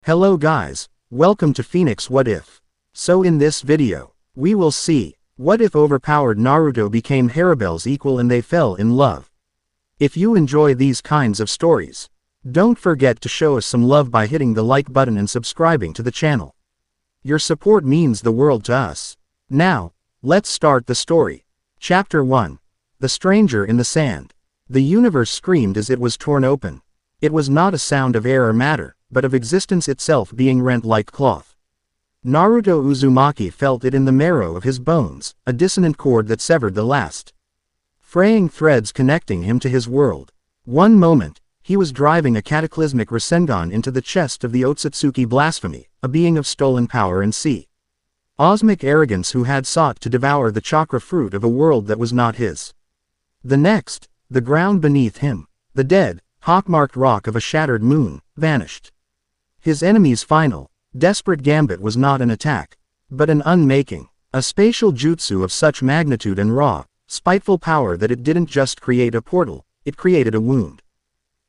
Hello guys, welcome to Phoenix What If. So in this video, we will see, what if overpowered Naruto became Harribel's equal and they fell in love? If you enjoy these kinds of stories, don't forget to show us some love by hitting the like button and subscribing to the channel. Your support means the world to us. Now, let's start the story. Chapter 1. The Stranger in the Sand. The universe screamed as it was torn open. It was not a sound of air or matter, but of existence itself being rent like cloth. Naruto Uzumaki felt it in the marrow of his bones, a dissonant cord that severed the last fraying threads connecting him to his world. One moment, he was driving a cataclysmic Rasengan into the chest of the Otsutsuki blasphemy, a being of stolen power and osmic arrogance who had sought to devour the chakra fruit of a world that was not his. The next, the ground beneath him, the dead, hawk-marked rock of a shattered moon, vanished. His enemy's final, desperate gambit was not an attack, but an unmaking, a spatial jutsu of such magnitude and raw, spiteful power that it didn't just create a portal, it created a wound.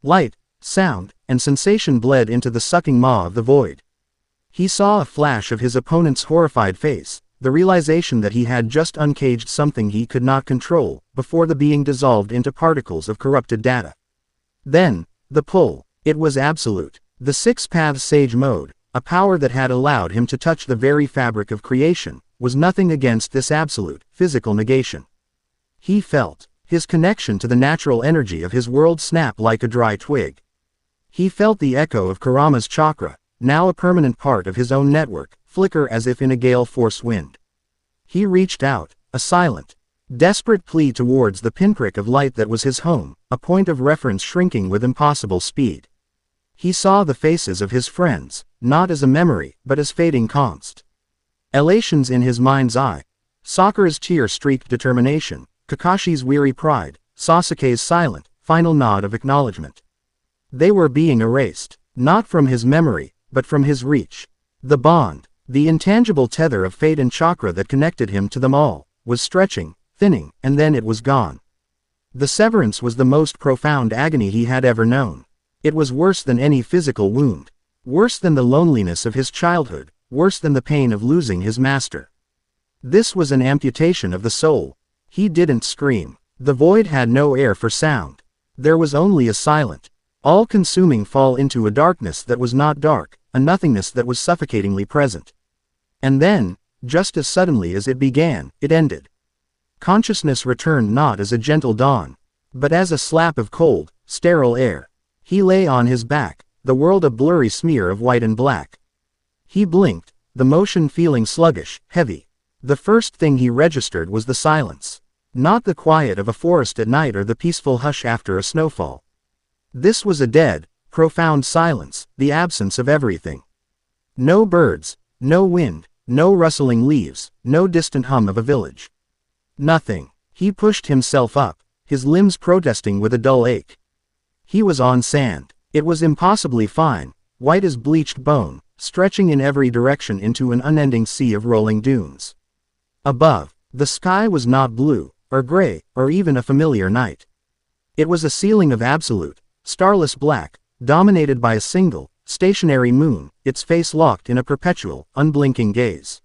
Light, sound, and sensation bled into the sucking maw of the void. He saw a flash of his opponent's horrified face, the realization that he had just uncaged something he could not control, before the being dissolved into particles of corrupted data. Then, the pull. It was absolute. The six-path sage mode, a power that had allowed him to touch the very fabric of creation, was nothing against this absolute, physical negation. He felt his connection to the natural energy of his world snap like a dry twig. He felt the echo of Kurama's chakra, now a permanent part of his own network, flicker as if in a gale-force wind. He reached out, a silent, desperate plea towards the pinprick of light that was his home, a point of reference shrinking with impossible speed. He saw the faces of his friends, not as a memory, but as fading constellations in his mind's eye. Sakura's tear-streaked determination, Kakashi's weary pride, Sasuke's silent, final nod of acknowledgement. They were being erased, not from his memory, but from his reach. The bond, the intangible tether of fate and chakra that connected him to them all, was stretching, thinning, and then it was gone. The severance was the most profound agony he had ever known. It was worse than any physical wound. Worse than the loneliness of his childhood, worse than the pain of losing his master. This was an amputation of the soul. He didn't scream. The void had no air for sound. There was only a silent, all-consuming fall into a darkness that was not dark, a nothingness that was suffocatingly present. And then, just as suddenly as it began, it ended. Consciousness returned not as a gentle dawn, but as a slap of cold, sterile air. He lay on his back, the world a blurry smear of white and black. He blinked, the motion feeling sluggish, heavy. The first thing he registered was the silence. Not the quiet of a forest at night or the peaceful hush after a snowfall. This was a dead, profound silence, the absence of everything. No birds, no wind, no rustling leaves, no distant hum of a village. Nothing. He pushed himself up, his limbs protesting with a dull ache. He was on sand. It was impossibly fine, white as bleached bone, stretching in every direction into an unending sea of rolling dunes. Above, the sky was not blue, or gray, or even a familiar night. It was a ceiling of absolute, starless black, dominated by a single, stationary moon, its face locked in a perpetual, unblinking gaze.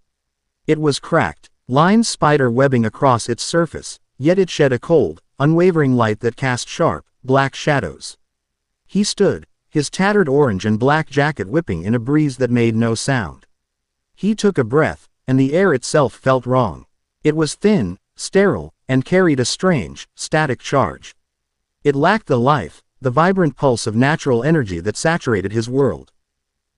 It was cracked, lines spider webbing across its surface, yet it shed a cold, unwavering light that cast sharp, black shadows. He stood, his tattered orange and black jacket whipping in a breeze that made no sound. He took a breath, and the air itself felt wrong. It was thin, sterile, and carried a strange, static charge. It lacked the life, the vibrant pulse of natural energy that saturated his world.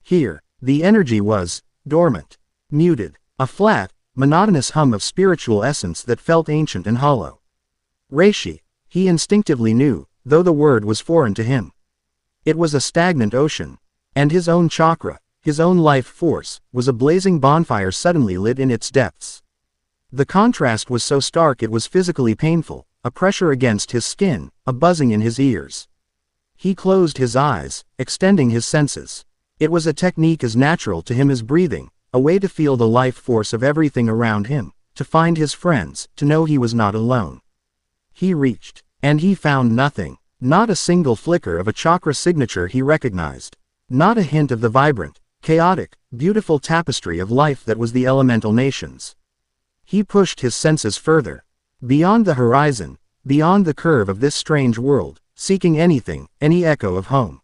Here, the energy was dormant, muted, a flat, monotonous hum of spiritual essence that felt ancient and hollow. Reishi, he instinctively knew, though the word was foreign to him. It was a stagnant ocean, and his own chakra, his own life force, was a blazing bonfire suddenly lit in its depths. The contrast was so stark it was physically painful, a pressure against his skin, a buzzing in his ears. He closed his eyes, extending his senses. It was a technique as natural to him as breathing, a way to feel the life force of everything around him, to find his friends, to know he was not alone. He reached, and he found nothing. Not a single flicker of a chakra signature he recognized. Not a hint of the vibrant, chaotic, beautiful tapestry of life that was the elemental nations. He pushed his senses further. Beyond the horizon, beyond the curve of this strange world, seeking anything, any echo of home.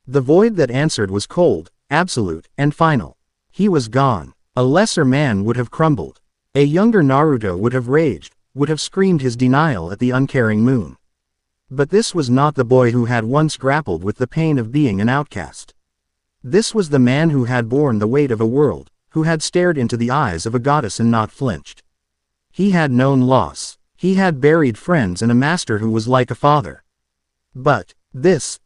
The void that answered was cold, absolute, and final. He was gone. A lesser man would have crumbled. A younger Naruto would have raged, would have screamed his denial at the uncaring moon. But this was not the boy who had once grappled with the pain of being an outcast. This was the man who had borne the weight of a world, who had stared into the eyes of a goddess and not flinched. He had known loss. He had buried friends and a master who was like a father. But this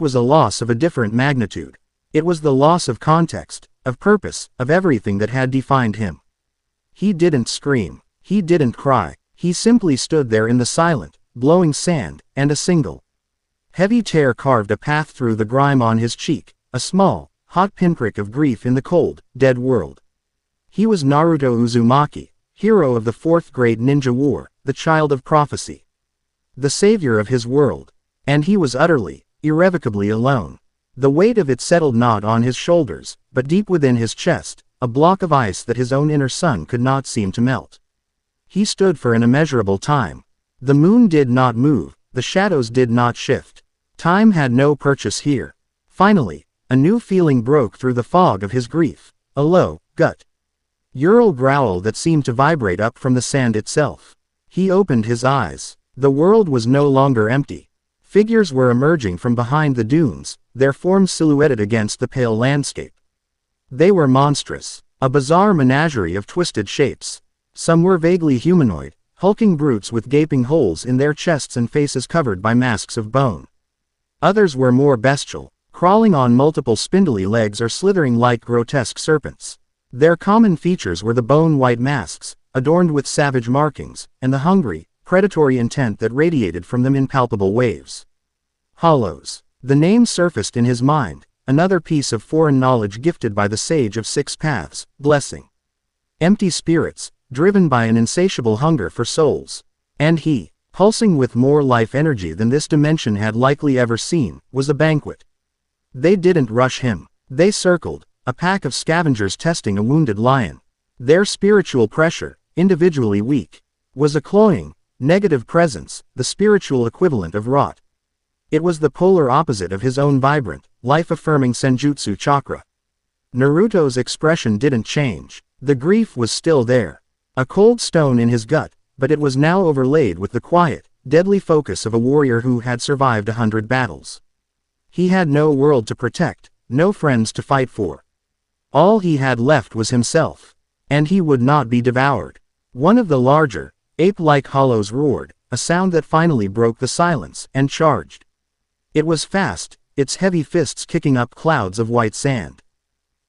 was a loss of a different magnitude. It was the loss of context, of purpose, of everything that had defined him. He didn't scream. He didn't cry. He simply stood there in the silent, blowing sand, and a single heavy tear carved a path through the grime on his cheek, a small, hot pinprick of grief in the cold, dead world. He was Naruto Uzumaki, hero of the fourth great ninja war, the child of prophecy. The savior of his world. And he was utterly, irrevocably alone. The weight of it settled not on his shoulders, but deep within his chest, a block of ice that his own inner sun could not seem to melt. He stood for an immeasurable time. The moon did not move, the shadows did not shift. Time had no purchase here. Finally, a new feeling broke through the fog of his grief, a low, gut-ural growl that seemed to vibrate up from the sand itself. He opened his eyes. The world was no longer empty. Figures were emerging from behind the dunes, their forms silhouetted against the pale landscape. They were monstrous, a bizarre menagerie of twisted shapes. Some were vaguely humanoid, hulking brutes with gaping holes in their chests and faces covered by masks of bone. Others were more bestial, crawling on multiple spindly legs or slithering like grotesque serpents. Their common features were the bone-white masks, adorned with savage markings, and the hungry, predatory intent that radiated from them in palpable waves. Hollows. The name surfaced in his mind, another piece of foreign knowledge gifted by the Sage of Six Paths, Blessing. Empty spirits, driven by an insatiable hunger for souls. And he, pulsing with more life energy than this dimension had likely ever seen, was a banquet. They didn't rush him. They circled, a pack of scavengers testing a wounded lion. Their spiritual pressure, individually weak, was a cloying, negative presence, the spiritual equivalent of rot. It was the polar opposite of his own vibrant, life-affirming senjutsu chakra. Naruto's expression didn't change. The grief was still there. A cold stone in his gut, but it was now overlaid with the quiet, deadly focus of a warrior who had survived 100 battles. He had no world to protect, no friends to fight for. All he had left was himself. And he would not be devoured. One of the larger, ape-like hollows roared, a sound that finally broke the silence, and charged. It was fast, its heavy fists kicking up clouds of white sand.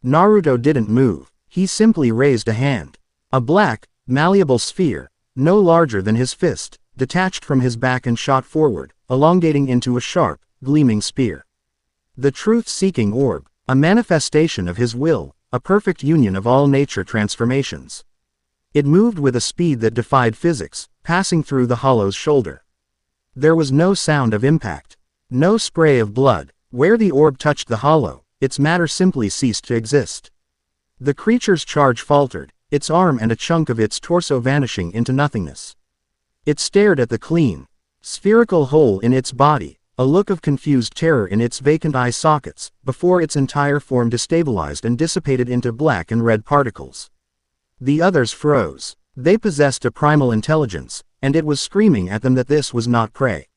Naruto didn't move. He simply raised a hand. A black, malleable sphere, no larger than his fist, detached from his back and shot forward, elongating into a sharp, gleaming spear. The truth-seeking orb, a manifestation of his will, a perfect union of all nature transformations. It moved with a speed that defied physics, passing through the hollow's shoulder. There was no sound of impact. No spray of blood. Where the orb touched the hollow, its matter simply ceased to exist. The creature's charge faltered, its arm and a chunk of its torso vanishing into nothingness. It stared at the clean, spherical hole in its body, a look of confused terror in its vacant eye sockets, before its entire form destabilized and dissipated into black and red particles. The others froze. They possessed a primal intelligence, and it was screaming at them that this was not prey.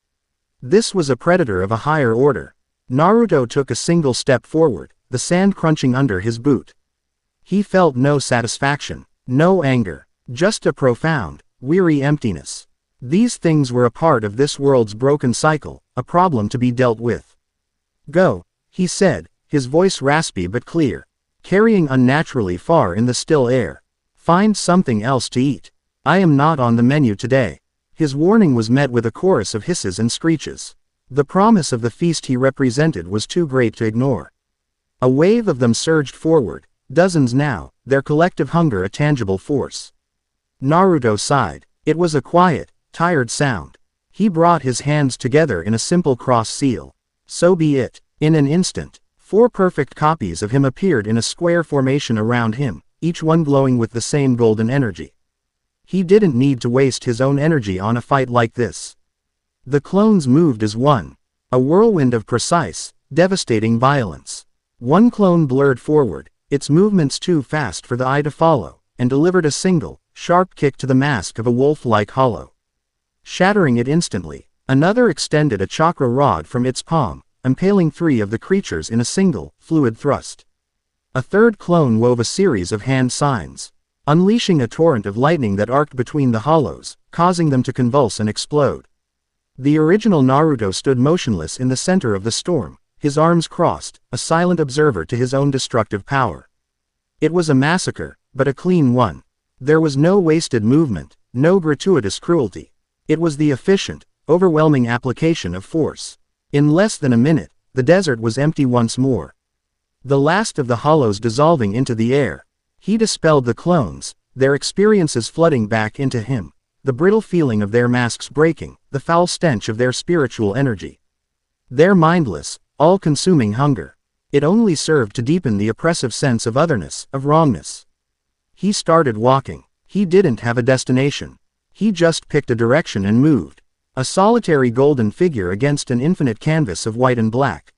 This was a predator of a higher order. Naruto took a single step forward, the sand crunching under his boot. He felt no satisfaction, no anger, just a profound, weary emptiness. These things were a part of this world's broken cycle, a problem to be dealt with. Go, he said, his voice raspy but clear, carrying unnaturally far in the still air. Find something else to eat. I am not on the menu today. His warning was met with a chorus of hisses and screeches. The promise of the feast he represented was too great to ignore. A wave of them surged forward, dozens now, their collective hunger a tangible force. Naruto sighed. It was a quiet, tired sound. He brought his hands together in a simple cross seal. So be it. In an instant, 4 perfect copies of him appeared in a square formation around him, each one glowing with the same golden energy. He didn't need to waste his own energy on a fight like this. The clones moved as one. A whirlwind of precise, devastating violence. One clone blurred forward, its movements too fast for the eye to follow, and delivered a single, sharp kick to the mask of a wolf-like hollow, shattering it instantly. Another extended a chakra rod from its palm, impaling 3 of the creatures in a single, fluid thrust. A third clone wove a series of hand signs, unleashing a torrent of lightning that arced between the hollows, causing them to convulse and explode. The original Naruto stood motionless in the center of the storm, his arms crossed, a silent observer to his own destructive power. It was a massacre, but a clean one. There was no wasted movement, no gratuitous cruelty. It was the efficient, overwhelming application of force. In less than a minute, the desert was empty once more. The last of the hollows dissolving into the air. He dispelled the clones, their experiences flooding back into him, the brittle feeling of their masks breaking, the foul stench of their spiritual energy. Their mindless, all-consuming hunger. It only served to deepen the oppressive sense of otherness, of wrongness. He started walking. He didn't have a destination. He just picked a direction and moved. A solitary golden figure against an infinite canvas of white and black.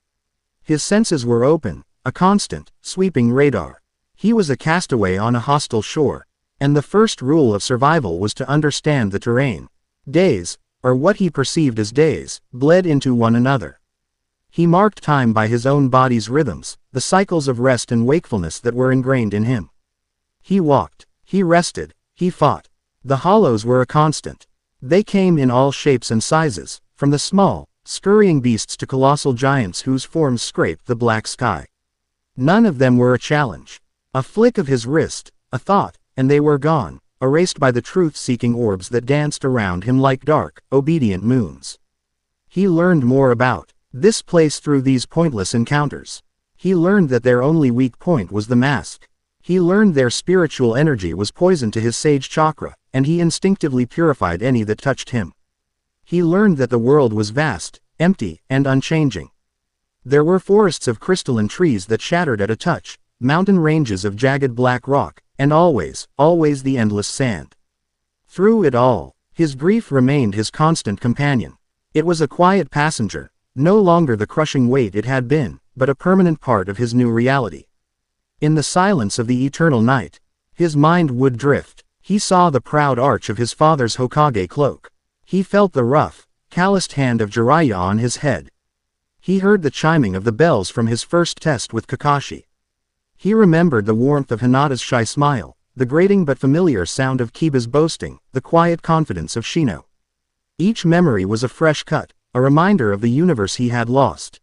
His senses were open, a constant, sweeping radar. He was a castaway on a hostile shore, and the first rule of survival was to understand the terrain. Days, or what he perceived as days, bled into one another. He marked time by his own body's rhythms, the cycles of rest and wakefulness that were ingrained in him. He walked, he rested, he fought. The hollows were a constant. They came in all shapes and sizes, from the small, scurrying beasts to colossal giants whose forms scraped the black sky. None of them were a challenge. A flick of his wrist, a thought, and they were gone, erased by the truth-seeking orbs that danced around him like dark, obedient moons. He learned more about this place through these pointless encounters. He learned that their only weak point was the mask. He learned their spiritual energy was poison to his sage chakra, and he instinctively purified any that touched him. He learned that the world was vast, empty, and unchanging. There were forests of crystalline trees that shattered at a touch, mountain ranges of jagged black rock, and always, always the endless sand. Through it all, his grief remained his constant companion. It was a quiet passenger, no longer the crushing weight it had been, but a permanent part of his new reality. In the silence of the eternal night, his mind would drift. He saw the proud arch of his father's Hokage cloak. He felt the rough, calloused hand of Jiraiya on his head. He heard the chiming of the bells from his first test with Kakashi. He remembered the warmth of Hinata's shy smile, the grating but familiar sound of Kiba's boasting, the quiet confidence of Shino. Each memory was a fresh cut, a reminder of the universe he had lost.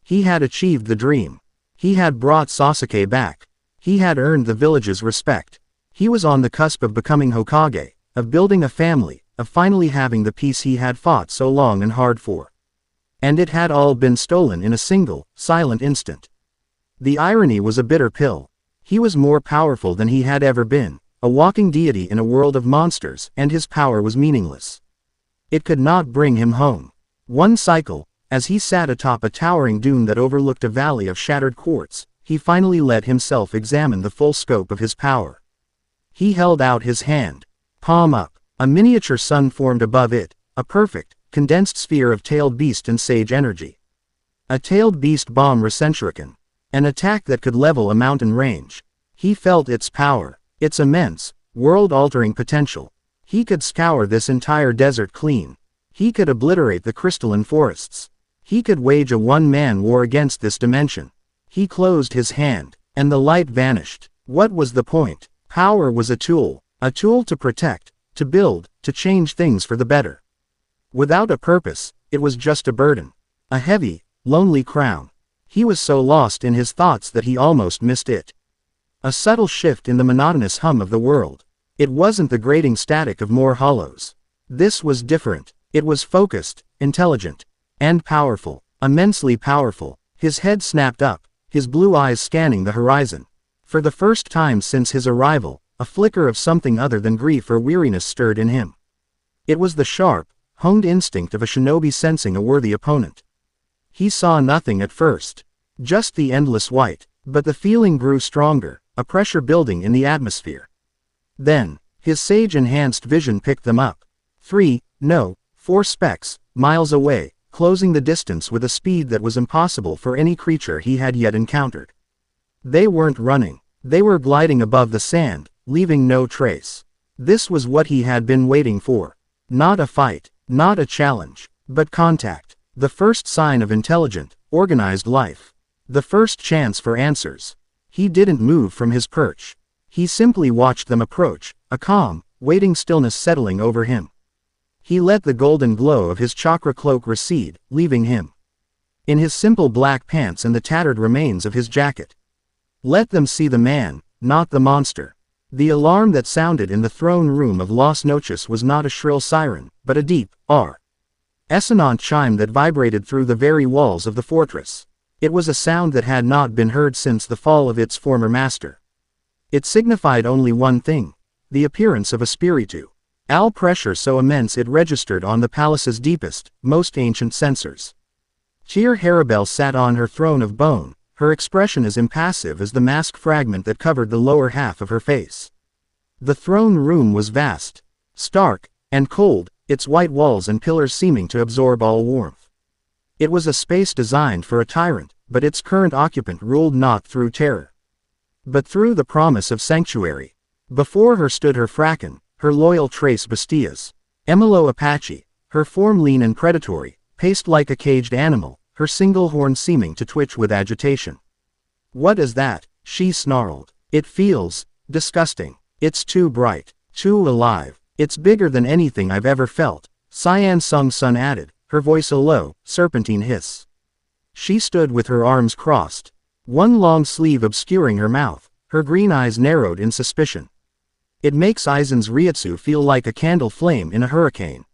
He had achieved the dream. He had brought Sasuke back. He had earned the village's respect. He was on the cusp of becoming Hokage, of building a family, of finally having the peace he had fought so long and hard for. And it had all been stolen in a single, silent instant. The irony was a bitter pill. He was more powerful than he had ever been, a walking deity in a world of monsters, and his power was meaningless. It could not bring him home. One cycle, as he sat atop a towering dune that overlooked a valley of shattered quartz, he finally let himself examine the full scope of his power. He held out his hand. Palm up. A miniature sun formed above it, a perfect, condensed sphere of tailed beast and sage energy. A tailed beast bomb Recentrican. An attack that could level a mountain range. He felt its power, its immense, world-altering potential. He could scour this entire desert clean. He could obliterate the crystalline forests. He could wage a one-man war against this dimension. He closed his hand, and the light vanished. What was the point? Power was a tool to protect, to build, to change things for the better. Without a purpose, it was just a burden. A heavy, lonely crown. He was so lost in his thoughts that he almost missed it. A subtle shift in the monotonous hum of the world. It wasn't the grating static of more hollows. This was different. It was focused, intelligent, and powerful, immensely powerful. His head snapped up, his blue eyes scanning the horizon. For the first time since his arrival, a flicker of something other than grief or weariness stirred in him. It was the sharp, honed instinct of a shinobi sensing a worthy opponent. He saw nothing at first. Just the endless white. But the feeling grew stronger, a pressure building in the atmosphere. Then, his sage-enhanced vision picked them up. 3, no, 4 specks, miles away, closing the distance with a speed that was impossible for any creature he had yet encountered. They weren't running. They were gliding above the sand, leaving no trace. This was what he had been waiting for. Not a fight, not a challenge, but contact. The first sign of intelligent, organized life. The first chance for answers. He didn't move from his perch. He simply watched them approach, a calm, waiting stillness settling over him. He let the golden glow of his chakra cloak recede, leaving him in his simple black pants and the tattered remains of his jacket. Let them see the man, not the monster. The alarm that sounded in the throne room of Las Noches was not a shrill siren, but a deep, resonant chime that vibrated through the very walls of the fortress. It was a sound that had not been heard since the fall of its former master. It signified only one thing: the appearance of a spiritu. Al pressure so immense it registered on the palace's deepest, most ancient sensors. Here Harribel sat on her throne of bone, her expression as impassive as the mask fragment that covered the lower half of her face. The throne room was vast, stark, and cold, its white walls and pillars seeming to absorb all warmth. It was a space designed for a tyrant, but its current occupant ruled not through terror, but through the promise of sanctuary. Before her stood her Fracken, her loyal Trace Bastias. Emilo Apache, her form lean and predatory, paced like a caged animal, her single horn seeming to twitch with agitation. "What is that?" she snarled. "It feels disgusting. It's too bright, too alive. It's bigger than anything I've ever felt," Cyan Sung Sun added, her voice a low, serpentine hiss. She stood with her arms crossed, one long sleeve obscuring her mouth, her green eyes narrowed in suspicion. "It makes Aizen's Ryutsu feel like a candle flame in a hurricane."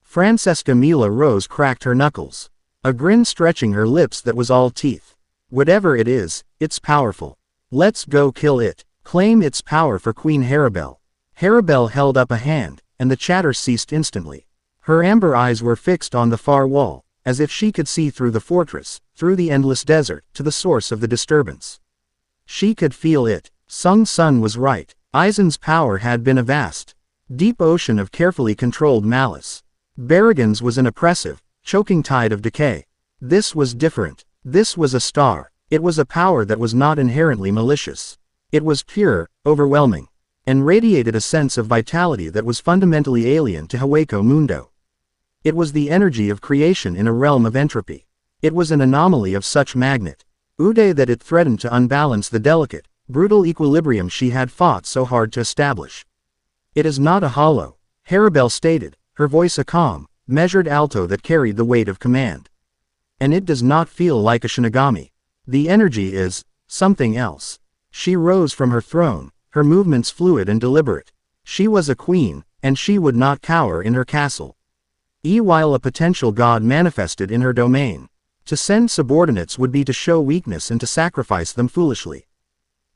Francesca Mila Rose cracked her knuckles, a grin stretching her lips that was all teeth. "Whatever it is, it's powerful. Let's go kill it. Claim its power for Queen Harribel." Harribel held up a hand, and the chatter ceased instantly. Her amber eyes were fixed on the far wall, as if she could see through the fortress, through the endless desert, to the source of the disturbance. She could feel it. Sung Sun was right. Aizen's power had been a vast, deep ocean of carefully controlled malice. Barrigan's was an oppressive, choking tide of decay. This was different. This was a star. It was a power that was not inherently malicious. It was pure, overwhelming, and radiated a sense of vitality that was fundamentally alien to Hueco Mundo. It was the energy of creation in a realm of entropy. It was an anomaly of such magnitude that it threatened to unbalance the delicate, brutal equilibrium she had fought so hard to establish. "It is not a hollow," Harribel stated, her voice a calm, measured alto that carried the weight of command. "And it does not feel like a Shinigami. The energy is something else." She rose from her throne, her movements fluid and deliberate. She was a queen, and she would not cower in her castle. While a potential god manifested in her domain, to send subordinates would be to show weakness and to sacrifice them foolishly.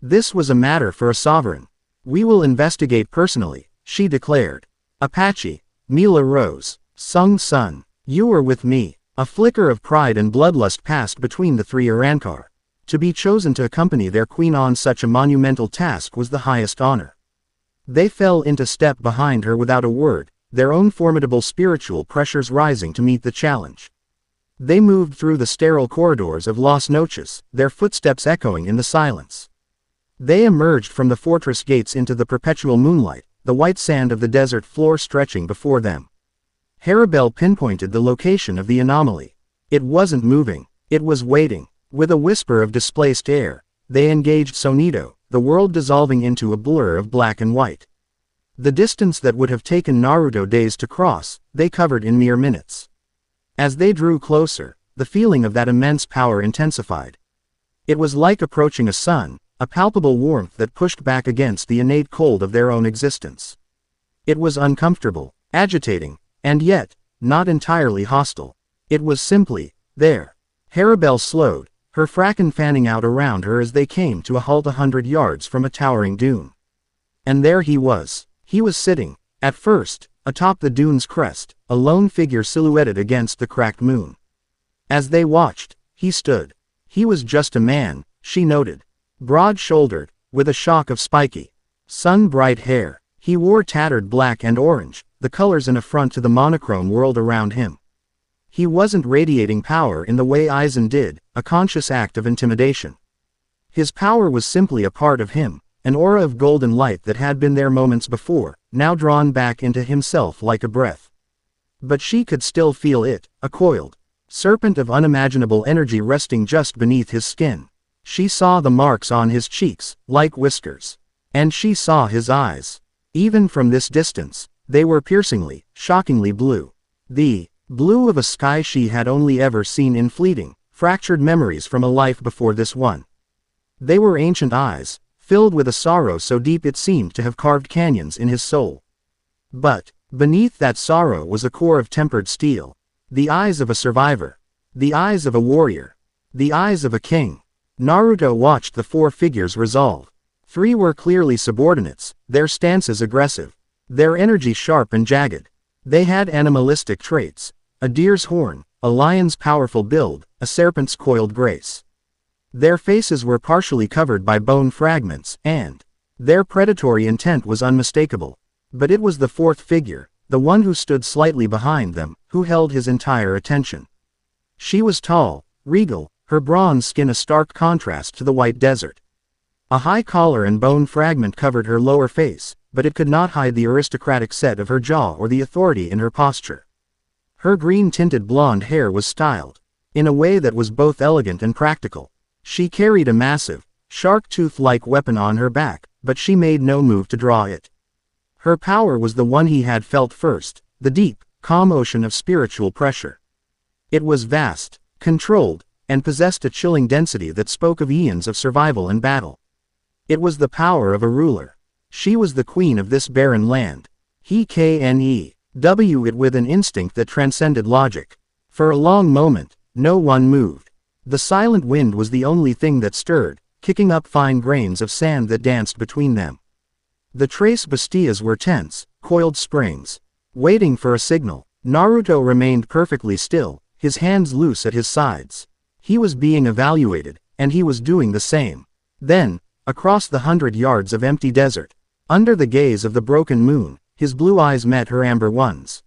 This was a matter for a sovereign. "We will investigate personally," she declared. "Apache, Mila Rose, Sung Sun, you were with me." A flicker of pride and bloodlust passed between the three Arankar. To be chosen to accompany their queen on such a monumental task was the highest honor. They fell into step behind her without a word, their own formidable spiritual pressures rising to meet the challenge. They moved through the sterile corridors of Las Noches, their footsteps echoing in the silence. They emerged from the fortress gates into the perpetual moonlight, the white sand of the desert floor stretching before them. Harribel pinpointed the location of the anomaly. It wasn't moving. It was waiting. With a whisper of displaced air, they engaged Sonido, the world dissolving into a blur of black and white. The distance that would have taken Naruto days to cross, they covered in mere minutes. As they drew closer, the feeling of that immense power intensified. It was like approaching a sun, a palpable warmth that pushed back against the innate cold of their own existence. It was uncomfortable, agitating, and yet, not entirely hostile. It was simply there. Harribel slowed, her Fracken fanning out around her as they came to a halt 100 yards from a towering dune. And there he was. He was sitting, at first, atop the dune's crest, a lone figure silhouetted against the cracked moon. As they watched, he stood. He was just a man, she noted. Broad-shouldered, with a shock of spiky, sun-bright hair. He wore tattered black and orange, the colors an affront to the monochrome world around him. He wasn't radiating power in the way Aizen did, a conscious act of intimidation. His power was simply a part of him, an aura of golden light that had been there moments before, now drawn back into himself like a breath. But she could still feel it, a coiled serpent of unimaginable energy resting just beneath his skin. She saw the marks on his cheeks, like whiskers. And she saw his eyes. Even from this distance, they were piercingly, shockingly blue. The blue of a sky she had only ever seen in fleeting, fractured memories from a life before this one. They were ancient eyes, filled with a sorrow so deep it seemed to have carved canyons in his soul. But beneath that sorrow was a core of tempered steel. The eyes of a survivor. The eyes of a warrior. The eyes of a king. Naruto watched the four figures resolve. 3 were clearly subordinates, their stances aggressive, their energy sharp and jagged. They had animalistic traits: a deer's horn, a lion's powerful build, a serpent's coiled grace. Their faces were partially covered by bone fragments, and their predatory intent was unmistakable. But it was the 4th figure, the one who stood slightly behind them, who held his entire attention. She was tall, regal, her bronze skin a stark contrast to the white desert. A high collar and bone fragment covered her lower face, but it could not hide the aristocratic set of her jaw or the authority in her posture. Her green-tinted blonde hair was styled in a way that was both elegant and practical. She carried a massive, shark-tooth-like weapon on her back, but she made no move to draw it. Her power was the one he had felt first, the deep, calm ocean of spiritual pressure. It was vast, controlled, and possessed a chilling density that spoke of eons of survival and battle. It was the power of a ruler. She was the queen of this barren land. He knew it with an instinct that transcended logic. For a long moment, no one moved. The silent wind was the only thing that stirred, kicking up fine grains of sand that danced between them. The Tres Bastias were tense, coiled springs, waiting for a signal. Naruto remained perfectly still, his hands loose at his sides. He was being evaluated, and he was doing the same. Then, across the 100 yards of empty desert, under the gaze of the broken moon, his blue eyes met her amber ones.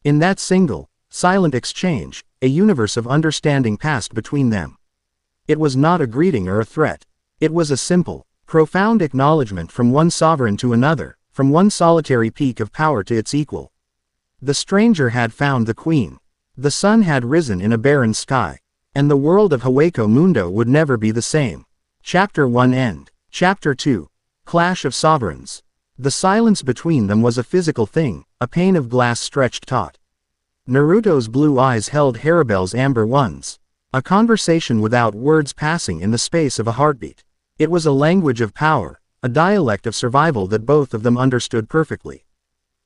In that single, silent exchange, a universe of understanding passed between them. It was not a greeting or a threat. It was a simple, profound acknowledgement from one sovereign to another, from one solitary peak of power to its equal. The stranger had found the queen. The sun had risen in a barren sky, and the world of Hueco Mundo would never be the same. Chapter 1 End. Chapter 2. Clash of Sovereigns. The silence between them was a physical thing, a pane of glass stretched taut. Naruto's blue eyes held Harribel's amber ones. A conversation without words passing in the space of a heartbeat. It was a language of power, a dialect of survival that both of them understood perfectly.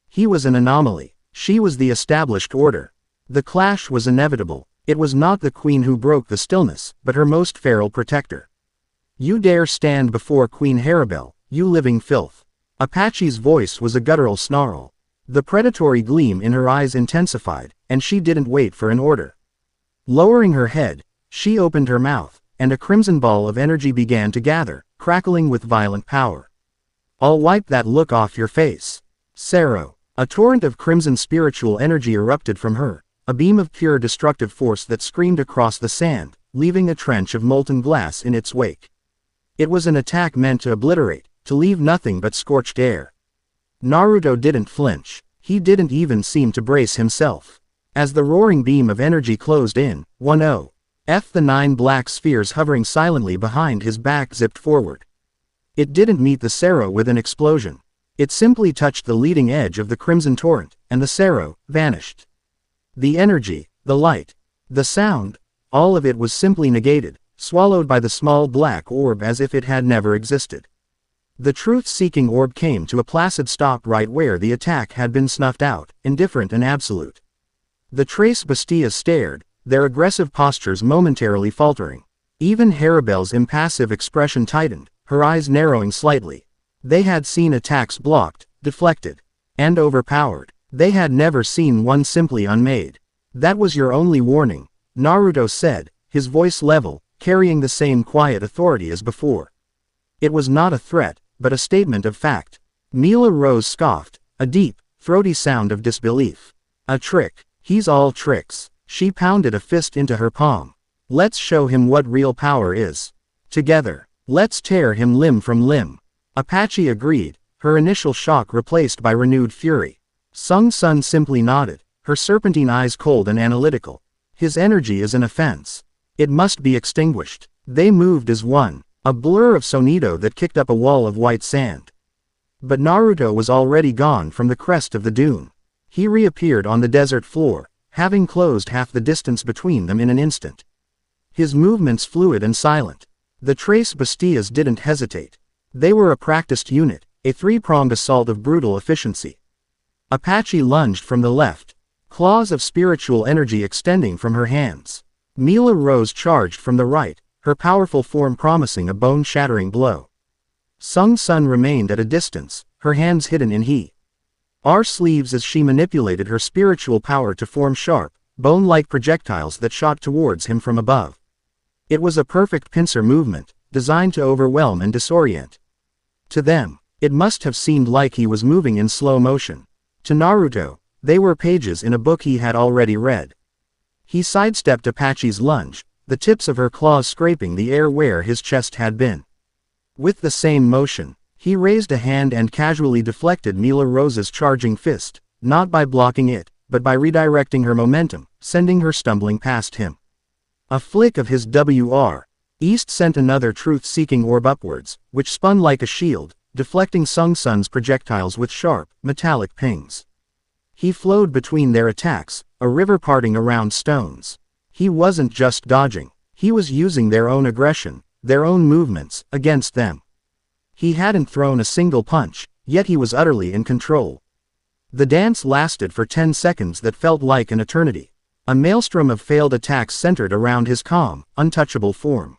He was an anomaly. She was the established order. The clash was inevitable. It was not the queen who broke the stillness, but her most feral protector. "You dare stand before Queen Harribel, you living filth." Apache's voice was a guttural snarl. The predatory gleam in her eyes intensified, and she didn't wait for an order. Lowering her head, she opened her mouth, and a crimson ball of energy began to gather, crackling with violent power. "I'll wipe that look off your face." Sero. A torrent of crimson spiritual energy erupted from her, a beam of pure destructive force that screamed across the sand, leaving a trench of molten glass in its wake. It was an attack meant to obliterate, to leave nothing but scorched air. Naruto didn't flinch. He didn't even seem to brace himself. As the roaring beam of energy closed in, 10. The 9 black spheres hovering silently behind his back zipped forward. It didn't meet the Sero with an explosion. It simply touched the leading edge of the crimson torrent, and the Sero vanished. The energy, the light, the sound, all of it was simply negated, swallowed by the small black orb as if it had never existed. The truth-seeking orb came to a placid stop right where the attack had been snuffed out, indifferent and absolute. The Tres Bastias stared, their aggressive postures momentarily faltering. Even Harribel's impassive expression tightened, her eyes narrowing slightly. They had seen attacks blocked, deflected, and overpowered. They had never seen one simply unmade. "That was your only warning," Naruto said, his voice level, carrying the same quiet authority as before. It was not a threat, but a statement of fact. Mila Rose scoffed, a deep, throaty sound of disbelief. A trick. He's all tricks. She pounded a fist into her palm. Let's show him what real power is. Together. Let's tear him limb from limb. Apache agreed, her initial shock replaced by renewed fury. Sung Sun simply nodded, her serpentine eyes cold and analytical. His energy is an offense. It must be extinguished. They moved as one, a blur of Sonido that kicked up a wall of white sand. But Naruto was already gone from the crest of the dune. He reappeared on the desert floor, having closed half the distance between them in an instant. His movements fluid and silent. The Tres Bastias didn't hesitate. They were a practiced unit, a three-pronged assault of brutal efficiency. Apache lunged from the left, claws of spiritual energy extending from her hands. Mila Rose charged from the right, her powerful form promising a bone-shattering blow. Sung Sun remained at a distance, her hands hidden in her sleeves as she manipulated her spiritual power to form sharp, bone-like projectiles that shot towards him from above. It was a perfect pincer movement, designed to overwhelm and disorient. To them, it must have seemed like he was moving in slow motion. To Naruto, they were pages in a book he had already read. He sidestepped Apache's lunge, the tips of her claws scraping the air where his chest had been. With the same motion, he raised a hand and casually deflected Mila Rose's charging fist, not by blocking it, but by redirecting her momentum, sending her stumbling past him. A flick of his W.R. East sent another truth-seeking orb upwards, which spun like a shield, deflecting Sung Sun's projectiles with sharp, metallic pings. He flowed between their attacks, a river parting around stones. He wasn't just dodging, he was using their own aggression, their own movements, against them. He hadn't thrown a single punch, yet he was utterly in control. The dance lasted for 10 seconds that felt like an eternity. A maelstrom of failed attacks centered around his calm, untouchable form.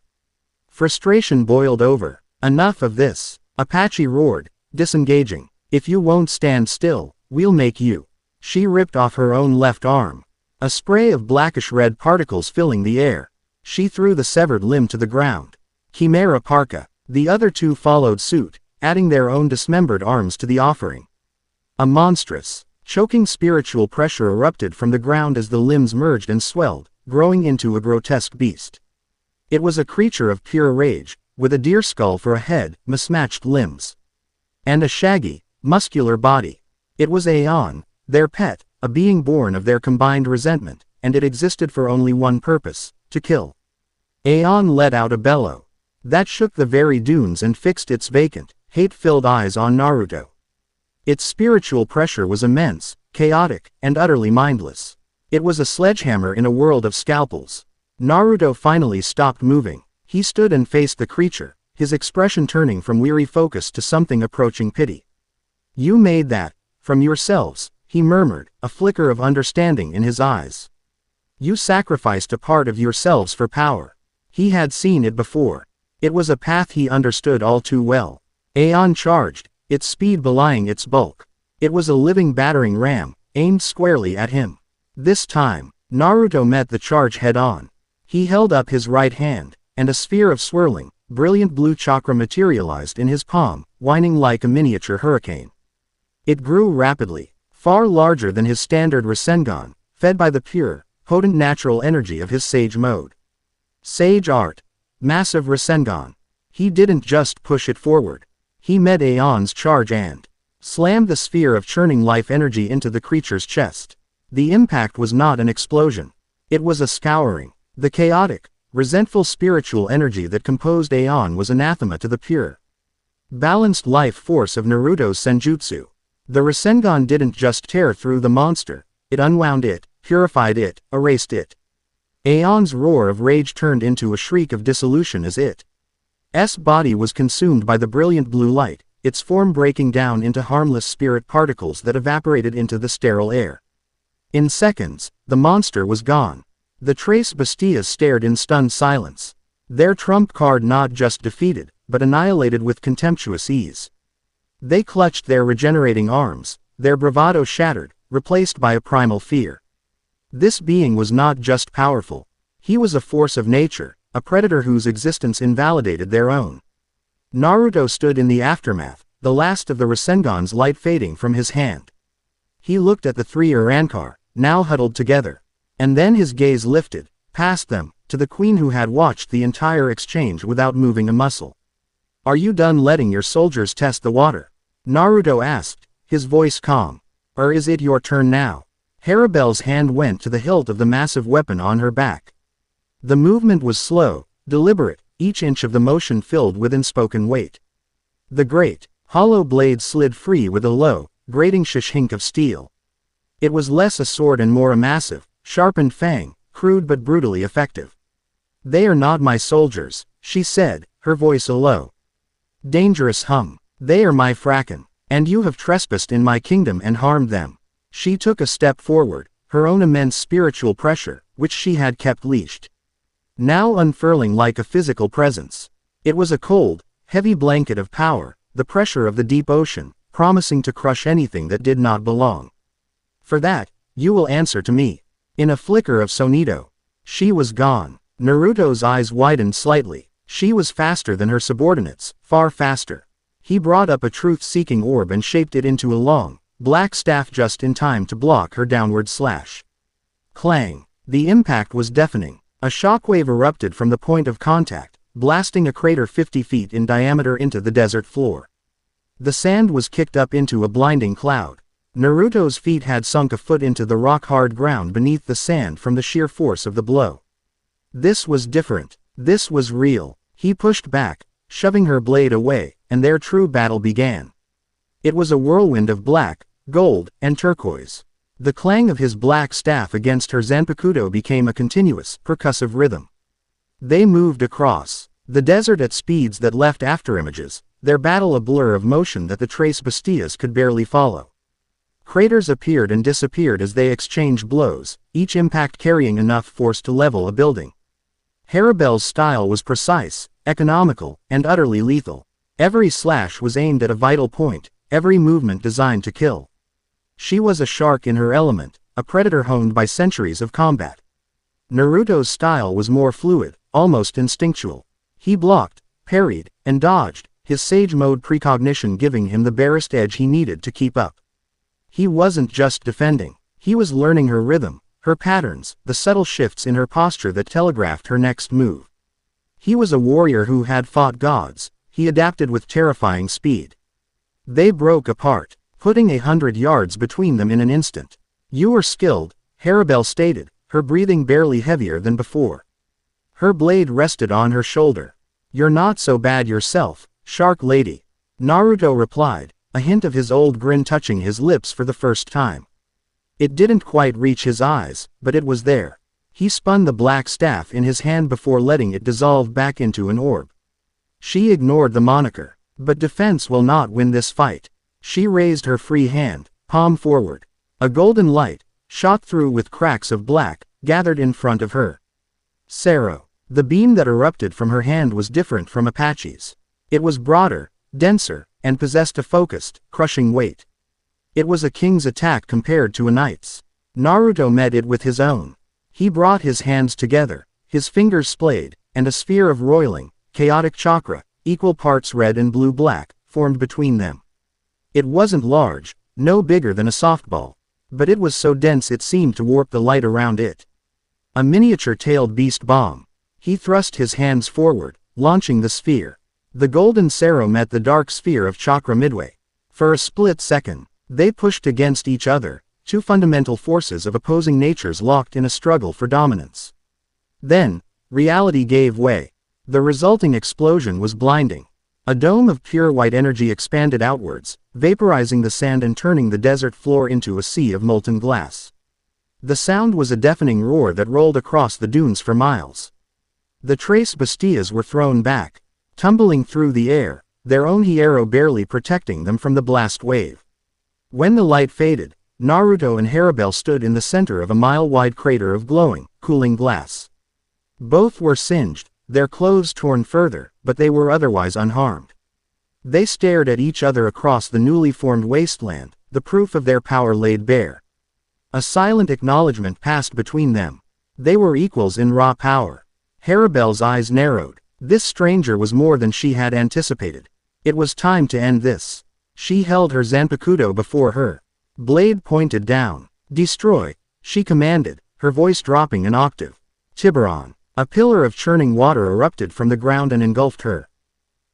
Frustration boiled over. Enough of this, Apache roared, disengaging. If you won't stand still, we'll make you. She ripped off her own left arm. A spray of blackish-red particles filling the air. She threw the severed limb to the ground. Chimera Parka. The other two followed suit, adding their own dismembered arms to the offering. A monstrous, choking spiritual pressure erupted from the ground as the limbs merged and swelled, growing into a grotesque beast. It was a creature of pure rage, with a deer skull for a head, mismatched limbs, and a shaggy, muscular body. It was Aeon, their pet, a being born of their combined resentment, and it existed for only one purpose, to kill. Aeon let out a bellow that shook the very dunes and fixed its vacant, hate-filled eyes on Naruto. Its spiritual pressure was immense, chaotic, and utterly mindless. It was a sledgehammer in a world of scalpels. Naruto finally stopped moving. He stood and faced the creature, his expression turning from weary focus to something approaching pity. You made that, from yourselves, he murmured, a flicker of understanding in his eyes. You sacrificed a part of yourselves for power. He had seen it before. It was a path he understood all too well. Aeon charged, its speed belying its bulk. It was a living battering ram, aimed squarely at him. This time, Naruto met the charge head-on. He held up his right hand, and a sphere of swirling, brilliant blue chakra materialized in his palm, whining like a miniature hurricane. It grew rapidly, far larger than his standard Rasengan, fed by the pure, potent natural energy of his Sage mode. Sage Art. Massive Rasengan. He didn't just push it forward. He met Aeon's charge and slammed the sphere of churning life energy into the creature's chest. The impact was not an explosion. It was a scouring. The chaotic, resentful spiritual energy that composed Aeon was anathema to the pure, balanced life force of Naruto's senjutsu. The Rasengan didn't just tear through the monster, it unwound it, purified it, erased it. Aeon's roar of rage turned into a shriek of dissolution as its body was consumed by the brilliant blue light, its form breaking down into harmless spirit particles that evaporated into the sterile air. In seconds, the monster was gone. The Tres Bastias stared in stunned silence. Their trump card not just defeated, but annihilated with contemptuous ease. They clutched their regenerating arms, their bravado shattered, replaced by a primal fear. This being was not just powerful. He was a force of nature, a predator whose existence invalidated their own. Naruto stood in the aftermath, the last of the Rasengan's light fading from his hand. He looked at the three Urankar, now huddled together. And then his gaze lifted, past them, to the queen who had watched the entire exchange without moving a muscle. "Are you done letting your soldiers test the water?" Naruto asked, his voice calm. "Or is it your turn now?" Harribel's hand went to the hilt of the massive weapon on her back. The movement was slow, deliberate, each inch of the motion filled with unspoken weight. The great, hollow blade slid free with a low, grating shishink of steel. It was less a sword and more a massive, sharpened fang, crude but brutally effective. "They are not my soldiers," she said, her voice a low, dangerous hum. "They are my Fracken, and you have trespassed in my kingdom and harmed them." She took a step forward, her own immense spiritual pressure, which she had kept leashed, now unfurling like a physical presence. It was a cold, heavy blanket of power, the pressure of the deep ocean, promising to crush anything that did not belong. "For that, you will answer to me." In a flicker of Sonito, she was gone. Naruto's eyes widened slightly. She was faster than her subordinates, far faster. He brought up a truth-seeking orb and shaped it into a long, black staff just in time to block her downward slash. Clang! The impact was deafening. A shockwave erupted from the point of contact, blasting a crater 50 feet in diameter into the desert floor. The sand was kicked up into a blinding cloud. Naruto's feet had sunk a foot into the rock-hard ground beneath the sand from the sheer force of the blow. This was different. This was real. He pushed back, shoving her blade away, and their true battle began. It was a whirlwind of black, gold, and turquoise. The clang of his black staff against her Zanpakuto became a continuous, percussive rhythm. They moved across the desert at speeds that left afterimages, their battle a blur of motion that the Tres Bastias could barely follow. Craters appeared and disappeared as they exchanged blows, each impact carrying enough force to level a building. Harribel's style was precise, economical, and utterly lethal. Every slash was aimed at a vital point, every movement designed to kill. She was a shark in her element, a predator honed by centuries of combat. Naruto's style was more fluid, almost instinctual. He blocked, parried, and dodged, his sage mode precognition giving him the barest edge he needed to keep up. He wasn't just defending. He was learning her rhythm, her patterns, the subtle shifts in her posture that telegraphed her next move. He was a warrior who had fought gods. He adapted with terrifying speed. They broke apart, putting 100 yards between them in an instant. "You are skilled," Harribel stated, her breathing barely heavier than before. Her blade rested on her shoulder. "You're not so bad yourself, Shark Lady," Naruto replied, a hint of his old grin touching his lips for the first time. It didn't quite reach his eyes, but it was there. He spun the black staff in his hand before letting it dissolve back into an orb. She ignored the moniker. "But defense will not win this fight." She raised her free hand, palm forward. A golden light, shot through with cracks of black, gathered in front of her. Sero. The beam that erupted from her hand was different from Apache's. It was broader, denser, and possessed a focused, crushing weight. It was a king's attack compared to a knight's. Naruto met it with his own. He brought his hands together, his fingers splayed, and a sphere of roiling, chaotic chakra, equal parts red and blue-black, formed between them. It wasn't large, no bigger than a softball, but it was so dense it seemed to warp the light around it. A miniature-tailed beast bomb. He thrust his hands forward, launching the sphere. The golden Sero met the dark sphere of chakra midway. For a split second, they pushed against each other, two fundamental forces of opposing natures locked in a struggle for dominance. Then, reality gave way. The resulting explosion was blinding. A dome of pure white energy expanded outwards, vaporizing the sand and turning the desert floor into a sea of molten glass. The sound was a deafening roar that rolled across the dunes for miles. The Tres Bastias were thrown back, tumbling through the air, their own hierro barely protecting them from the blast wave. When the light faded, Naruto and Harribel stood in the center of a mile-wide crater of glowing, cooling glass. Both were singed, their clothes torn further, but they were otherwise unharmed. They stared at each other across the newly formed wasteland, the proof of their power laid bare. A silent acknowledgement passed between them. They were equals in raw power. Harribel's eyes narrowed. This stranger was more than she had anticipated. It was time to end this. She held her Zanpakuto before her. Blade pointed down. Destroy, she commanded, her voice dropping an octave. Tiburon. A pillar of churning water erupted from the ground and engulfed her.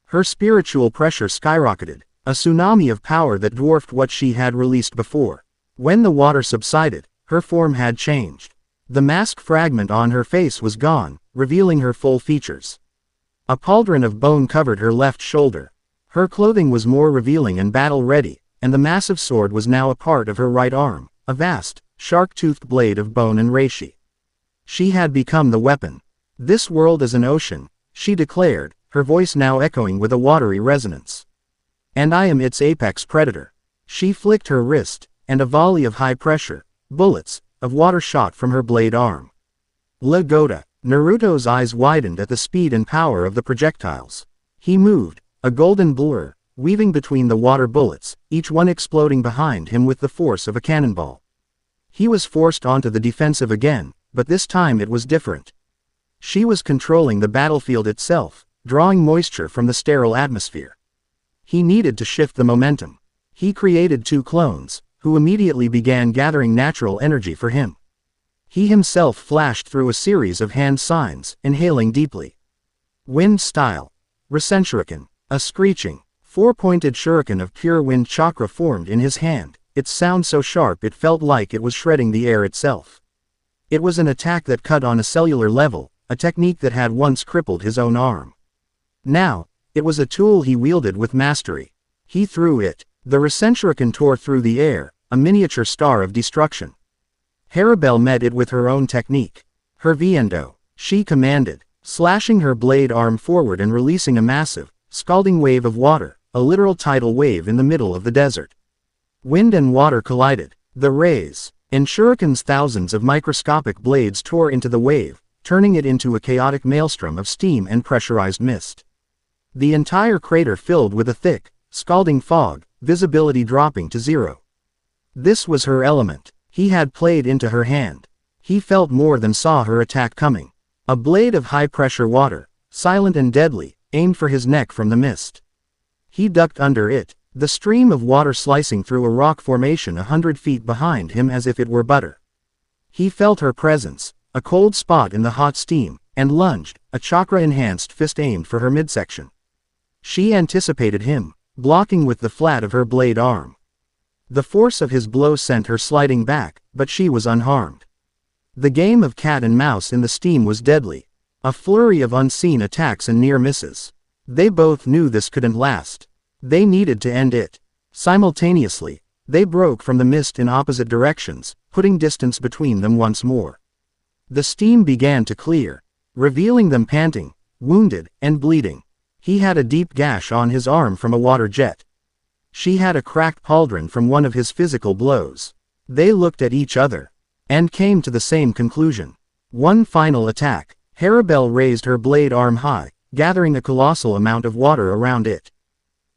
Her spiritual pressure skyrocketed, a tsunami of power that dwarfed what she had released before. When the water subsided, her form had changed. The mask fragment on her face was gone, revealing her full features. A pauldron of bone covered her left shoulder. Her clothing was more revealing and battle-ready, and the massive sword was now a part of her right arm, a vast, shark-toothed blade of bone and reishi. She had become the weapon. This world is an ocean, she declared, her voice now echoing with a watery resonance. And I am its apex predator. She flicked her wrist, and a volley of high-pressure bullets of water shot from her blade arm. Lagoda. Naruto's eyes widened at the speed and power of the projectiles. He moved, a golden blur, weaving between the water bullets, each one exploding behind him with the force of a cannonball. He was forced onto the defensive again, but this time it was different. She was controlling the battlefield itself, drawing moisture from the sterile atmosphere. He needed to shift the momentum. He created two clones, who immediately began gathering natural energy for him. He himself flashed through a series of hand signs, inhaling deeply. Wind style. Rasenshuriken. A screeching, four-pointed shuriken of pure wind chakra formed in his hand, its sound so sharp it felt like it was shredding the air itself. It was an attack that cut on a cellular level, a technique that had once crippled his own arm. Now, it was a tool he wielded with mastery. He threw it. The Rasenshuriken tore through the air, a miniature star of destruction. Harribel met it with her own technique. Her viendo, she commanded, slashing her blade arm forward and releasing a massive, scalding wave of water, a literal tidal wave in the middle of the desert. Wind and water collided. The rays, and shuriken's thousands of microscopic blades tore into the wave, turning it into a chaotic maelstrom of steam and pressurized mist. The entire crater filled with a thick, scalding fog, visibility dropping to zero. This was her element. He had played into her hand. He felt more than saw her attack coming. A blade of high-pressure water, silent and deadly, aimed for his neck from the mist. He ducked under it, the stream of water slicing through a rock formation 100 feet behind him as if it were butter. He felt her presence, a cold spot in the hot steam, and lunged, a chakra-enhanced fist aimed for her midsection. She anticipated him, blocking with the flat of her blade arm. The force of his blow sent her sliding back, but she was unharmed. The game of cat and mouse in the steam was deadly. A flurry of unseen attacks and near misses. They both knew this couldn't last. They needed to end it. Simultaneously, they broke from the mist in opposite directions, putting distance between them once more. The steam began to clear, revealing them panting, wounded, and bleeding. He had a deep gash on his arm from a water jet. She had a cracked pauldron from one of his physical blows. They looked at each other, and came to the same conclusion. One final attack. Harribel raised her blade arm high, gathering a colossal amount of water around it.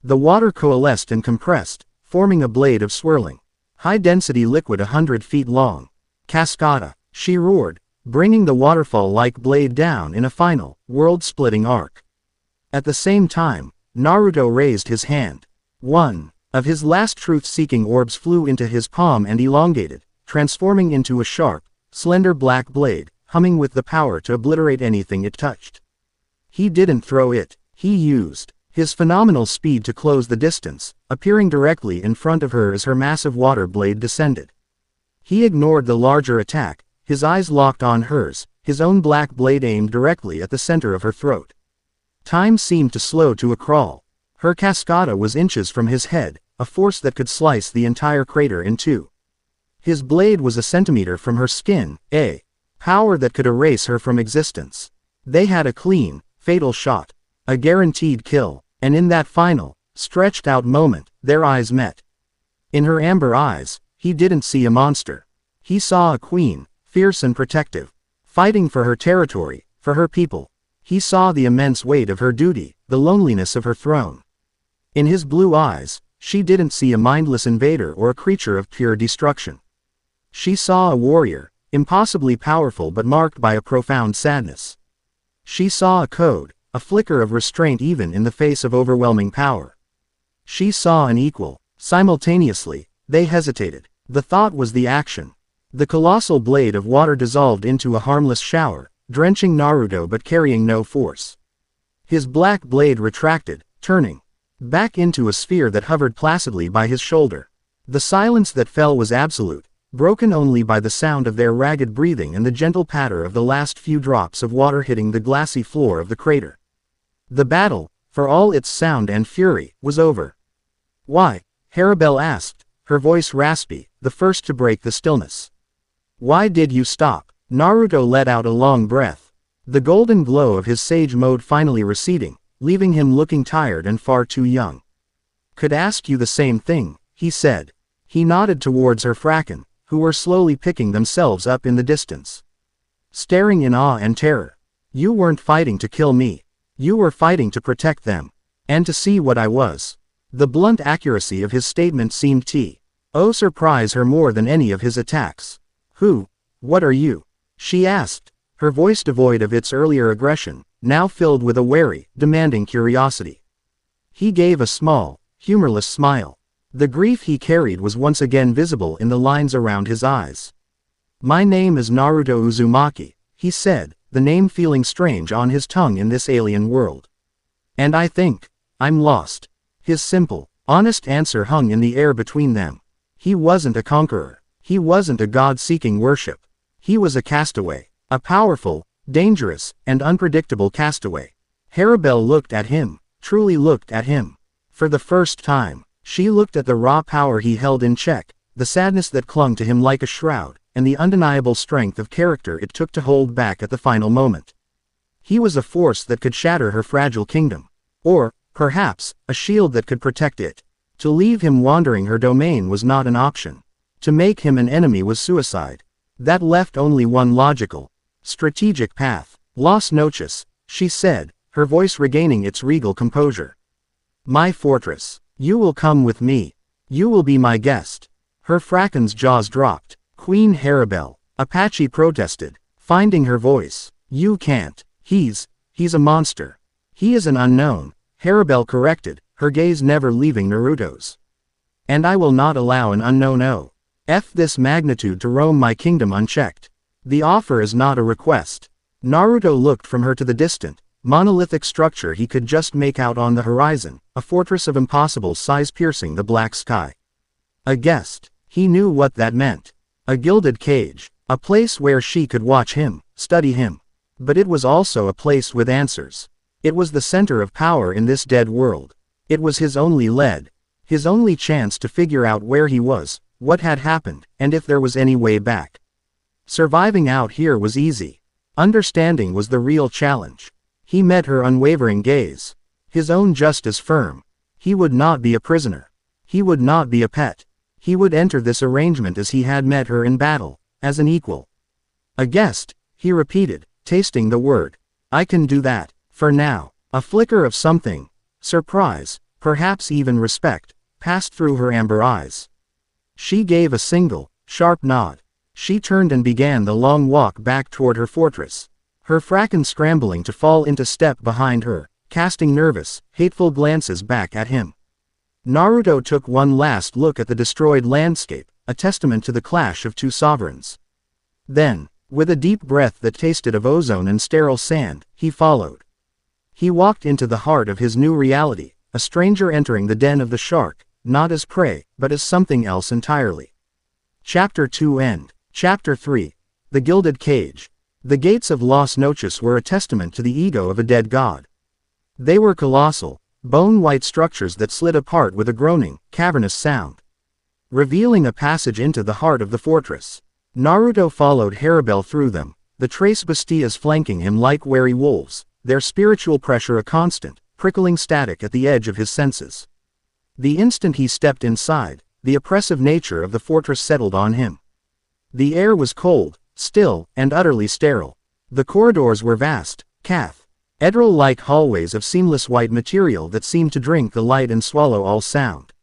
The water coalesced and compressed, forming a blade of swirling, high-density liquid 100 feet long. Cascada, she roared, bringing the waterfall-like blade down in a final, world-splitting arc. At the same time, Naruto raised his hand. One of his last truth-seeking orbs flew into his palm and elongated, transforming into a sharp, slender black blade, humming with the power to obliterate anything it touched. He didn't throw it, he used his phenomenal speed to close the distance, appearing directly in front of her as her massive water blade descended. He ignored the larger attack, his eyes locked on hers, his own black blade aimed directly at the center of her throat. Time seemed to slow to a crawl. Her cascada was inches from his head, a force that could slice the entire crater in two. His blade was a centimeter from her skin, a power that could erase her from existence. They had a clean, fatal shot, a guaranteed kill, and in that final, stretched-out moment, their eyes met. In her amber eyes, he didn't see a monster. He saw a queen, fierce and protective, fighting for her territory, for her people. He saw the immense weight of her duty, the loneliness of her throne. In his blue eyes, she didn't see a mindless invader or a creature of pure destruction. She saw a warrior, impossibly powerful but marked by a profound sadness. She saw a code, a flicker of restraint even in the face of overwhelming power. She saw an equal. Simultaneously, they hesitated. The thought was the action. The colossal blade of water dissolved into a harmless shower, drenching Naruto but carrying no force. His black blade retracted, turning back into a sphere that hovered placidly by his shoulder. The silence that fell was absolute, broken only by the sound of their ragged breathing and the gentle patter of the last few drops of water hitting the glassy floor of the crater. The battle, for all its sound and fury, was over. "Why?" Harribel asked, her voice raspy, the first to break the stillness. "Why did you stop?" Naruto let out a long breath. The golden glow of his sage mode finally receding, leaving him looking tired and far too young. "Could ask you the same thing," he said. He nodded towards her Fracken, who were slowly picking themselves up in the distance, staring in awe and terror. "You weren't fighting to kill me. You were fighting to protect them. And to see what I was." The blunt accuracy of his statement seemed to surprise her more than any of his attacks. What are you?" she asked, her voice devoid of its earlier aggression, now filled with a wary, demanding curiosity. He gave a small, humorless smile. The grief he carried was once again visible in the lines around his eyes. "My name is Naruto Uzumaki," he said, the name feeling strange on his tongue in this alien world. "And I think I'm lost." His simple, honest answer hung in the air between them. He wasn't a conqueror. He wasn't a god-seeking worship. He was a castaway. A powerful, dangerous, and unpredictable castaway. Harribel looked at him, truly looked at him. For the first time, she looked at the raw power he held in check, the sadness that clung to him like a shroud, and the undeniable strength of character it took to hold back at the final moment. He was a force that could shatter her fragile kingdom. Or, perhaps, a shield that could protect it. To leave him wandering her domain was not an option. To make him an enemy was suicide. That left only one logical, strategic path. "Los Noches," she said, her voice regaining its regal composure. "My fortress. You will come with me. You will be my guest." Her Fracken's jaws dropped. "Queen Harribel," Apache protested, finding her voice. "You can't. He's a monster. He is an unknown," Harribel corrected, her gaze never leaving Naruto's. "And I will not allow an unknown this magnitude to roam my kingdom unchecked. The offer is not a request." Naruto looked from her to the distant, monolithic structure he could just make out on the horizon, a fortress of impossible size piercing the black sky. A guest. He knew what that meant. A gilded cage. A place where she could watch him, study him. But it was also a place with answers. It was the center of power in this dead world. It was his only lead. His only chance to figure out where he was, what had happened, and if there was any way back. Surviving out here was easy. Understanding was the real challenge. He met her unwavering gaze. His own just as firm. He would not be a prisoner. He would not be a pet. He would enter this arrangement as he had met her in battle, as an equal. "A guest," he repeated, tasting the word. "I can do that, for now." A flicker of something, surprise, perhaps even respect, passed through her amber eyes. She gave a single, sharp nod. She turned and began the long walk back toward her fortress, her Fracken scrambling to fall into step behind her, casting nervous, hateful glances back at him. Naruto took one last look at the destroyed landscape, a testament to the clash of two sovereigns. Then, with a deep breath that tasted of ozone and sterile sand, he followed. He walked into the heart of his new reality, a stranger entering the den of the shark, not as prey, but as something else entirely. Chapter 2 End. Chapter 3. The Gilded Cage. The gates of Los Noches were a testament to the ego of a dead god. They were colossal, bone-white structures that slid apart with a groaning, cavernous sound, revealing a passage into the heart of the fortress. Naruto followed Harribel through them, the Tres Bastias flanking him like wary wolves, their spiritual pressure a constant, prickling static at the edge of his senses. The instant he stepped inside, the oppressive nature of the fortress settled on him. The air was cold, still, and utterly sterile. The corridors were vast, cathedral-like hallways of seamless white material that seemed to drink the light and swallow all sound.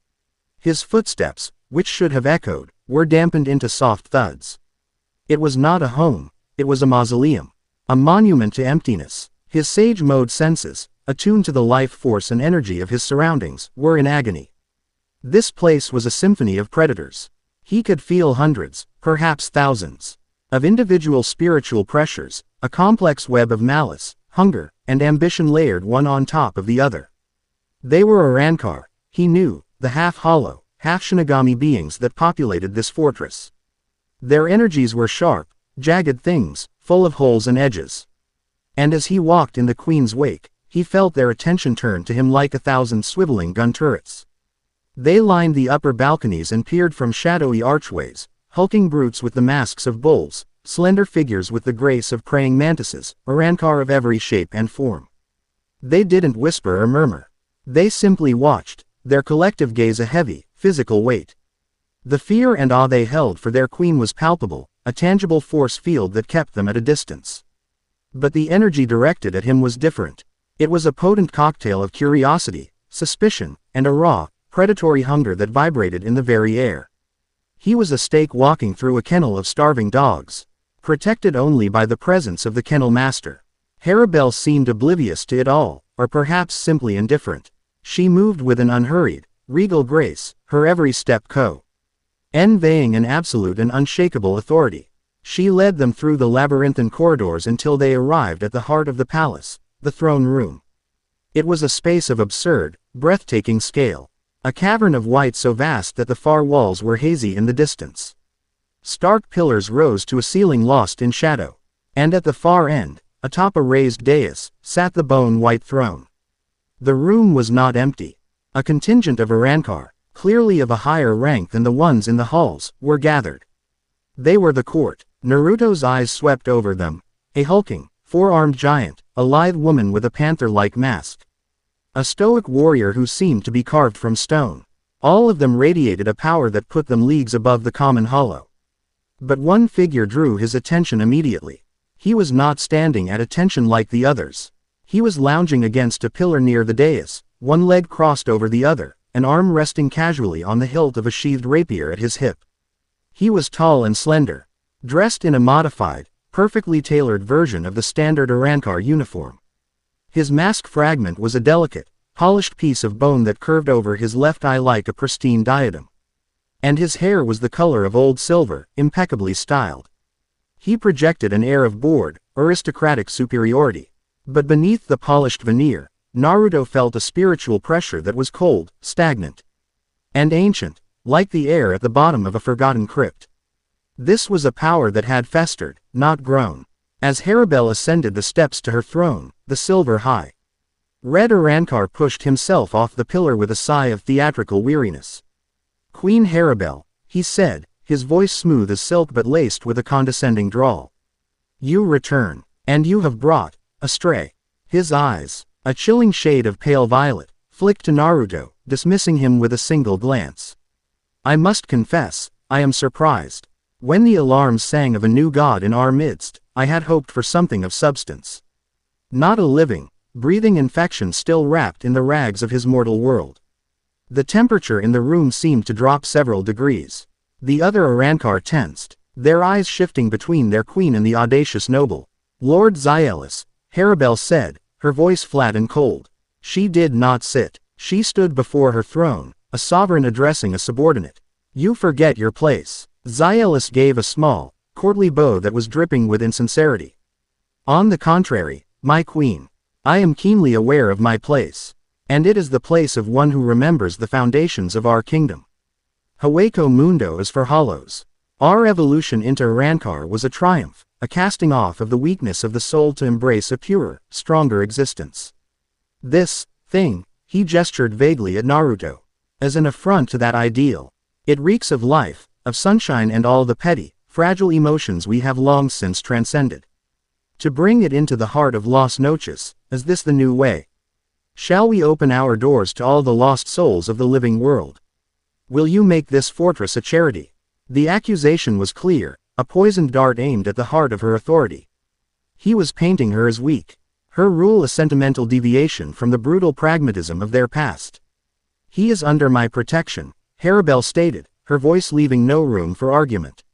His footsteps, which should have echoed, were dampened into soft thuds. It was not a home, it was a mausoleum. A monument to emptiness. His sage-mode senses, attuned to the life force and energy of his surroundings, were in agony. This place was a symphony of predators. He could feel hundreds, perhaps thousands, of individual spiritual pressures, a complex web of malice, hunger, and ambition layered one on top of the other. They were Arrancar, he knew, the half-hollow, half-Shinigami beings that populated this fortress. Their energies were sharp, jagged things, full of holes and edges. And as he walked in the Queen's wake, he felt their attention turned to him like 1,000 swiveling gun turrets. They lined the upper balconies and peered from shadowy archways, hulking brutes with the masks of bulls, slender figures with the grace of praying mantises, Arrancar of every shape and form. They didn't whisper or murmur. They simply watched, their collective gaze a heavy, physical weight. The fear and awe they held for their queen was palpable, a tangible force field that kept them at a distance. But the energy directed at him was different. It was a potent cocktail of curiosity, suspicion, and a raw, predatory hunger that vibrated in the very air. He was a stake walking through a kennel of starving dogs, protected only by the presence of the kennel master. Harribel seemed oblivious to it all, or perhaps simply indifferent. She moved with an unhurried, regal grace, her every step conveying an absolute and unshakable authority. She led them through the labyrinthine corridors until they arrived at the heart of the palace, the throne room. It was a space of absurd, breathtaking scale. A cavern of white so vast that the far walls were hazy in the distance. Stark pillars rose to a ceiling lost in shadow. And at the far end, atop a raised dais, sat the bone-white throne. The room was not empty. A contingent of Arrancar, clearly of a higher rank than the ones in the halls, were gathered. They were the court. Naruto's eyes swept over them. A hulking, four-armed giant, a lithe woman with a panther-like mask. A stoic warrior who seemed to be carved from stone. All of them radiated a power that put them leagues above the common hollow. But one figure drew his attention immediately. He was not standing at attention like the others. He was lounging against a pillar near the dais, one leg crossed over the other, an arm resting casually on the hilt of a sheathed rapier at his hip. He was tall and slender, dressed in a modified, perfectly tailored version of the standard Arrancar uniform. His mask fragment was a delicate, polished piece of bone that curved over his left eye like a pristine diadem. And his hair was the color of old silver, impeccably styled. He projected an air of bored, aristocratic superiority. But beneath the polished veneer, Naruto felt a spiritual pressure that was cold, stagnant, and ancient, like the air at the bottom of a forgotten crypt. This was a power that had festered, not grown. As Harribel ascended the steps to her throne, the silver-high red Arrancar pushed himself off the pillar with a sigh of theatrical weariness. "Queen Harribel," he said, his voice smooth as silk but laced with a condescending drawl. "You return. And you have brought a stray." His eyes, a chilling shade of pale violet, flicked to Naruto, dismissing him with a single glance. "I must confess, I am surprised. When the alarms sang of a new god in our midst, I had hoped for something of substance. Not a living, breathing infection still wrapped in the rags of his mortal world." The temperature in the room seemed to drop several degrees. The other Arrancar tensed, their eyes shifting between their queen and the audacious noble. "Lord Zielis," Harribel said, her voice flat and cold. She did not sit. She stood before her throne, a sovereign addressing a subordinate. "You forget your place." Zielis gave a small, courtly bow that was dripping with insincerity. "On the contrary, my queen. I am keenly aware of my place. And it is the place of one who remembers the foundations of our kingdom. Hueco Mundo is for hollows. Our evolution into Arrancar was a triumph, a casting off of the weakness of the soul to embrace a purer, stronger existence. This thing," he gestured vaguely at Naruto, "as an affront to that ideal. It reeks of life, of sunshine and all the petty, fragile emotions we have long since transcended. To bring it into the heart of Las Noches, is this the new way? Shall we open our doors to all the lost souls of the living world? Will you make this fortress a charity?" The accusation was clear, a poisoned dart aimed at the heart of her authority. He was painting her as weak, her rule a sentimental deviation from the brutal pragmatism of their past. "He is under my protection," Harribel stated, her voice leaving no room for argument.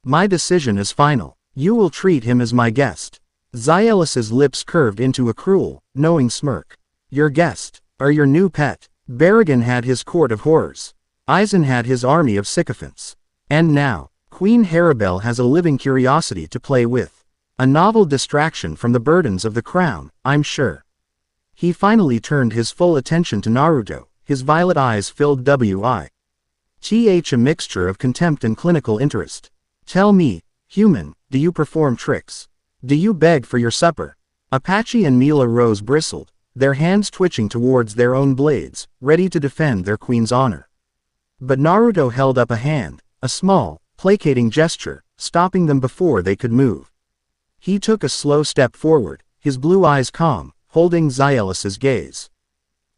"My decision is final. You will treat him as my guest. Xylus's lips curved into a cruel, knowing smirk. Your guest, or your new pet. Barragan had his court of horrors. Eisen had his army of sycophants. And now, Queen Harribel has a living curiosity to play with. A novel distraction from the burdens of the crown, I'm sure. He finally turned his full attention to Naruto, his violet eyes filled with a mixture of contempt and clinical interest. Tell me, human, do you perform tricks? Do you beg for your supper? Apache and Mila Rose bristled, their hands twitching towards their own blades, ready to defend their queen's honor. But Naruto held up a hand, a small, placating gesture, stopping them before they could move. He took a slow step forward, his blue eyes calm, holding Xylus's gaze.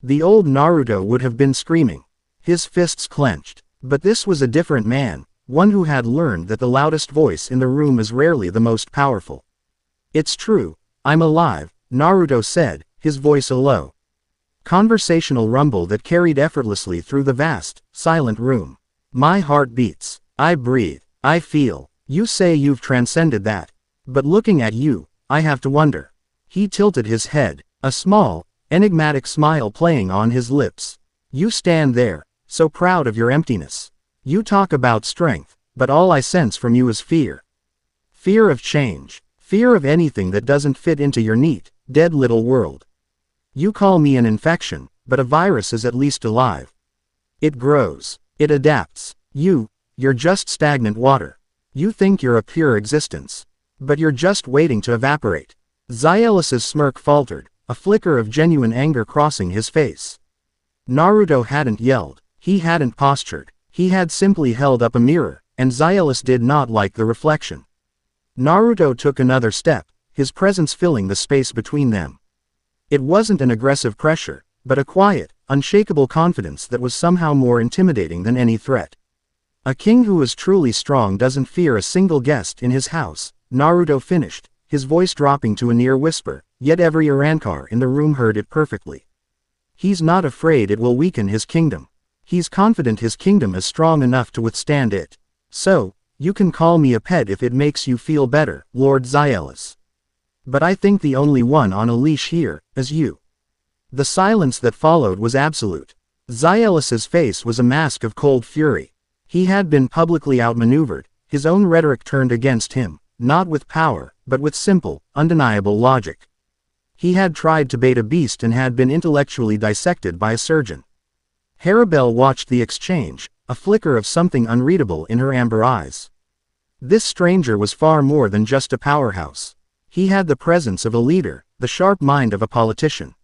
The old Naruto would have been screaming, his fists clenched, but this was a different man, one who had learned that the loudest voice in the room is rarely the most powerful. It's true, I'm alive, Naruto said, his voice a low, conversational rumble that carried effortlessly through the vast, silent room. My heart beats, I breathe, I feel. You say you've transcended that. But looking at you, I have to wonder. He tilted his head, a small, enigmatic smile playing on his lips. You stand there, so proud of your emptiness. You talk about strength, but all I sense from you is fear. Fear of change, fear of anything that doesn't fit into your neat, dead little world. You call me an infection, but a virus is at least alive. It grows, it adapts. You're just stagnant water. You think you're a pure existence. But you're just waiting to evaporate. Xylus's smirk faltered, a flicker of genuine anger crossing his face. Naruto hadn't yelled, he hadn't postured, he had simply held up a mirror, and Xylus did not like the reflection. Naruto took another step, his presence filling the space between them. It wasn't an aggressive pressure, but a quiet, unshakable confidence that was somehow more intimidating than any threat. A king who is truly strong doesn't fear a single guest in his house, Naruto finished, his voice dropping to a near whisper, yet every Arankar in the room heard it perfectly. He's not afraid it will weaken his kingdom. He's confident his kingdom is strong enough to withstand it. So, you can call me a pet if it makes you feel better, Lord Xylus. But I think the only one on a leash here is you. The silence that followed was absolute. Xylus's face was a mask of cold fury. He had been publicly outmaneuvered, his own rhetoric turned against him, not with power, but with simple, undeniable logic. He had tried to bait a beast and had been intellectually dissected by a surgeon. Harribel watched the exchange, a flicker of something unreadable in her amber eyes. This stranger was far more than just a powerhouse. He had the presence of a leader, the sharp mind of a politician.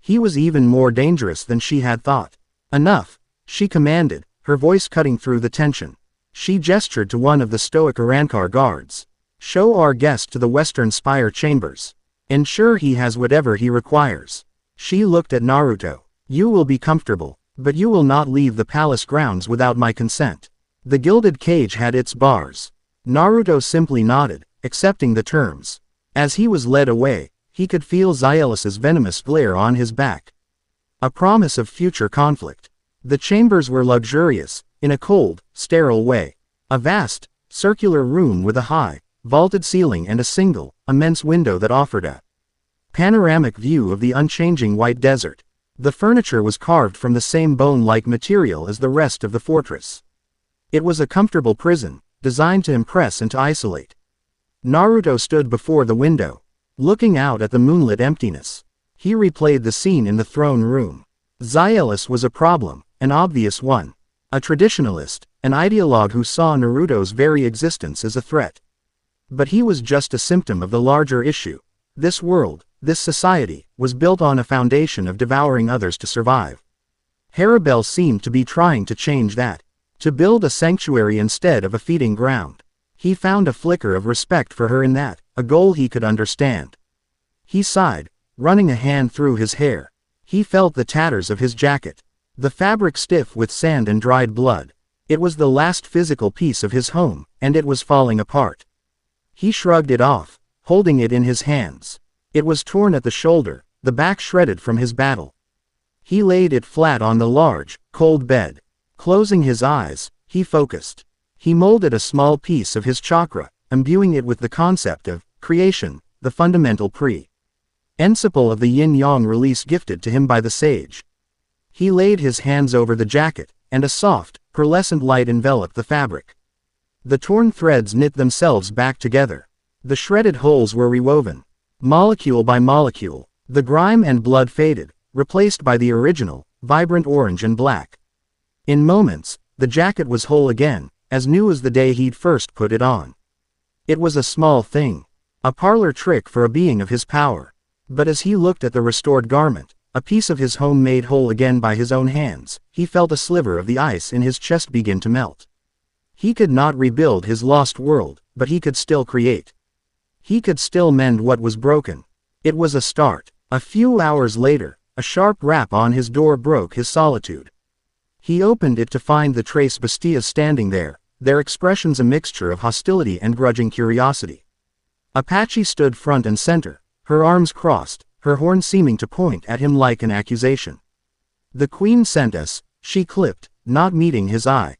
He was even more dangerous than she had thought. Enough, she commanded, her voice cutting through the tension. She gestured to one of the stoic Arankar guards. Show our guest to the Western Spire chambers. Ensure he has whatever he requires. She looked at Naruto. You will be comfortable, but you will not leave the palace grounds without my consent. The gilded cage had its bars. Naruto simply nodded, accepting the terms. As he was led away, he could feel Xylus's venomous glare on his back. A promise of future conflict. The chambers were luxurious, in a cold, sterile way. A vast, circular room with a high, vaulted ceiling and a single, immense window that offered a panoramic view of the unchanging white desert. The furniture was carved from the same bone-like material as the rest of the fortress. It was a comfortable prison, designed to impress and to isolate. Naruto stood before the window, looking out at the moonlit emptiness. He replayed the scene in the throne room. Xylus was a problem, an obvious one. A traditionalist, an ideologue who saw Naruto's very existence as a threat. But he was just a symptom of the larger issue. This world, this society, was built on a foundation of devouring others to survive. Harribel seemed to be trying to change that, to build a sanctuary instead of a feeding ground. He found a flicker of respect for her in that, a goal he could understand. He sighed, running a hand through his hair. He felt the tatters of his jacket, the fabric stiff with sand and dried blood. It was the last physical piece of his home, and it was falling apart. He shrugged it off, holding it in his hands. It was torn at the shoulder, the back shredded from his battle. He laid it flat on the large, cold bed. Closing his eyes, he focused. He molded a small piece of his chakra, imbuing it with the concept of creation, the fundamental principle of the yin-yang release gifted to him by the sage. He laid his hands over the jacket, and a soft, pearlescent light enveloped the fabric. The torn threads knit themselves back together. The shredded holes were rewoven. Molecule by molecule, the grime and blood faded, replaced by the original, vibrant orange and black. In moments, the jacket was whole again, as new as the day he'd first put it on. It was a small thing. A parlor trick for a being of his power. But as he looked at the restored garment, a piece of his home made whole again by his own hands, he felt a sliver of the ice in his chest begin to melt. He could not rebuild his lost world, but he could still create. He could still mend what was broken. It was a start. A few hours later, a sharp rap on his door broke his solitude. He opened it to find the Tres Bestias standing there, their expressions a mixture of hostility and grudging curiosity. Apache stood front and center, her arms crossed, her horn seeming to point at him like an accusation. "The Queen sent us," she clipped, not meeting his eye.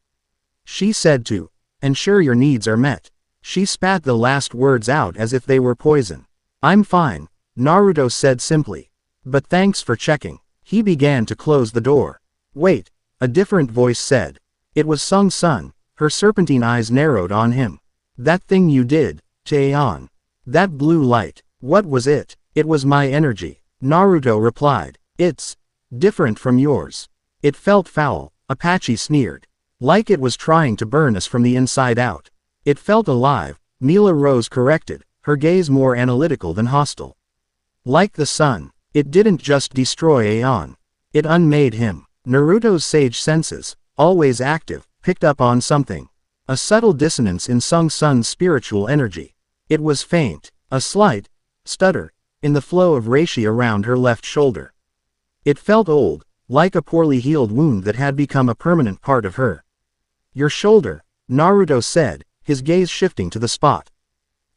"She said to ensure your needs are met." She spat the last words out as if they were poison. "I'm fine," Naruto said simply. "But thanks for checking." He began to close the door. "Wait," a different voice said. It was Sung-sun, her serpentine eyes narrowed on him. "That thing you did, to Aeon. That blue light, what was it?" "It was my energy," Naruto replied. "It's different from yours." "It felt foul," Apache sneered. "Like it was trying to burn us from the inside out." "It felt alive," Mila Rose corrected, her gaze more analytical than hostile. "Like the sun. It didn't just destroy Aeon. It unmade him." Naruto's sage senses, always active, picked up on something. A subtle dissonance in Sung-sun's spiritual energy. It was faint, a slight stutter, in the flow of reishi around her left shoulder. It felt old, like a poorly healed wound that had become a permanent part of her. "Your shoulder," Naruto said, his gaze shifting to the spot.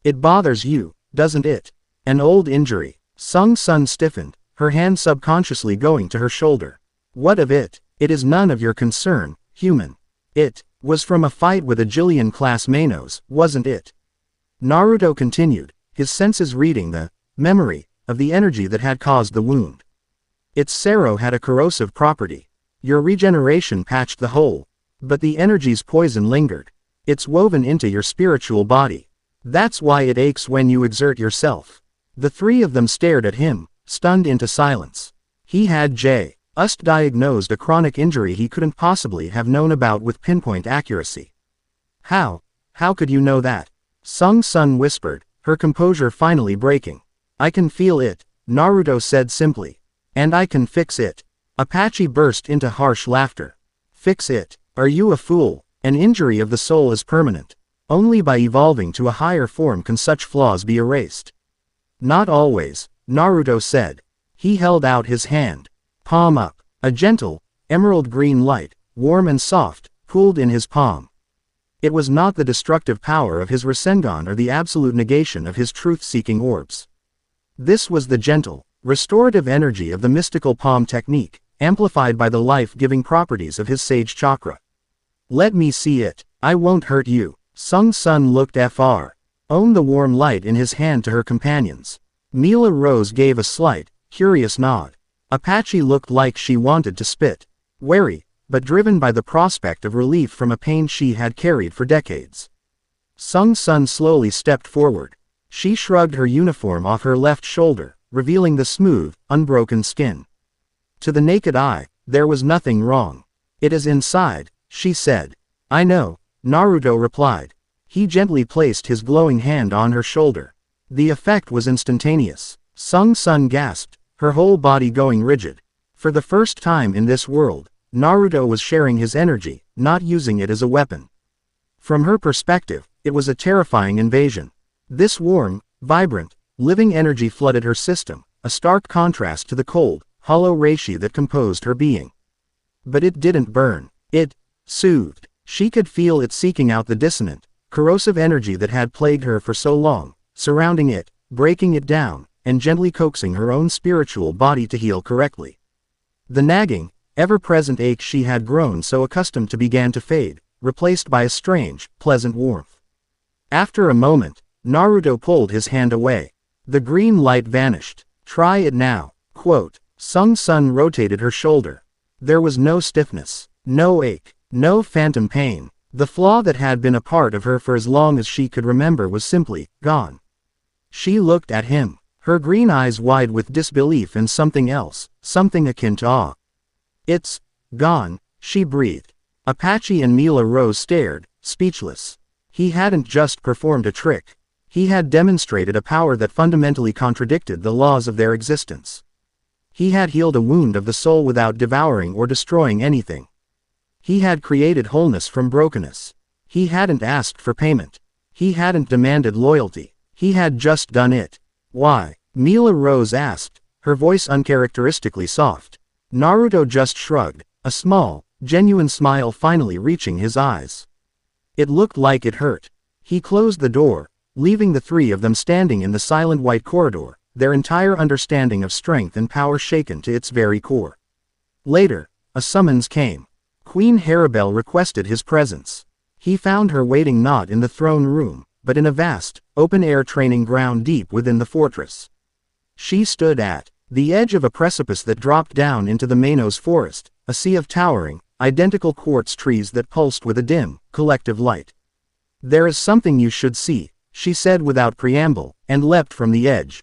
"It bothers you, doesn't it?" "An old injury." Sung-sun stiffened, her hand subconsciously going to her shoulder. "What of it?" "It is none of your concern, human." "It was from a fight with a Jillian-class Manos, wasn't it?" Naruto continued, his senses reading the memory of the energy that had caused the wound. "Its Sero had a corrosive property. Your regeneration patched the hole. But the energy's poison lingered. It's woven into your spiritual body. That's why it aches when you exert yourself." The three of them stared at him, stunned into silence. He had just diagnosed a chronic injury he couldn't possibly have known about with pinpoint accuracy. How could you know that?" Sung-sun whispered, her composure finally breaking. "I can feel it," Naruto said simply. "And I can fix it." Apache burst into harsh laughter. "Fix it? Are you a fool? An injury of the soul is permanent. Only by evolving to a higher form can such flaws be erased." "Not always," Naruto said. He held out his hand. Palm up. A gentle, emerald green light, warm and soft, cooled in his palm. It was not the destructive power of his Rasengan or the absolute negation of his truth-seeking orbs. This was the gentle, restorative energy of the mystical palm technique, amplified by the life-giving properties of his sage chakra. "Let me see it. I won't hurt you." Sung-sun looked the warm light in his hand to her companions. Mila Rose gave a slight, curious nod. Apache looked like she wanted to spit. Wary, but driven by the prospect of relief from a pain she had carried for decades. Sung-sun slowly stepped forward. She shrugged her uniform off her left shoulder, revealing the smooth, unbroken skin. To the naked eye, there was nothing wrong. "It is inside," she said. "I know," Naruto replied. He gently placed his glowing hand on her shoulder. The effect was instantaneous. Sung-sun gasped, her whole body going rigid. For the first time in this world, Naruto was sharing his energy, not using it as a weapon. From her perspective, it was a terrifying invasion. This warm, vibrant, living energy flooded her system, a stark contrast to the cold, hollow reishi that composed her being. But it didn't burn. It soothed. She could feel it seeking out the dissonant, corrosive energy that had plagued her for so long, surrounding it, breaking it down, and gently coaxing her own spiritual body to heal correctly. The nagging, ever-present ache she had grown so accustomed to began to fade, replaced by a strange, pleasant warmth. After a moment, Naruto pulled his hand away. The green light vanished. Try it now. Quote. Sung Sun rotated her shoulder. There was no stiffness, no ache, no phantom pain. The flaw that had been a part of her for as long as she could remember was simply gone. She looked at him, her green eyes wide with disbelief and something else, something akin to awe. It's gone, she breathed. Apache and Mila Rose stared, speechless. He hadn't just performed a trick. He had demonstrated a power that fundamentally contradicted the laws of their existence. He had healed a wound of the soul without devouring or destroying anything. He had created wholeness from brokenness. He hadn't asked for payment. He hadn't demanded loyalty. He had just done it. Why? Mila Rose asked, her voice uncharacteristically soft. Naruto just shrugged, a small, genuine smile finally reaching his eyes. It looked like it hurt. He closed the door, leaving the three of them standing in the silent white corridor, their entire understanding of strength and power shaken to its very core. Later, a summons came. Queen Harribel requested his presence. He found her waiting not in the throne room, but in a vast, open-air training ground deep within the fortress. She stood at the edge of a precipice that dropped down into the Manos forest, a sea of towering, identical quartz trees that pulsed with a dim, collective light. There is something you should see, she said without preamble, and leapt from the edge.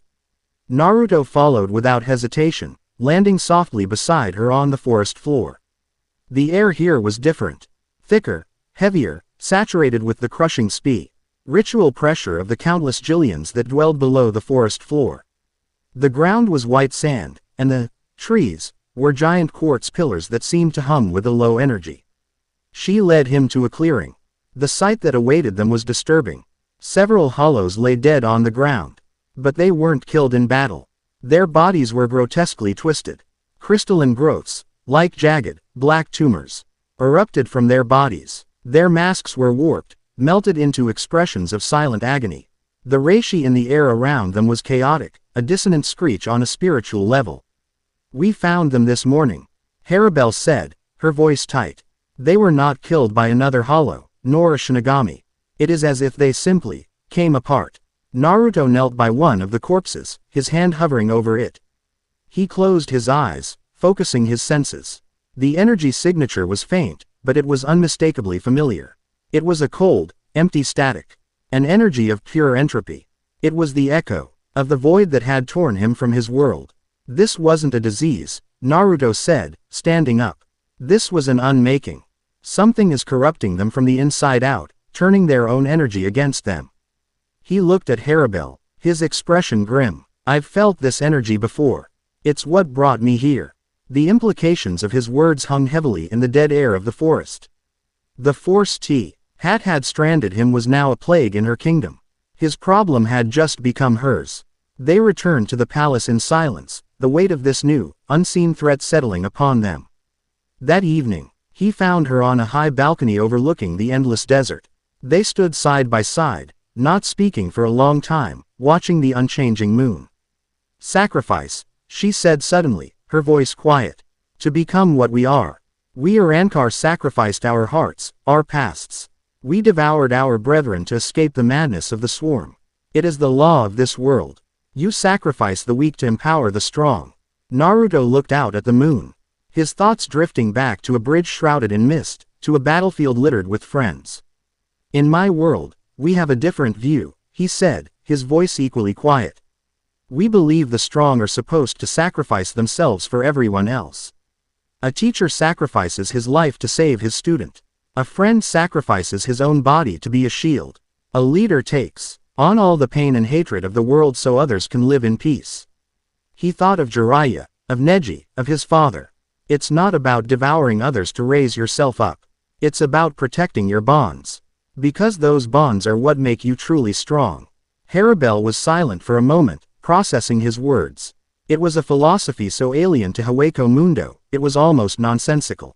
Naruto followed without hesitation, landing softly beside her on the forest floor. The air here was different. Thicker, heavier, saturated with the crushing ritual pressure of the countless Jillions that dwelled below the forest floor. The ground was white sand, and the trees were giant quartz pillars that seemed to hum with a low energy. She led him to a clearing. The sight that awaited them was disturbing. Several hollows lay dead on the ground. But they weren't killed in battle. Their bodies were grotesquely twisted. Crystalline growths, like jagged, black tumors, erupted from their bodies. Their masks were warped, melted into expressions of silent agony. The reishi in the air around them was chaotic, a dissonant screech on a spiritual level. We found them this morning, Harribel said, her voice tight. They were not killed by another hollow, nor a Shinigami. It is as if they simply came apart. Naruto knelt by one of the corpses, his hand hovering over it. He closed his eyes, focusing his senses. The energy signature was faint, but it was unmistakably familiar. It was a cold, empty static. An energy of pure entropy. It was the echo of the void that had torn him from his world. This wasn't a disease, Naruto said, standing up. This was an unmaking. Something is corrupting them from the inside out, turning their own energy against them. He looked at Harribel, his expression grim. I've felt this energy before. It's what brought me here. The implications of his words hung heavily in the dead air of the forest. The force had stranded him was now a plague in her kingdom. His problem had just become hers. They returned to the palace in silence, the weight of this new, unseen threat settling upon them. That evening, he found her on a high balcony overlooking the endless desert. They stood side by side, not speaking for a long time, watching the unchanging moon. Sacrifice, she said suddenly, her voice quiet. To become what we are. We Arankar sacrificed our hearts, our pasts. We devoured our brethren to escape the madness of the swarm. It is the law of this world. You sacrifice the weak to empower the strong. Naruto looked out at the moon. His thoughts drifting back to a bridge shrouded in mist, to a battlefield littered with friends. In my world, we have a different view, he said, his voice equally quiet. We believe the strong are supposed to sacrifice themselves for everyone else. A teacher sacrifices his life to save his student. A friend sacrifices his own body to be a shield. A leader takes on all the pain and hatred of the world so others can live in peace. He thought of Jiraiya, of Neji, of his father. It's not about devouring others to raise yourself up. It's about protecting your bonds. Because those bonds are what make you truly strong. Harribel was silent for a moment, processing his words. It was a philosophy so alien to Hueco Mundo, it was almost nonsensical.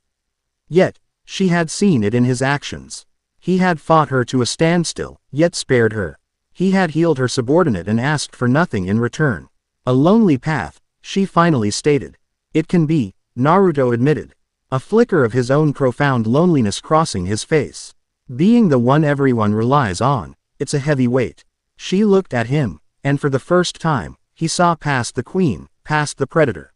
Yet, she had seen it in his actions. He had fought her to a standstill, yet spared her. He had healed her subordinate and asked for nothing in return. A lonely path, she finally stated. It can be, Naruto admitted. A flicker of his own profound loneliness crossing his face. Being the one everyone relies on, it's a heavy weight. She looked at him, and for the first time, he saw past the queen, past the predator.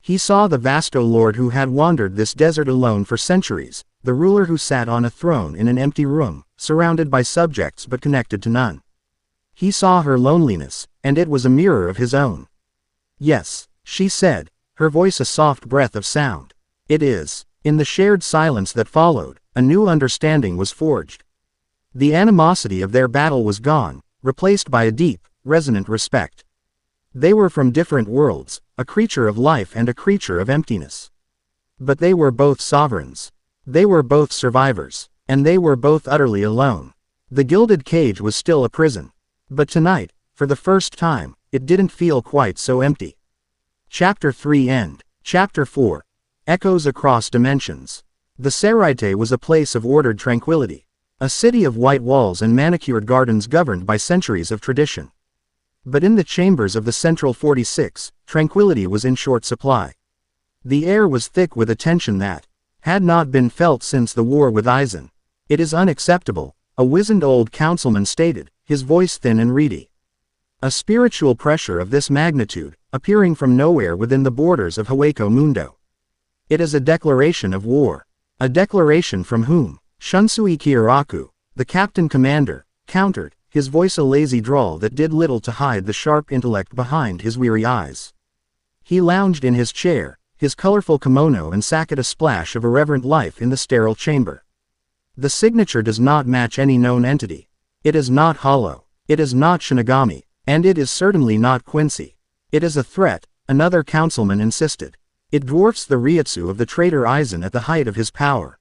He saw the vasto lord who had wandered this desert alone for centuries, the ruler who sat on a throne in an empty room, surrounded by subjects but connected to none. He saw her loneliness, and it was a mirror of his own. Yes, she said, her voice a soft breath of sound. It is. In the shared silence that followed, a new understanding was forged. The animosity of their battle was gone, replaced by a deep, resonant respect. They were from different worlds, a creature of life and a creature of emptiness. But they were both sovereigns. They were both survivors, and they were both utterly alone. The gilded cage was still a prison. But tonight, for the first time, it didn't feel quite so empty. Chapter 3 End. Chapter 4. Echoes Across Dimensions. The Seraite was a place of ordered tranquility. A city of white walls and manicured gardens governed by centuries of tradition. But in the chambers of the Central 46, tranquility was in short supply. The air was thick with a tension that had not been felt since the war with Aizen. It is unacceptable, a wizened old councilman stated, his voice thin and reedy. A spiritual pressure of this magnitude, appearing from nowhere within the borders of Hueco Mundo. It is a declaration of war. A declaration from whom? Shunsui Kyoraku, the captain commander, countered, his voice a lazy drawl that did little to hide the sharp intellect behind his weary eyes. He lounged in his chair, his colorful kimono and sake a splash of irreverent life in the sterile chamber. The signature does not match any known entity. It is not hollow. It is not Shinigami, and it is certainly not Quincy. It is a threat, another councilman insisted. It dwarfs the Ryutsu of the traitor Aizen at the height of his power.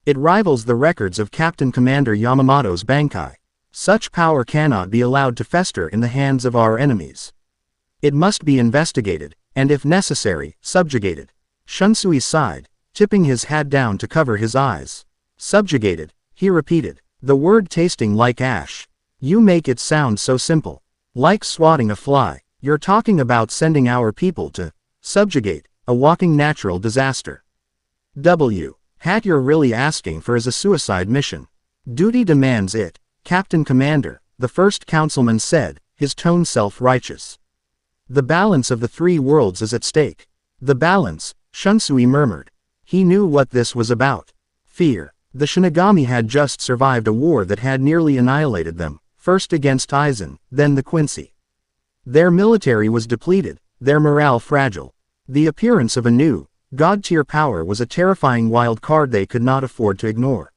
It rivals the records of Captain Commander Yamamoto's Bankai. Such power cannot be allowed to fester in the hands of our enemies. It must be investigated, and if necessary, subjugated. Shunsui sighed, tipping his hat down to cover his eyes. Subjugated, he repeated, the word tasting like ash. You make it sound so simple. Like swatting a fly. You're talking about sending our people to subjugate, a walking natural disaster. Hat you're really asking for is a suicide mission. Duty demands it, Captain Commander, the first councilman said, his tone self-righteous. The balance of the three worlds is at stake. The balance, Shunsui murmured. He knew what this was about. Fear. The Shinigami had just survived a war that had nearly annihilated them, first against Aizen, then the Quincy. Their military was depleted, their morale fragile. The appearance of a new, god-tier power was a terrifying wild card they could not afford to ignore.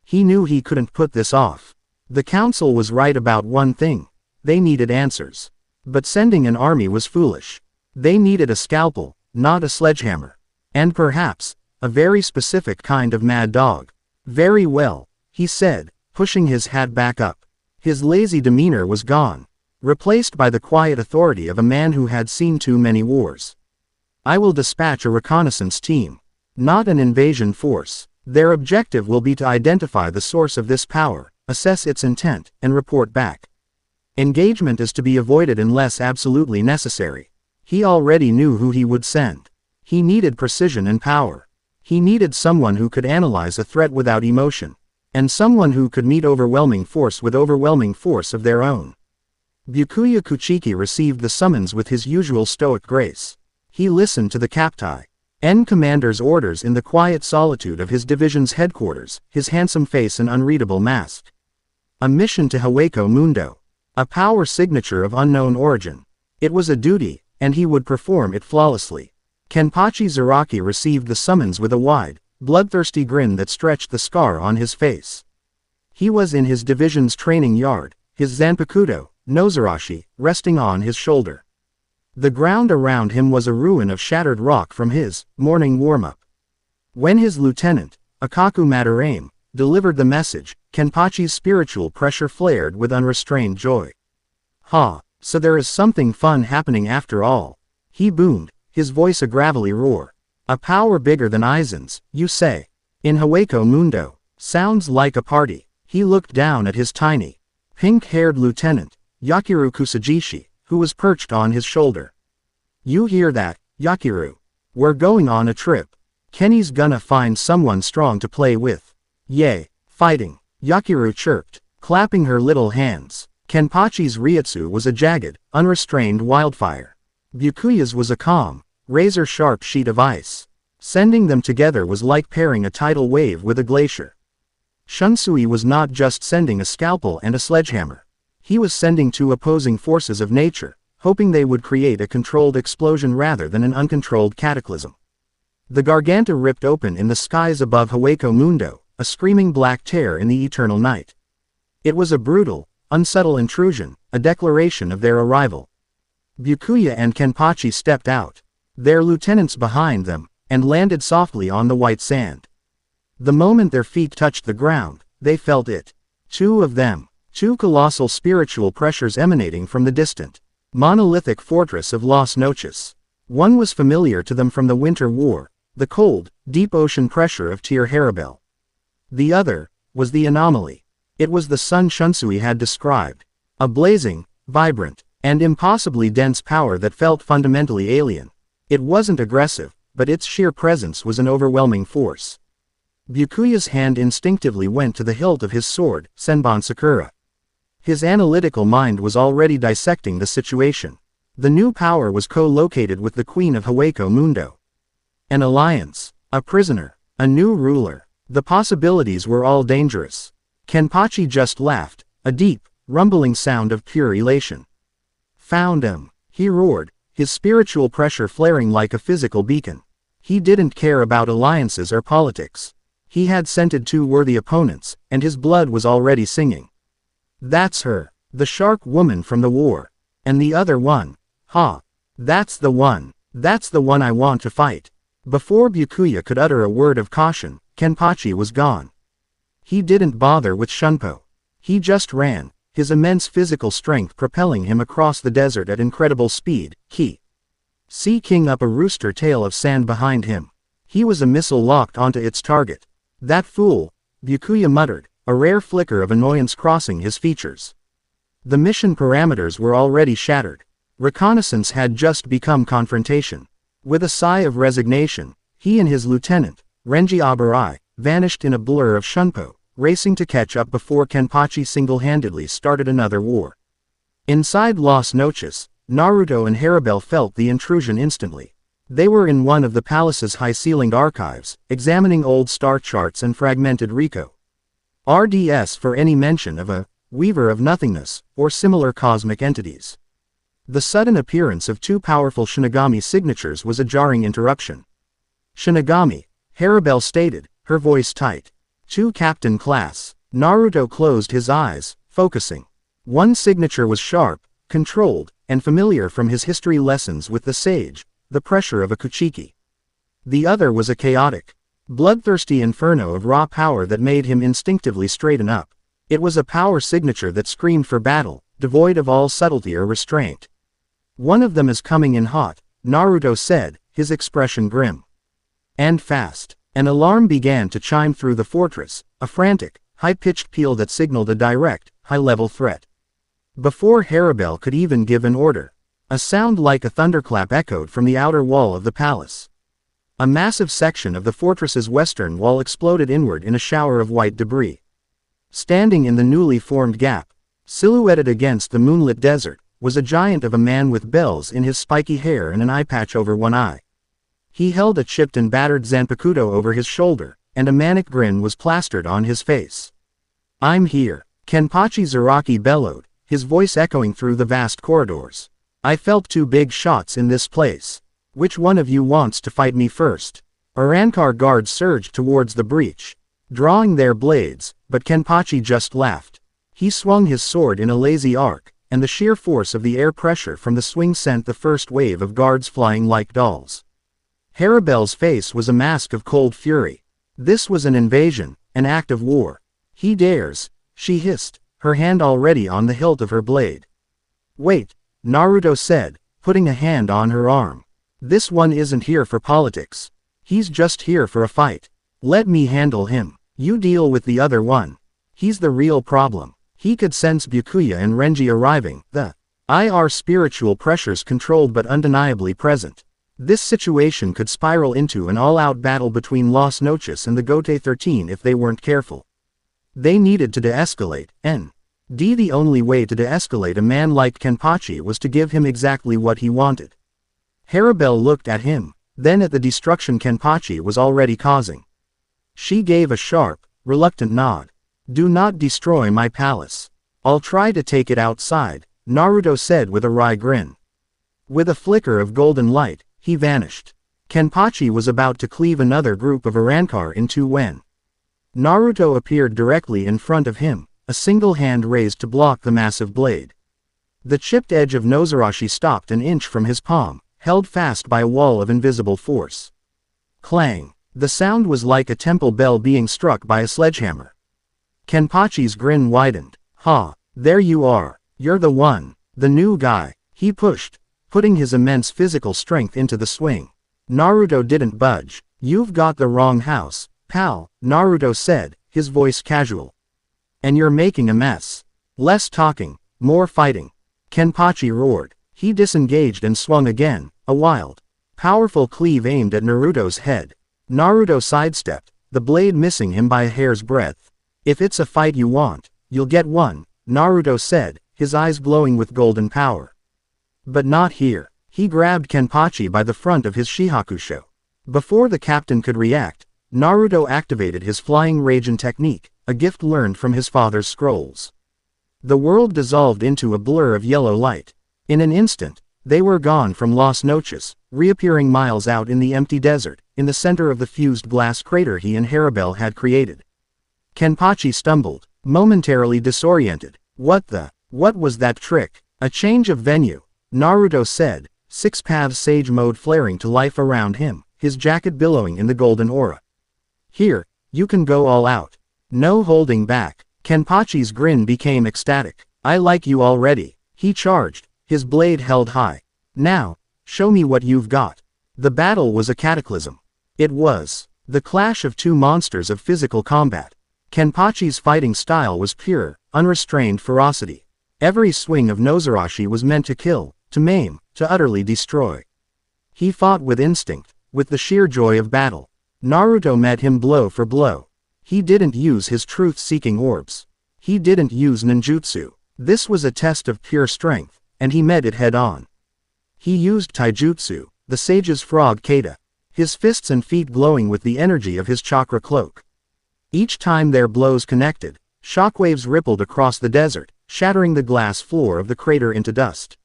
He knew he couldn't put this off. The council was right about one thing. They needed answers. But sending an army was foolish. They needed a scalpel, not a sledgehammer. And perhaps, a very specific kind of mad dog. Very well, he said, pushing his hat back up. His lazy demeanor was gone, replaced by the quiet authority of a man who had seen too many wars. I will dispatch a reconnaissance team. Not an invasion force. Their objective will be to identify the source of this power, assess its intent, and report back. Engagement is to be avoided unless absolutely necessary. He already knew who he would send. He needed precision and power. He needed someone who could analyze a threat without emotion, and someone who could meet overwhelming force with overwhelming force of their own. Byakuya Kuchiki received the summons with his usual stoic grace. He listened to the Captai commander's orders in the quiet solitude of his division's headquarters, his handsome face an unreadable mask. A mission to Hueco Mundo. A power signature of unknown origin. It was a duty, and he would perform it flawlessly. Kenpachi Zaraki received the summons with a wide, bloodthirsty grin that stretched the scar on his face. He was in his division's training yard, his Zanpakuto, Nozarashi, resting on his shoulder. The ground around him was a ruin of shattered rock from his morning warm-up. When his lieutenant, Akaku Madarame, delivered the message, Kenpachi's spiritual pressure flared with unrestrained joy. Ha, so there is something fun happening after all. He boomed, his voice a gravelly roar. A power bigger than Aizen's, you say? In Hueco Mundo. Sounds like a party. He looked down at his tiny, pink-haired lieutenant, Yakiru Kusajishi, who was perched on his shoulder. You hear that, Yakiru? We're going on a trip. Kenny's gonna find someone strong to play with. Yay, fighting, Yakiru chirped, clapping her little hands. Kenpachi's Ryutsu was a jagged, unrestrained wildfire. Byakuya's was a calm, razor-sharp sheet of ice. Sending them together was like pairing a tidal wave with a glacier. Shunsui was not just sending a scalpel and a sledgehammer. He was sending two opposing forces of nature, hoping they would create a controlled explosion rather than an uncontrolled cataclysm. The Garganta ripped open in the skies above Hueco Mundo, a screaming black tear in the eternal night. It was a brutal, unsubtle intrusion, a declaration of their arrival. Byakuya and Kenpachi stepped out, their lieutenants behind them, and landed softly on the white sand. The moment their feet touched the ground, they felt it. Two of them, two colossal spiritual pressures emanating from the distant, monolithic fortress of Las Noches. One was familiar to them from the Winter War, the cold, deep ocean pressure of Tyr Harribel. The other was the anomaly. It was the sun Shunsui had described, a blazing, vibrant, and impossibly dense power that felt fundamentally alien. It wasn't aggressive, but its sheer presence was an overwhelming force. Byakuya's hand instinctively went to the hilt of his sword, Senbon Sakura. His analytical mind was already dissecting the situation. The new power was co-located with the Queen of Hueco Mundo. An alliance, a prisoner, a new ruler. The possibilities were all dangerous. Kenpachi just laughed, a deep, rumbling sound of pure elation. Found him, he roared, his spiritual pressure flaring like a physical beacon. He didn't care about alliances or politics. He had scented two worthy opponents, and his blood was already singing. That's her, the shark woman from the war. And the other one, ha! That's the one I want to fight. Before Byakuya could utter a word of caution, Kenpachi was gone. He didn't bother with Shunpo. He just ran, his immense physical strength propelling him across the desert at incredible speed. Sea King up a rooster tail of sand behind him. He was a missile locked onto its target. That fool, Byakuya muttered, a rare flicker of annoyance crossing his features. The mission parameters were already shattered. Reconnaissance had just become confrontation. With a sigh of resignation, he and his lieutenant, Renji Abarai, vanished in a blur of Shunpo, racing to catch up before Kenpachi single-handedly started another war. Inside Las Noches, Naruto and Harribel felt the intrusion instantly. They were in one of the palace's high-ceilinged archives, examining old star charts and fragmented Rico. RDS for any mention of a weaver of nothingness, or similar cosmic entities. The sudden appearance of two powerful Shinigami signatures was a jarring interruption. Shinigami, Harribel stated, her voice tight. Two captain class. Naruto closed his eyes, focusing. One signature was sharp, controlled, and familiar from his history lessons with the sage, the pressure of a Kuchiki. The other was a chaotic, bloodthirsty inferno of raw power that made him instinctively straighten up. It was a power signature that screamed for battle, devoid of all subtlety or restraint. One of them is coming in hot, Naruto said, his expression grim. And fast. An alarm began to chime through the fortress, a frantic, high-pitched peal that signaled a direct, high-level threat. Before Harribel could even give an order, a sound like a thunderclap echoed from the outer wall of the palace. A massive section of the fortress's western wall exploded inward in a shower of white debris. Standing in the newly formed gap, silhouetted against the moonlit desert, was a giant of a man with bells in his spiky hair and an eye patch over one eye. He held a chipped and battered zanpakuto over his shoulder, and a manic grin was plastered on his face. I'm here, Kenpachi Zaraki bellowed, his voice echoing through the vast corridors. I felt two big shots in this place. Which one of you wants to fight me first? Arankar guards surged towards the breach, drawing their blades, but Kenpachi just laughed. He swung his sword in a lazy arc, and the sheer force of the air pressure from the swing sent the first wave of guards flying like dolls. Harribel's face was a mask of cold fury. This was an invasion, an act of war. He dares, she hissed, her hand already on the hilt of her blade. Wait, Naruto said, putting a hand on her arm. This one isn't here for politics. He's just here for a fight. Let me handle him. You deal with the other one. He's the real problem. He could sense Byakuya and Renji arriving, the IR spiritual pressures controlled but undeniably present. This situation could spiral into an all-out battle between Las Noches and the Gote 13 if they weren't careful. They needed to de-escalate, and The only way to de-escalate a man like Kenpachi was to give him exactly what he wanted. Harribel looked at him, then at the destruction Kenpachi was already causing. She gave a sharp, reluctant nod. Do not destroy my palace. I'll try to take it outside, Naruto said with a wry grin. With a flicker of golden light, he vanished. Kenpachi was about to cleave another group of Arankar in two when Naruto appeared directly in front of him, a single hand raised to block the massive blade. The chipped edge of Nozarashi stopped an inch from his palm, held fast by a wall of invisible force. Clang! The sound was like a temple bell being struck by a sledgehammer. Kenpachi's grin widened. Ha! There you are. You're the one. The new guy. He pushed, putting his immense physical strength into the swing. Naruto didn't budge. You've got the wrong house, pal, Naruto said, his voice casual. And you're making a mess. Less talking, more fighting. Kenpachi roared. He disengaged and swung again, a wild, powerful cleave aimed at Naruto's head. Naruto sidestepped, the blade missing him by a hair's breadth. If it's a fight you want, you'll get one, Naruto said, his eyes glowing with golden power. But not here. He grabbed Kenpachi by the front of his Shihakusho. Before the captain could react, Naruto activated his flying Raijin technique, a gift learned from his father's scrolls. The world dissolved into a blur of yellow light. In an instant, they were gone from Las Noches, reappearing miles out in the empty desert, in the center of the fused glass crater he and Harribel had created. Kenpachi stumbled, momentarily disoriented. What was that trick? A change of venue, Naruto said, Six Paths Sage mode flaring to life around him, his jacket billowing in the golden aura. Here, you can go all out. No holding back. Kenpachi's grin became ecstatic. I like you already. He charged, his blade held high. Now, show me what you've got. The battle was a cataclysm. It was the clash of two monsters of physical combat. Kenpachi's fighting style was pure, unrestrained ferocity. Every swing of Nozarashi was meant to kill, to maim, to utterly destroy. He fought with instinct, with the sheer joy of battle. Naruto met him blow for blow. He didn't use his truth-seeking orbs. He didn't use ninjutsu. This was a test of pure strength, and he met it head-on. He used taijutsu, the sage's frog kata, his fists and feet glowing with the energy of his chakra cloak. Each time their blows connected, shockwaves rippled across the desert, shattering the glass floor of the crater into dust.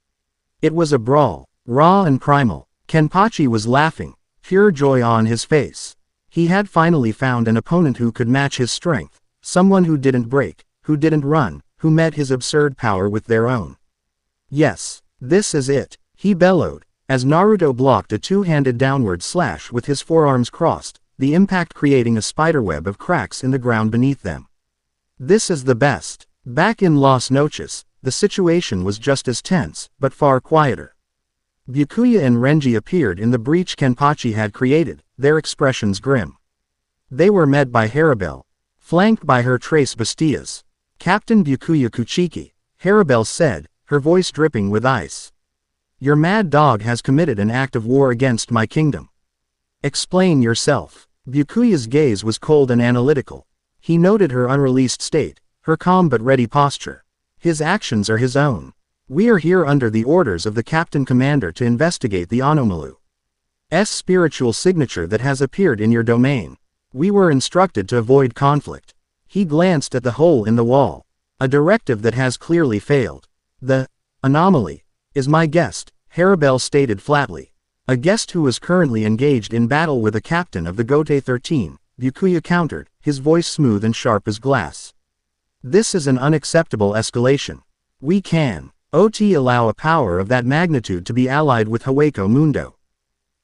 It was a brawl, raw and primal. Kenpachi was laughing, pure joy on his face. He had finally found an opponent who could match his strength, someone who didn't break, who didn't run, who met his absurd power with their own. Yes, this is it, he bellowed, as Naruto blocked a two-handed downward slash with his forearms crossed, the impact creating a spiderweb of cracks in the ground beneath them. This is the best. Back in Las Noches, the situation was just as tense, but far quieter. Byakuya and Renji appeared in the breach Kenpachi had created, their expressions grim. They were met by Harribel, flanked by her Tres Bestias. Captain Byakuya Kuchiki, Harribel said, her voice dripping with ice. Your mad dog has committed an act of war against my kingdom. Explain yourself. Byakuya's gaze was cold and analytical. He noted her unreleased state, her calm but ready posture. His actions are his own. We are here under the orders of the Captain Commander to investigate the Anomalu's spiritual signature that has appeared in your domain. We were instructed to avoid conflict. He glanced at the hole in the wall. A directive that has clearly failed. The anomaly is my guest, Harribel stated flatly. A guest who is currently engaged in battle with a captain of the Gote 13, Byakuya countered, his voice smooth and sharp as glass. This is an unacceptable escalation. We can allow a power of that magnitude to be allied with Hawako Mundo.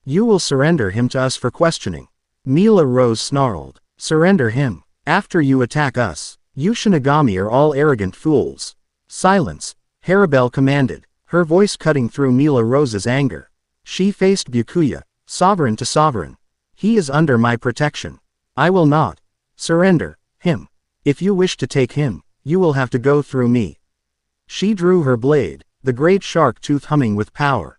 You will surrender him to us for questioning. Mila Rose snarled. Surrender him. After you attack us. You Shinigami are all arrogant fools. Silence, Harribel commanded, her voice cutting through Mila Rose's anger. She faced Byakuya, sovereign to sovereign. He is under my protection. I will not surrender him. If you wish to take him, you will have to go through me. She drew her blade, the great shark tooth humming with power.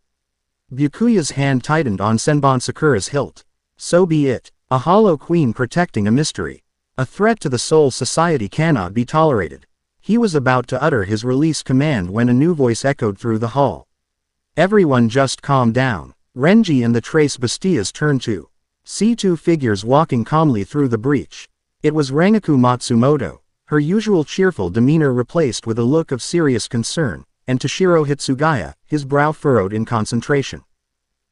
Byakuya's hand tightened on Senbon Sakura's hilt. So be it. A hollow queen protecting a mystery. A threat to the soul society cannot be tolerated. He was about to utter his release command when a new voice echoed through the hall. Everyone just calm down. Renji and the Trace Bastias turned to see two figures walking calmly through the breach. It was Rangaku Matsumoto, her usual cheerful demeanor replaced with a look of serious concern, and Toshiro Hitsugaya, his brow furrowed in concentration.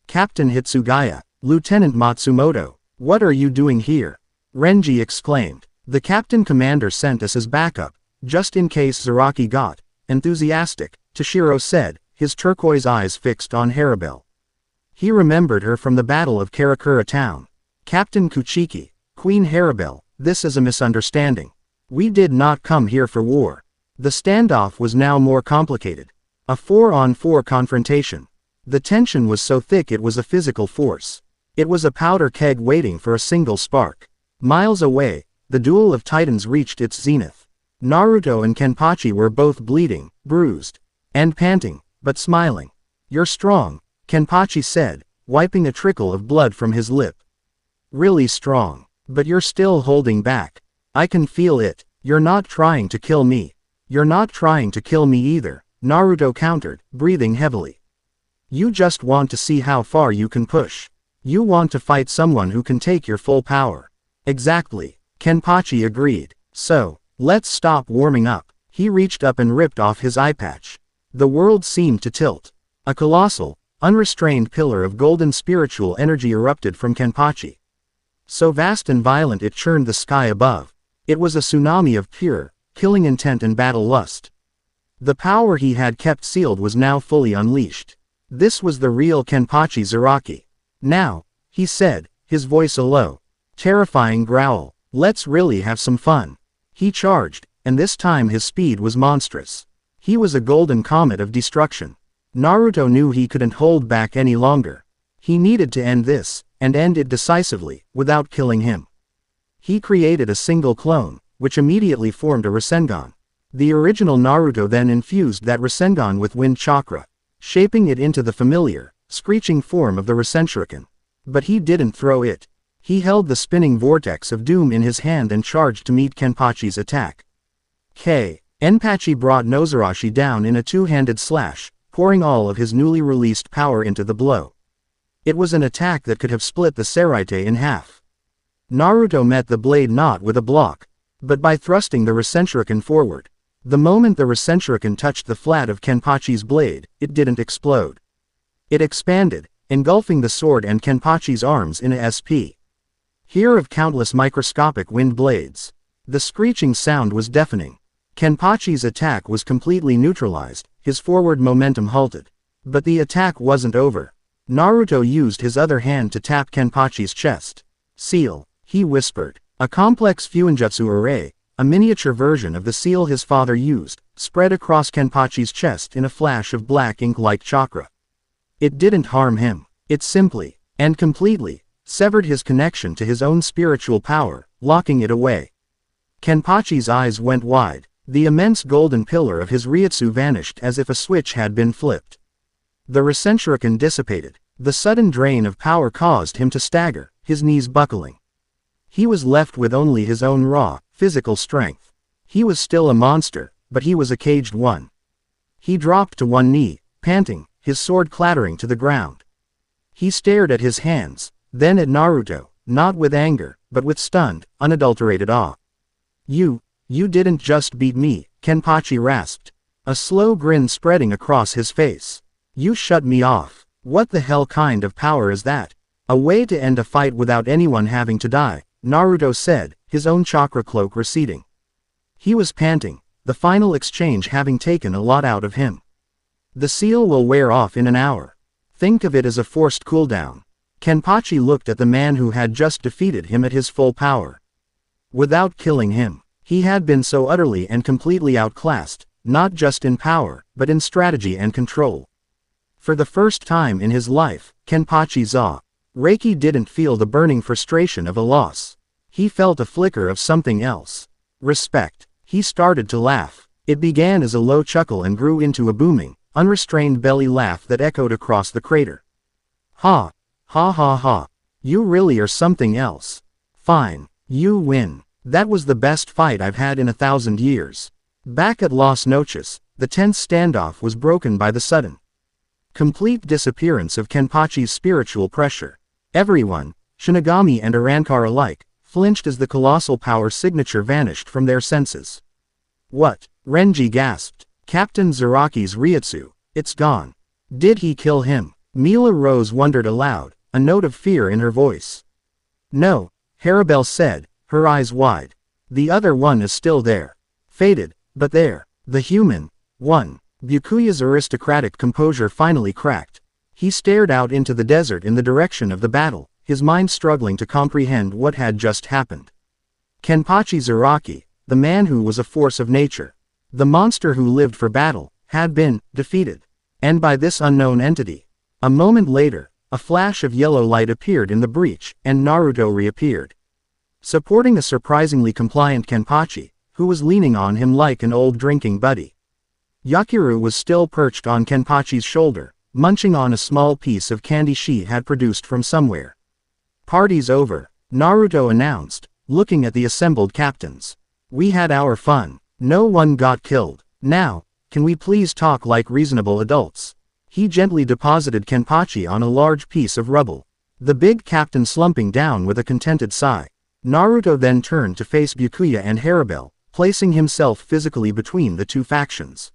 Captain Hitsugaya, Lieutenant Matsumoto, what are you doing here? Renji exclaimed. The captain commander sent us as backup, just in case Zaraki got enthusiastic, Toshiro said, his turquoise eyes fixed on Harribel. He remembered her from the Battle of Karakura Town. Captain Kuchiki, Queen Harribel, this is a misunderstanding. We did not come here for war. The standoff was now more complicated. A 4-on-4 confrontation. The tension was so thick it was a physical force. It was a powder keg waiting for a single spark. Miles away, the duel of titans reached its zenith. Naruto and Kenpachi were both bleeding, bruised, and panting, but smiling. You're strong, Kenpachi said, wiping a trickle of blood from his lip. Really strong. But you're still holding back. I can feel it. You're not trying to kill me. You're not trying to kill me either, Naruto countered, breathing heavily. You just want to see how far you can push. You want to fight someone who can take your full power. Exactly, Kenpachi agreed. So, let's stop warming up. He reached up and ripped off his eye patch. The world seemed to tilt. A colossal, unrestrained pillar of golden spiritual energy erupted from Kenpachi. So vast and violent it churned the sky above. It was a tsunami of pure, killing intent and battle lust. The power he had kept sealed was now fully unleashed. This was the real Kenpachi Zaraki. Now, he said, his voice a low, terrifying growl, let's really have some fun. He charged, and this time his speed was monstrous. He was a golden comet of destruction. Naruto knew he couldn't hold back any longer. He needed to end this, and end it decisively, without killing him. He created a single clone, which immediately formed a Rasengan. The original Naruto then infused that Rasengan with wind chakra, shaping it into the familiar, screeching form of the Rasenshuriken. But he didn't throw it. He held the spinning vortex of doom in his hand and charged to meet Kenpachi's attack. Kenpachi brought Nozarashi down in a two-handed slash, pouring all of his newly released power into the blow. It was an attack that could have split the Seraite in half. Naruto met the blade not with a block, but by thrusting the Rasenshuriken forward. The moment the Rasenshuriken touched the flat of Kenpachi's blade, it didn't explode. It expanded, engulfing the sword and Kenpachi's arms in a SP. Here of countless microscopic wind blades. The screeching sound was deafening. Kenpachi's attack was completely neutralized, his forward momentum halted. But the attack wasn't over. Naruto used his other hand to tap Kenpachi's chest. Seal, he whispered. A complex Fuinjutsu array, a miniature version of the seal his father used, spread across Kenpachi's chest in a flash of black ink-like chakra. It didn't harm him. It simply, and completely, severed his connection to his own spiritual power, locking it away. Kenpachi's eyes went wide. The immense golden pillar of his Ryutsu vanished as if a switch had been flipped. The Rasenshuriken dissipated. The sudden drain of power caused him to stagger, his knees buckling. He was left with only his own raw, physical strength. He was still a monster, but he was a caged one. He dropped to one knee, panting, his sword clattering to the ground. He stared at his hands, then at Naruto, not with anger, but with stunned, unadulterated awe. You didn't just beat me, Kenpachi rasped. A slow grin spreading across his face. You shut me off. What the hell kind of power is that? A way to end a fight without anyone having to die, Naruto said, his own chakra cloak receding. He was panting, the final exchange having taken a lot out of him. The seal will wear off in an hour. Think of it as a forced cooldown. Kenpachi looked at the man who had just defeated him at his full power. Without killing him, he had been so utterly and completely outclassed, not just in power, but in strategy and control. For the first time in his life, Kenpachi saw. Reiki didn't feel the burning frustration of a loss. He felt a flicker of something else. Respect. He started to laugh. It began as a low chuckle and grew into a booming, unrestrained belly laugh that echoed across the crater. Ha! Ha ha ha. You really are something else. Fine. You win. That was the best fight I've had in 1,000 years. Back at Las Noches, the tense standoff was broken by the sudden, complete disappearance of Kenpachi's spiritual pressure. Everyone, Shinigami and Arankar alike, flinched as the colossal power signature vanished from their senses. What? Renji gasped. Captain Zaraki's Ryutsu, it's gone. Did he kill him? Mila Rose wondered aloud, a note of fear in her voice. No, Harribel said, her eyes wide. The other one is still there. Faded, but there. The human one. Byakuya's aristocratic composure finally cracked. He stared out into the desert in the direction of the battle, his mind struggling to comprehend what had just happened. Kenpachi Zaraki, the man who was a force of nature, the monster who lived for battle, had been defeated. And by this unknown entity. A moment later, a flash of yellow light appeared in the breach, and Naruto reappeared. Supporting a surprisingly compliant Kenpachi, who was leaning on him like an old drinking buddy. Yakiru was still perched on Kenpachi's shoulder, munching on a small piece of candy she had produced from somewhere. Party's over, Naruto announced, looking at the assembled captains. We had our fun. No one got killed. Now, can we please talk like reasonable adults? He gently deposited Kenpachi on a large piece of rubble. The big captain slumping down with a contented sigh. Naruto then turned to face Byakuya and Harribel, placing himself physically between the two factions.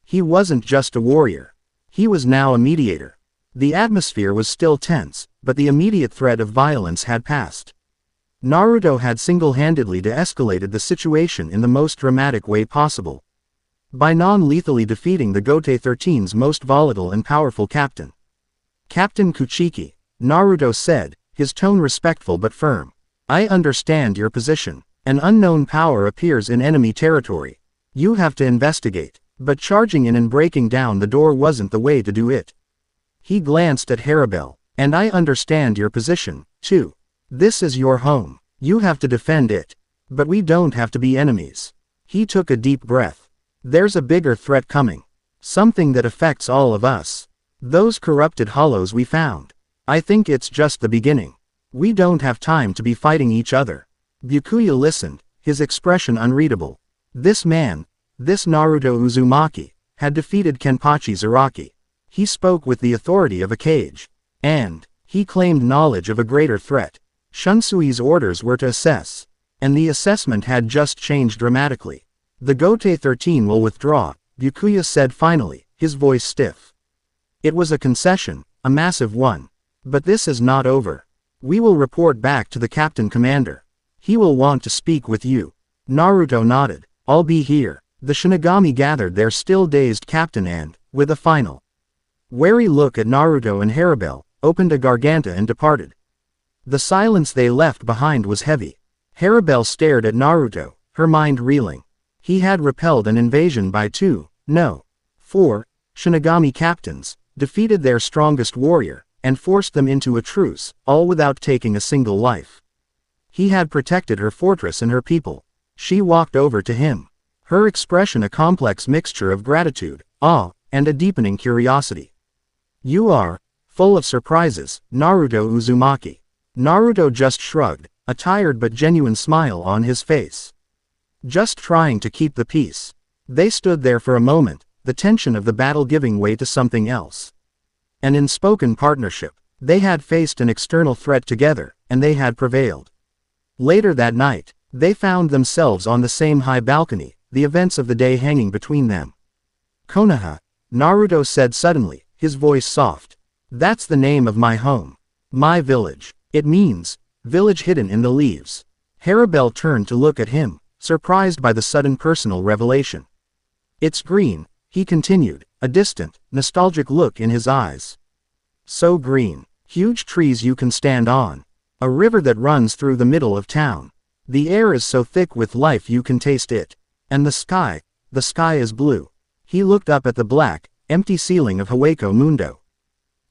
He wasn't just a warrior. He was now a mediator. The atmosphere was still tense, but the immediate threat of violence had passed. Naruto had single-handedly de-escalated the situation in the most dramatic way possible. By non-lethally defeating the Gote 13's most volatile and powerful captain. Captain Kuchiki, Naruto said, his tone respectful but firm. I understand your position. An unknown power appears in enemy territory. You have to investigate. But charging in and breaking down the door wasn't the way to do it. He glanced at Harribel. And I understand your position, too. This is your home. You have to defend it. But we don't have to be enemies. He took a deep breath. There's a bigger threat coming. Something that affects all of us. Those corrupted hollows we found. I think it's just the beginning. We don't have time to be fighting each other. Byakuya listened, his expression unreadable. This man, this Naruto Uzumaki, had defeated Kenpachi Zaraki. He spoke with the authority of a kage. And he claimed knowledge of a greater threat. Shunsui's orders were to assess. And the assessment had just changed dramatically. The Gote 13 will withdraw, Byakuya said finally, his voice stiff. It was a concession, a massive one. But this is not over. We will report back to the Captain Commander. He will want to speak with you. Naruto nodded. I'll be here. The Shinigami gathered their still dazed captain and, with a final wary look at Naruto and Harribel, opened a garganta and departed. The silence they left behind was heavy. Harribel stared at Naruto, her mind reeling. He had repelled an invasion by 4 Shinigami captains, defeated their strongest warrior, and forced them into a truce, all without taking a single life. He had protected her fortress and her people. She walked over to him. Her expression a complex mixture of gratitude, awe, and a deepening curiosity. You are full of surprises, Naruto Uzumaki. Naruto just shrugged, a tired but genuine smile on his face. Just trying to keep the peace. They stood there for a moment, the tension of the battle giving way to something else. An unspoken partnership. They had faced an external threat together, and they had prevailed. Later that night, they found themselves on the same high balcony, the events of the day hanging between them. Konoha, Naruto said suddenly, his voice soft. That's the name of my home. My village. It means, village hidden in the leaves. Harribel turned to look at him, surprised by the sudden personal revelation. It's green, he continued, a distant, nostalgic look in his eyes. So green. Huge trees you can stand on. A river that runs through the middle of town. The air is so thick with life you can taste it. And the sky is blue. He looked up at the black, empty ceiling of Hueco Mundo.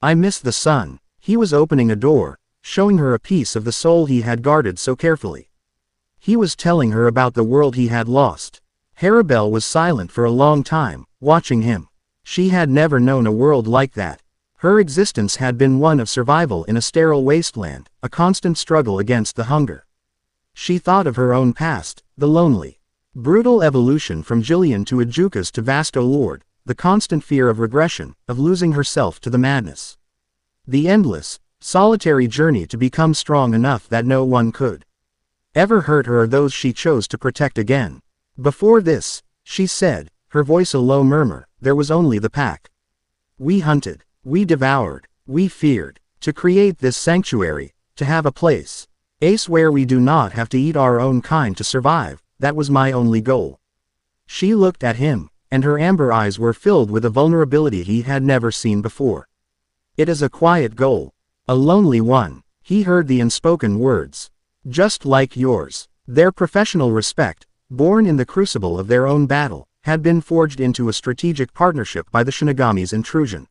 I miss the sun. He was opening a door, showing her a piece of the soul he had guarded so carefully. He was telling her about the world he had lost. Harribel was silent for a long time, watching him. She had never known a world like that. Her existence had been one of survival in a sterile wasteland, a constant struggle against the hunger. She thought of her own past, the lonely, Brutal evolution from Jillian to Ajukas to Vasto Lord, the constant fear of regression, of losing herself to the madness. The endless, solitary journey to become strong enough that no one could ever hurt her or those she chose to protect again. Before this, she said, her voice a low murmur, there was only the pack. We hunted, we devoured, we feared, to create this sanctuary, to have a place where we do not have to eat our own kind to survive, that was my only goal. She looked at him, and her amber eyes were filled with a vulnerability he had never seen before. It is a quiet goal. A lonely one. He heard the unspoken words. Just like yours. Their professional respect, born in the crucible of their own battle, had been forged into a strategic partnership by the Shinigami's intrusion.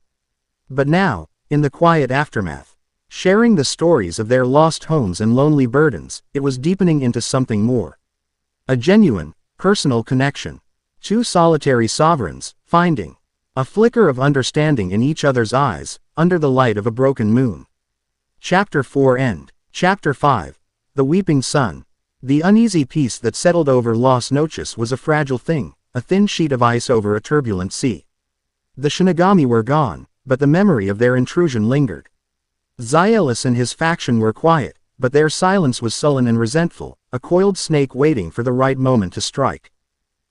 But now, in the quiet aftermath, sharing the stories of their lost homes and lonely burdens, it was deepening into something more. A genuine, personal connection. Two solitary sovereigns, finding a flicker of understanding in each other's eyes, under the light of a broken moon. Chapter 4 End. Chapter 5. The Weeping Sun. The uneasy peace that settled over Las Noches was a fragile thing, a thin sheet of ice over a turbulent sea. The Shinigami were gone, but the memory of their intrusion lingered. Xylus and his faction were quiet, but their silence was sullen and resentful, a coiled snake waiting for the right moment to strike.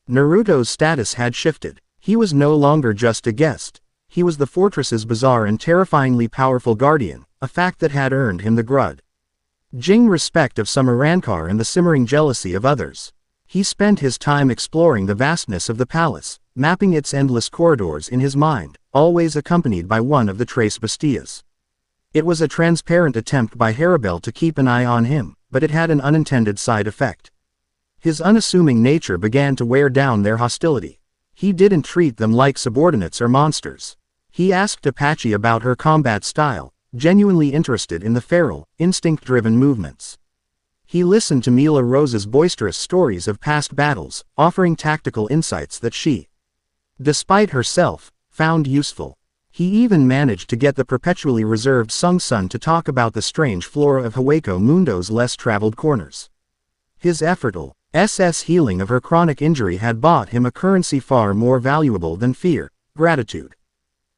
Naruto's status had shifted. He was no longer just a guest. He was the fortress's bizarre and terrifyingly powerful guardian, a fact that had earned him the grudging respect of some Arrancar and the simmering jealousy of others. He spent his time exploring the vastness of the palace, mapping its endless corridors in his mind, always accompanied by one of the Tres Bestias. It was a transparent attempt by Harribel to keep an eye on him, but it had an unintended side effect. His unassuming nature began to wear down their hostility. He didn't treat them like subordinates or monsters. He asked Apache about her combat style, genuinely interested in the feral, instinct-driven movements. He listened to Mila Rose's boisterous stories of past battles, offering tactical insights that she, despite herself, found useful. He even managed to get the perpetually reserved Sung Sun to talk about the strange flora of Hueco Mundo's less traveled corners. His effortless healing of her chronic injury had bought him a currency far more valuable than fear, gratitude.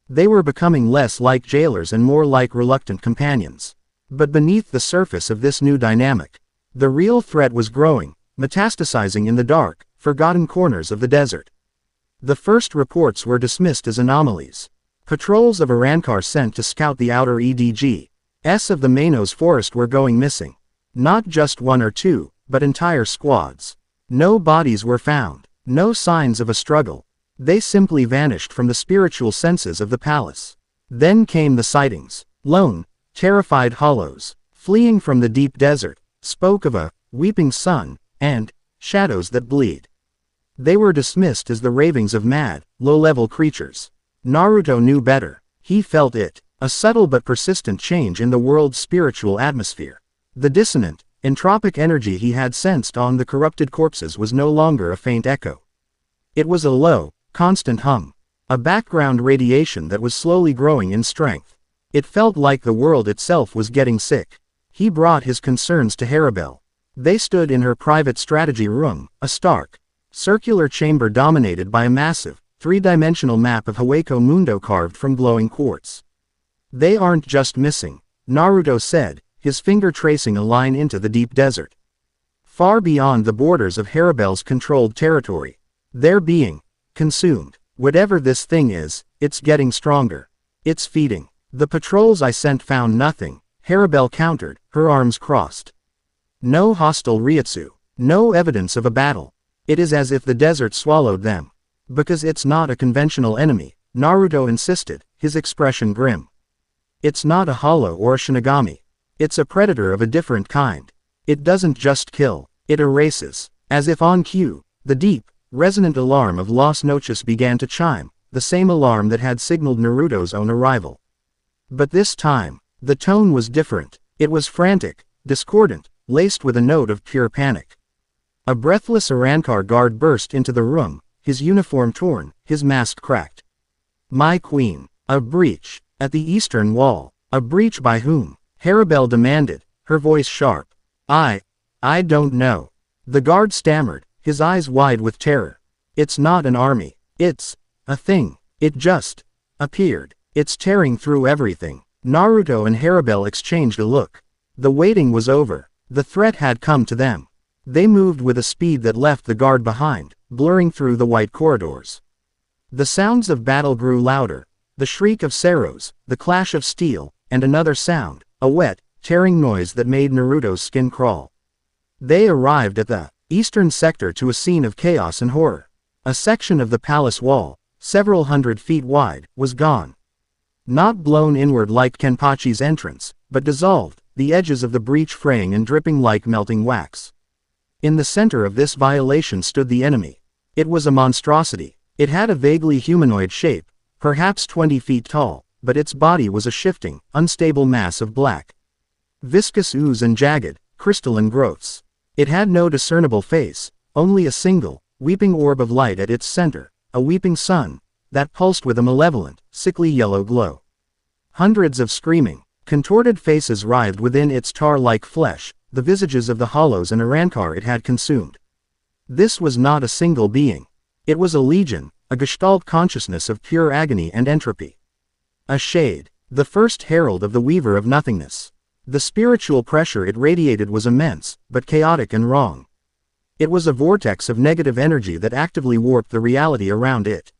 They were becoming less like jailers and more like reluctant companions. But beneath the surface of this new dynamic, the real threat was growing, metastasizing in the dark, forgotten corners of the desert. The first reports were dismissed as anomalies. Patrols of Arrancar sent to scout the outer EDGs of the Manos forest were going missing. Not just one or two, but entire squads. No bodies were found, no signs of a struggle. They simply vanished from the spiritual senses of the palace. Then came the sightings. Lone, terrified hollows, fleeing from the deep desert, spoke of a weeping sun, and shadows that bleed. They were dismissed as the ravings of mad, low-level creatures. Naruto knew better. He felt it, a subtle but persistent change in the world's spiritual atmosphere. The dissonant, entropic energy he had sensed on the corrupted corpses was no longer a faint echo. It was a low, constant hum. A background radiation that was slowly growing in strength. It felt like the world itself was getting sick. He brought his concerns to Harribel. They stood in her private strategy room, a stark, circular chamber dominated by a massive, three-dimensional map of Hueco Mundo carved from glowing quartz. They aren't just missing, Naruto said, his finger tracing a line into the deep desert. Far beyond the borders of Harribel's controlled territory. They're being consumed. Whatever this thing is, it's getting stronger. It's feeding. The patrols I sent found nothing, Harribel countered, her arms crossed. No hostile Ryutsu. No evidence of a battle. It is as if the desert swallowed them. Because it's not a conventional enemy, Naruto insisted, his expression grim. It's not a hollow or a Shinigami. It's a predator of a different kind. It doesn't just kill, it erases. As if on cue, the deep, resonant alarm of Las Noches began to chime, the same alarm that had signaled Naruto's own arrival. But this time, the tone was different. It was frantic, discordant, laced with a note of pure panic. A breathless Arrancar guard burst into the room, his uniform torn, his mask cracked. My queen, a breach, at the eastern wall. A breach by whom? Harribel demanded, her voice sharp. I don't know. The guard stammered, his eyes wide with terror. It's not an army. It's a thing. It just appeared. It's tearing through everything. Naruto and Harribel exchanged a look. The waiting was over. The threat had come to them. They moved with a speed that left the guard behind, blurring through the white corridors. The sounds of battle grew louder. The shriek of Seros, the clash of steel, and another sound, a wet, tearing noise that made Naruto's skin crawl. They arrived at the eastern sector to a scene of chaos and horror. A section of the palace wall, several hundred feet wide, was gone. Not blown inward like Kenpachi's entrance, but dissolved, the edges of the breach fraying and dripping like melting wax. In the center of this violation stood the enemy. It was a monstrosity. It had a vaguely humanoid shape, perhaps 20 feet tall, but its body was a shifting, unstable mass of black, viscous ooze and jagged, crystalline growths. It had no discernible face, only a single, weeping orb of light at its center, a weeping sun, that pulsed with a malevolent, sickly yellow glow. Hundreds of screaming, contorted faces writhed within its tar-like flesh, the visages of the hollows and Arankar it had consumed. This was not a single being. It was a legion, a gestalt consciousness of pure agony and entropy. A shade, the first herald of the Weaver of Nothingness. The spiritual pressure it radiated was immense, but chaotic and wrong. It was a vortex of negative energy that actively warped the reality around it.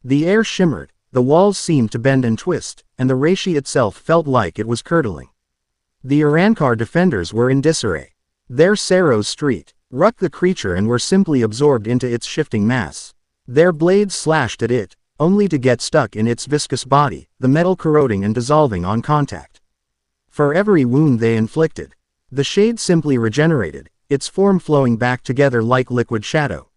The air shimmered, the walls seemed to bend and twist, and the reishi itself felt like it was curdling. The Arankar defenders were in disarray. Their Seros Street, rucked the creature and were simply absorbed into its shifting mass. Their blades slashed at it, only to get stuck in its viscous body, the metal corroding and dissolving on contact. For every wound they inflicted, the shade simply regenerated, its form flowing back together like liquid shadow.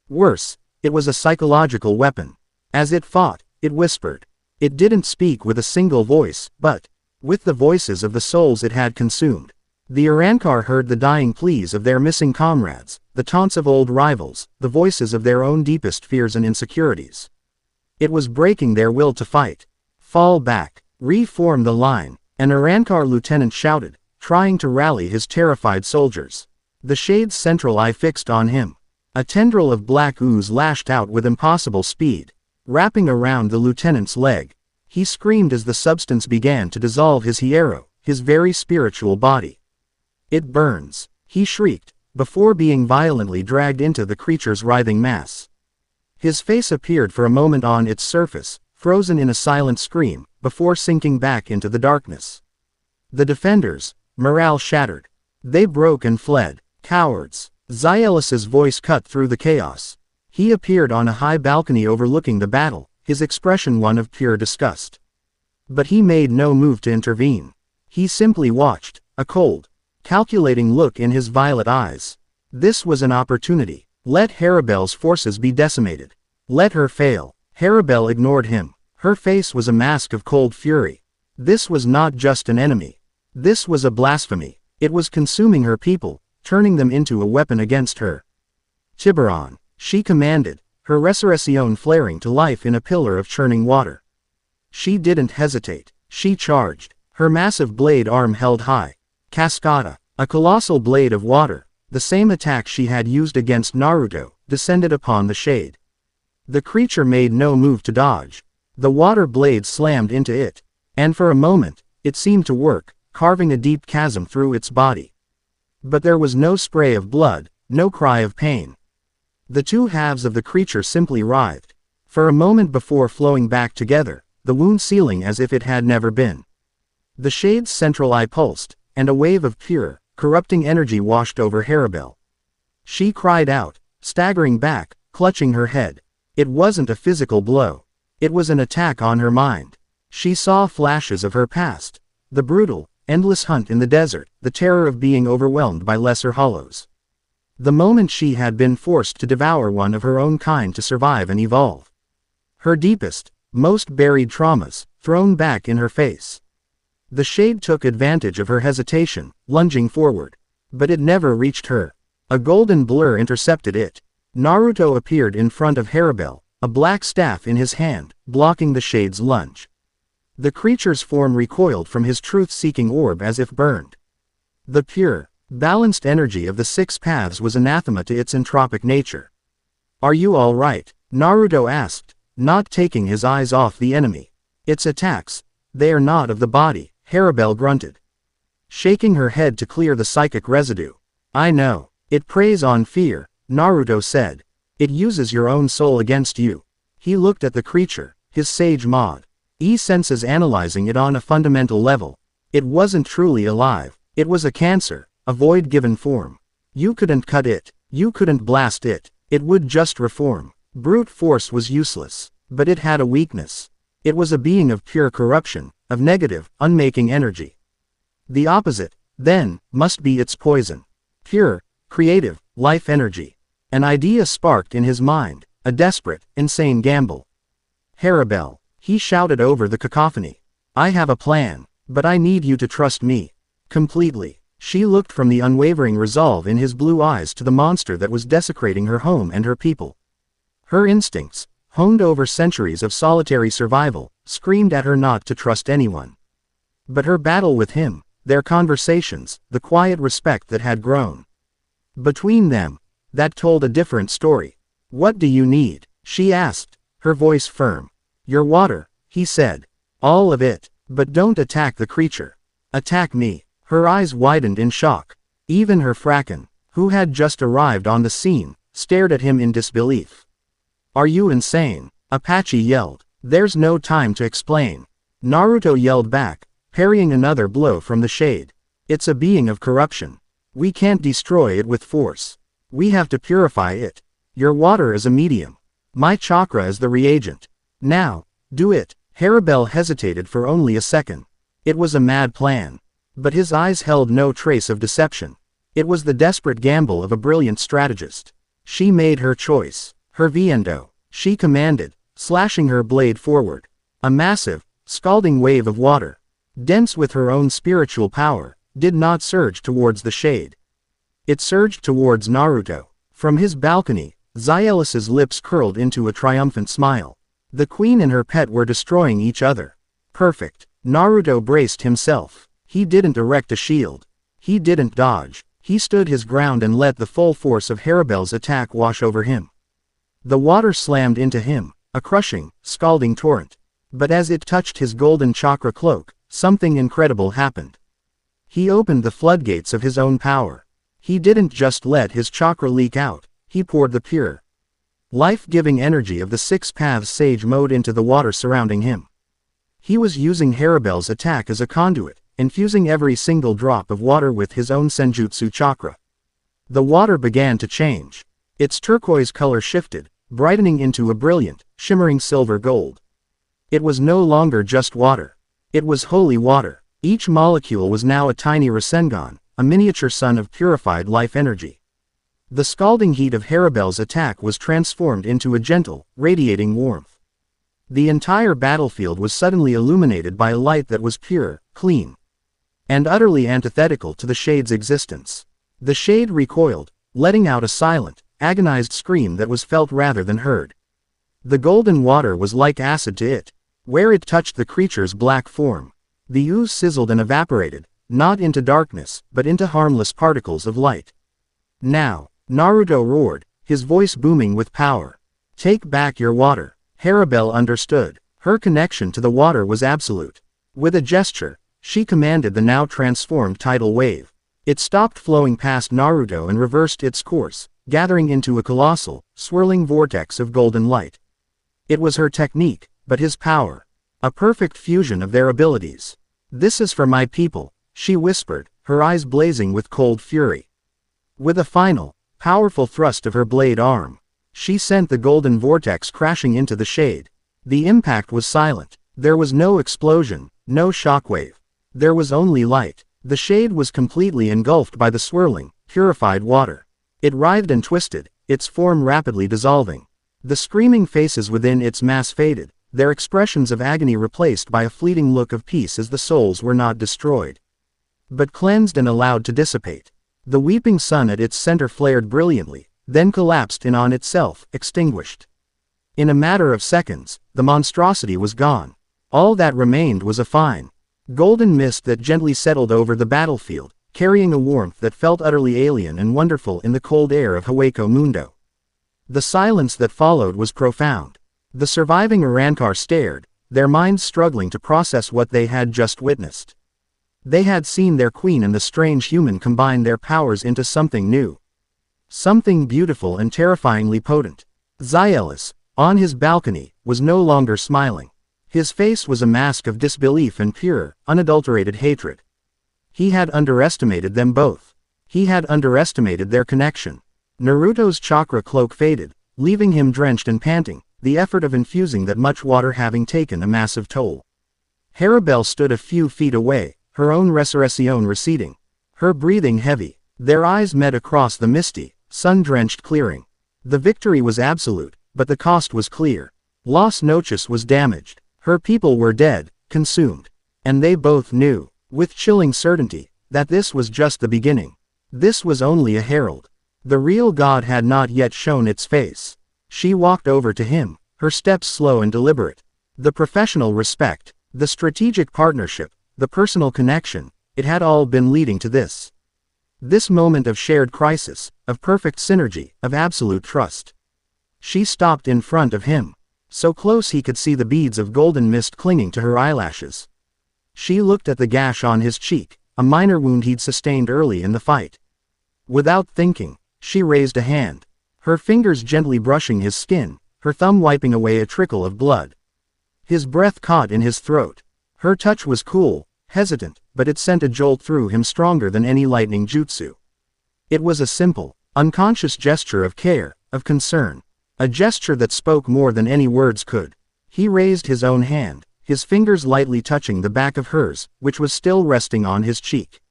Worse, it was a psychological weapon. As it fought, it whispered. It didn't speak with a single voice, but with the voices of the souls it had consumed. The Arankar heard the dying pleas of their missing comrades, the taunts of old rivals, the voices of their own deepest fears and insecurities. It was breaking their will to fight. Fall back. Reform the line. An Arankar lieutenant shouted, trying to rally his terrified soldiers. The shade's central eye fixed on him. A tendril of black ooze lashed out with impossible speed, wrapping around the lieutenant's leg. He screamed as the substance began to dissolve his hierro, his very spiritual body. It burns, he shrieked, before being violently dragged into the creature's writhing mass. His face appeared for a moment on its surface, frozen in a silent scream, before sinking back into the darkness. The defenders, morale shattered. They broke and fled. Cowards. Xielis's voice cut through the chaos. He appeared on a high balcony overlooking the battle, his expression one of pure disgust. But he made no move to intervene. He simply watched, a cold, calculating look in his violet eyes. This was an opportunity. Let Harribel's forces be decimated. Let her fail. Harribel ignored him. Her face was a mask of cold fury. This was not just an enemy. This was a blasphemy. It was consuming her people, turning them into a weapon against her. Tiburon, she commanded, her resurrection flaring to life in a pillar of churning water. She didn't hesitate. She charged, her massive blade arm held high. Cascada, a colossal blade of water, the same attack she had used against Naruto, descended upon the shade. The creature made no move to dodge. The water blade slammed into it, and for a moment, it seemed to work, carving a deep chasm through its body. But there was no spray of blood, no cry of pain. The two halves of the creature simply writhed, for a moment before flowing back together, the wound sealing as if it had never been. The shade's central eye pulsed, and a wave of pure, corrupting energy washed over Harribel. She cried out, staggering back, clutching her head. It wasn't a physical blow. It was an attack on her mind. She saw flashes of her past. The brutal, endless hunt in the desert, the terror of being overwhelmed by lesser hollows. The moment she had been forced to devour one of her own kind to survive and evolve. Her deepest, most buried traumas, thrown back in her face. The shade took advantage of her hesitation, lunging forward. But it never reached her. A golden blur intercepted it. Naruto appeared in front of Harribel, a black staff in his hand, blocking the shade's lunge. The creature's form recoiled from his truth-seeking orb as if burned. The pure, Balanced energy of the six paths was anathema to its entropic nature. Are you all right? Naruto asked, not taking his eyes off the enemy. Its attacks, they are not of the body, Harribel grunted, shaking her head to clear the psychic residue. I know. It preys on fear, Naruto said. It uses your own soul against you. He looked at the creature, his sage mod. Senses analyzing it on a fundamental level. It wasn't truly alive. It was a cancer, a void given form. You couldn't cut it. You couldn't blast it. It would just reform. Brute force was useless. But it had a weakness. It was a being of pure corruption, of negative, unmaking energy. The opposite, then, must be its poison. Pure, creative, life energy. An idea sparked in his mind, a desperate, insane gamble. Harribel, he shouted over the cacophony. I have a plan, but I need you to trust me. Completely. She looked from the unwavering resolve in his blue eyes to the monster that was desecrating her home and her people. Her instincts, honed over centuries of solitary survival, screamed at her not to trust anyone. But her battle with him, their conversations, the quiet respect that had grown between them, that told a different story. What do you need? She asked, her voice firm. Your water, he said. All of it, but don't attack the creature. Attack me. Her eyes widened in shock. Even her Fracken, who had just arrived on the scene, stared at him in disbelief. Are you insane? Apache yelled. There's no time to explain. Naruto yelled back, parrying another blow from the shade. It's a being of corruption. We can't destroy it with force. We have to purify it. Your water is a medium. My chakra is the reagent. Now, do it. Harribel hesitated for only a second. It was a mad plan. But his eyes held no trace of deception. It was the desperate gamble of a brilliant strategist. She made her choice. Her viendo, she commanded, slashing her blade forward. A massive, scalding wave of water, dense with her own spiritual power, did not surge towards the shade. It surged towards Naruto. From his balcony, Xyellus's lips curled into a triumphant smile. The queen and her pet were destroying each other. Perfect. Naruto braced himself. He didn't erect a shield. He didn't dodge. He stood his ground and let the full force of Harribel's attack wash over him. The water slammed into him, a crushing, scalding torrent. But as it touched his golden chakra cloak, something incredible happened. He opened the floodgates of his own power. He didn't just let his chakra leak out, he poured the pure, life-giving energy of the six paths sage mode into the water surrounding him. He was using Harribel's attack as a conduit, infusing every single drop of water with his own senjutsu chakra. The water began to change. Its turquoise color shifted, brightening into a brilliant, shimmering silver gold. It was no longer just water. It was holy water. Each molecule was now a tiny Rasengan, a miniature sun of purified life energy. The scalding heat of Harribel's attack was transformed into a gentle, radiating warmth. The entire battlefield was suddenly illuminated by a light that was pure, clean, and utterly antithetical to the shade's existence. The shade recoiled, letting out a silent, agonized scream that was felt rather than heard. The golden water was like acid to it. Where it touched the creature's black form, the ooze sizzled and evaporated, not into darkness, but into harmless particles of light. Now, Naruto roared, his voice booming with power. Take back your water. Harribel understood. Her connection to the water was absolute. With a gesture, she commanded the now transformed tidal wave. It stopped flowing past Naruto and reversed its course, gathering into a colossal, swirling vortex of golden light. It was her technique, but his power. A perfect fusion of their abilities. This is for my people, she whispered, her eyes blazing with cold fury. With a final, powerful thrust of her blade arm, she sent the golden vortex crashing into the shade. The impact was silent. There was no explosion, no shockwave. There was only light. The shade was completely engulfed by the swirling, purified water. It writhed and twisted, its form rapidly dissolving. The screaming faces within its mass faded, their expressions of agony replaced by a fleeting look of peace as the souls were not destroyed, but cleansed and allowed to dissipate. The weeping sun at its center flared brilliantly, then collapsed in on itself, extinguished. In a matter of seconds, the monstrosity was gone. All that remained was a fine, golden mist that gently settled over the battlefield, carrying a warmth that felt utterly alien and wonderful in the cold air of Hueco Mundo. The silence that followed was profound. The surviving Arrancar stared, their minds struggling to process what they had just witnessed. They had seen their queen and the strange human combine their powers into something new. Something beautiful and terrifyingly potent. Zielis, on his balcony, was no longer smiling. His face was a mask of disbelief and pure, unadulterated hatred. He had underestimated them both. He had underestimated their connection. Naruto's chakra cloak faded, leaving him drenched and panting, the effort of infusing that much water having taken a massive toll. Harribel stood a few feet away, her own resurrection receding, her breathing heavy. Their eyes met across the misty, sun-drenched clearing. The victory was absolute, but the cost was clear. Las Noches was damaged. Her people were dead, consumed. And they both knew, with chilling certainty, that this was just the beginning. This was only a herald. The real god had not yet shown its face. She walked over to him, her steps slow and deliberate. The professional respect, the strategic partnership, the personal connection, it had all been leading to this. This moment of shared crisis, of perfect synergy, of absolute trust. She stopped in front of him, so close he could see the beads of golden mist clinging to her eyelashes. She looked at the gash on his cheek, a minor wound he'd sustained early in the fight. Without thinking, she raised a hand, her fingers gently brushing his skin, her thumb wiping away a trickle of blood. His breath caught in his throat. Her touch was cool, hesitant, but it sent a jolt through him stronger than any lightning jutsu. It was a simple, unconscious gesture of care, of concern. A gesture that spoke more than any words could. He raised his own hand, his fingers lightly touching the back of hers, which was still resting on his cheek.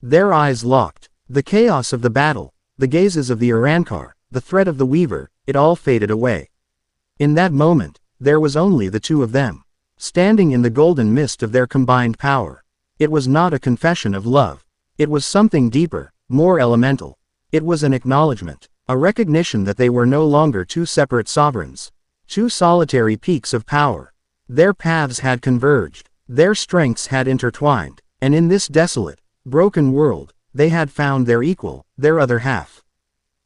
Their eyes locked. The chaos of the battle, the gazes of the Arrancar, the threat of the Weaver, it all faded away. In that moment, there was only the two of them, standing in the golden mist of their combined power. It was not a confession of love. It was something deeper, more elemental. It was an acknowledgement, a recognition that they were no longer two separate sovereigns, two solitary peaks of power. Their paths had converged, their strengths had intertwined, and in this desolate, broken world, they had found their equal, their other half.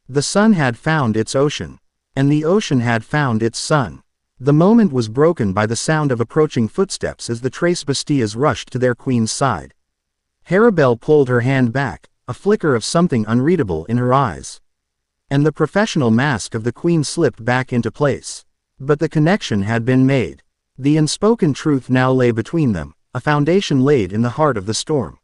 The sun had found its ocean, and the ocean had found its sun. The moment was broken by the sound of approaching footsteps as the Tres Bastias rushed to their queen's side. Harribel pulled her hand back, a flicker of something unreadable in her eyes. And the professional mask of the queen slipped back into place. But the connection had been made. The unspoken truth now lay between them, a foundation laid in the heart of the storm.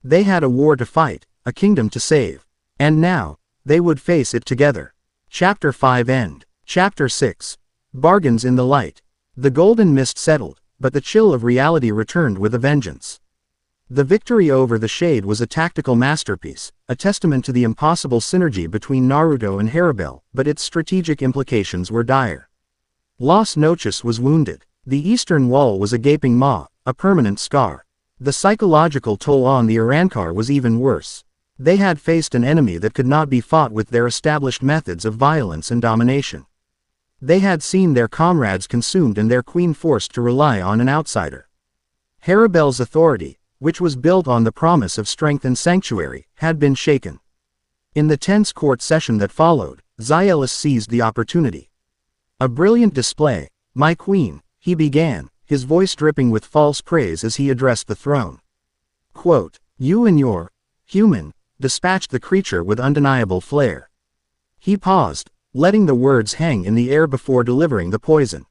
They had a war to fight, a kingdom to save. And now, they would face it together. Chapter 5 End. Chapter 6. Bargains in the light. The golden mist settled, but the chill of reality returned with a vengeance. The victory over the Shade was a tactical masterpiece, a testament to the impossible synergy between Naruto and Harribel, but its strategic implications were dire. Las Noches was wounded. The eastern wall was a gaping maw, a permanent scar. The psychological toll on the Arrancar was even worse. They had faced an enemy that could not be fought with their established methods of violence and domination. They had seen their comrades consumed and their queen forced to rely on an outsider. Harribel's authority, which was built on the promise of strength and sanctuary, had been shaken. In the tense court session that followed, Zielis seized the opportunity. A brilliant display. "My queen," he began, his voice dripping with false praise as he addressed the throne. Quote, "You and your human," dispatched the creature with undeniable flair. He paused, letting the words hang in the air before delivering the poison.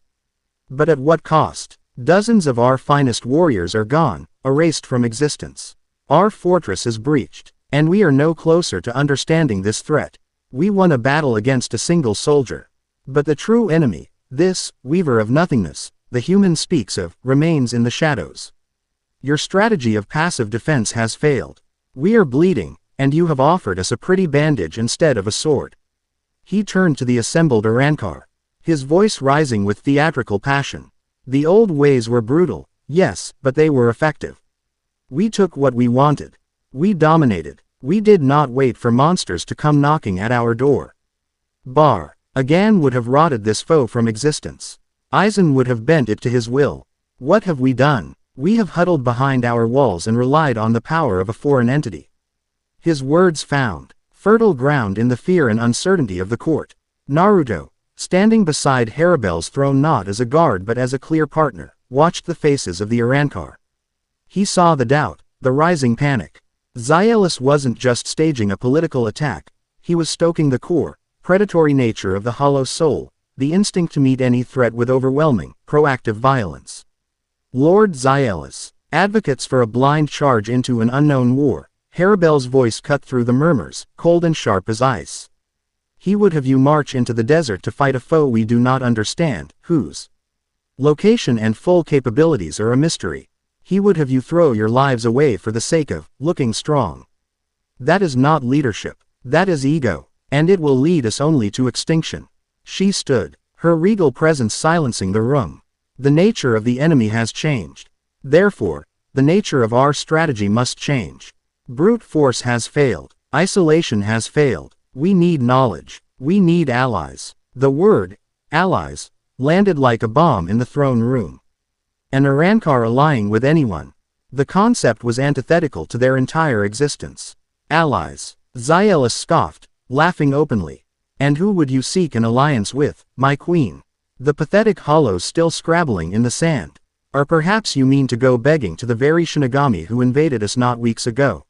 "But at what cost? Dozens of our finest warriors are gone, erased from existence. Our fortress is breached, and we are no closer to understanding this threat. We won a battle against a single soldier. But the true enemy, this weaver of nothingness, the human speaks of, remains in the shadows. Your strategy of passive defense has failed. We are bleeding, and you have offered us a pretty bandage instead of a sword." He turned to the assembled Arrancar, his voice rising with theatrical passion. "The old ways were brutal, yes, but they were effective. We took what we wanted. We dominated. We did not wait for monsters to come knocking at our door. Bar Agan would have rotted this foe from existence. Aizen would have bent it to his will. What have we done? We have huddled behind our walls and relied on the power of a foreign entity. His words found fertile ground in the fear and uncertainty of the court. Naruto, standing beside Harribel's throne not as a guard but as a clear partner, watched the faces of the Arrancar. He saw the doubt, the rising panic. Xylus wasn't just staging a political attack, he was stoking the core, predatory nature of the hollow soul, the instinct to meet any threat with overwhelming, proactive violence. Lord Xylus, advocates for a blind charge into an unknown war. Harribel's voice cut through the murmurs, cold and sharp as ice. He would have you march into the desert to fight a foe we do not understand, whose location and full capabilities are a mystery. He would have you throw your lives away for the sake of looking strong. That is not leadership. That is ego, and it will lead us only to extinction. She stood, her regal presence silencing the room. The nature of the enemy has changed. Therefore, the nature of our strategy must change. Brute force has failed. Isolation has failed. We need knowledge. We need allies. The word, allies, landed like a bomb in the throne room. An Arrancar allying with anyone. The concept was antithetical to their entire existence. Allies. Xylus scoffed, laughing openly. And who would you seek an alliance with, my queen? The pathetic hollows still scrabbling in the sand. Or perhaps you mean to go begging to the very Shinigami who invaded us not weeks ago.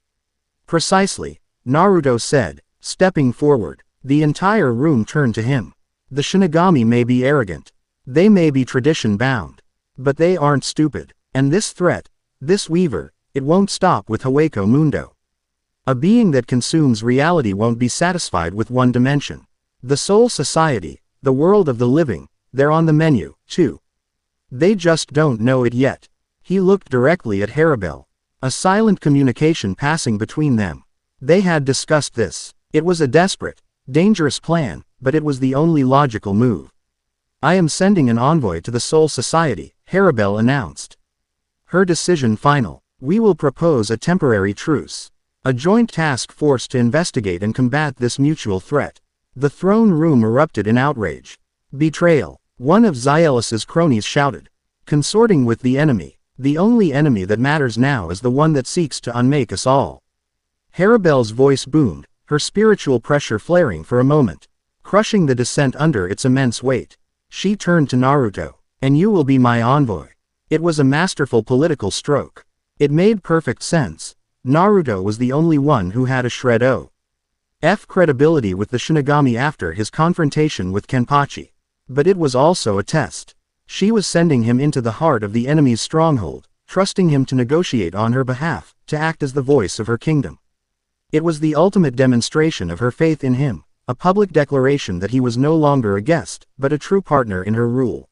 Precisely, Naruto said, stepping forward. The entire room turned to him. The Shinigami may be arrogant. They may be tradition-bound. But they aren't stupid. And this threat, this weaver, it won't stop with Hueco Mundo. A being that consumes reality won't be satisfied with one dimension. The Soul Society, the world of the living, they're on the menu, too. They just don't know it yet. He looked directly at Harribel. A silent communication passing between them. They had discussed this. It was a desperate, dangerous plan, but it was the only logical move. I am sending an envoy to the Soul Society, Harribel announced. Her decision final. We will propose a temporary truce. A joint task force to investigate and combat this mutual threat. The throne room erupted in outrage. Betrayal. One of Xylus's cronies shouted. Consorting with the enemy. The only enemy that matters now is the one that seeks to unmake us all. Harribel's voice boomed, her spiritual pressure flaring for a moment, crushing the dissent under its immense weight. She turned to Naruto. And you will be my envoy. It was a masterful political stroke. It made perfect sense. Naruto was the only one who had a shred of credibility with the Shinigami after his confrontation with Kenpachi. But it was also a test. She was sending him into the heart of the enemy's stronghold, trusting him to negotiate on her behalf, to act as the voice of her kingdom. It was the ultimate demonstration of her faith in him, a public declaration that he was no longer a guest, but a true partner in her rule.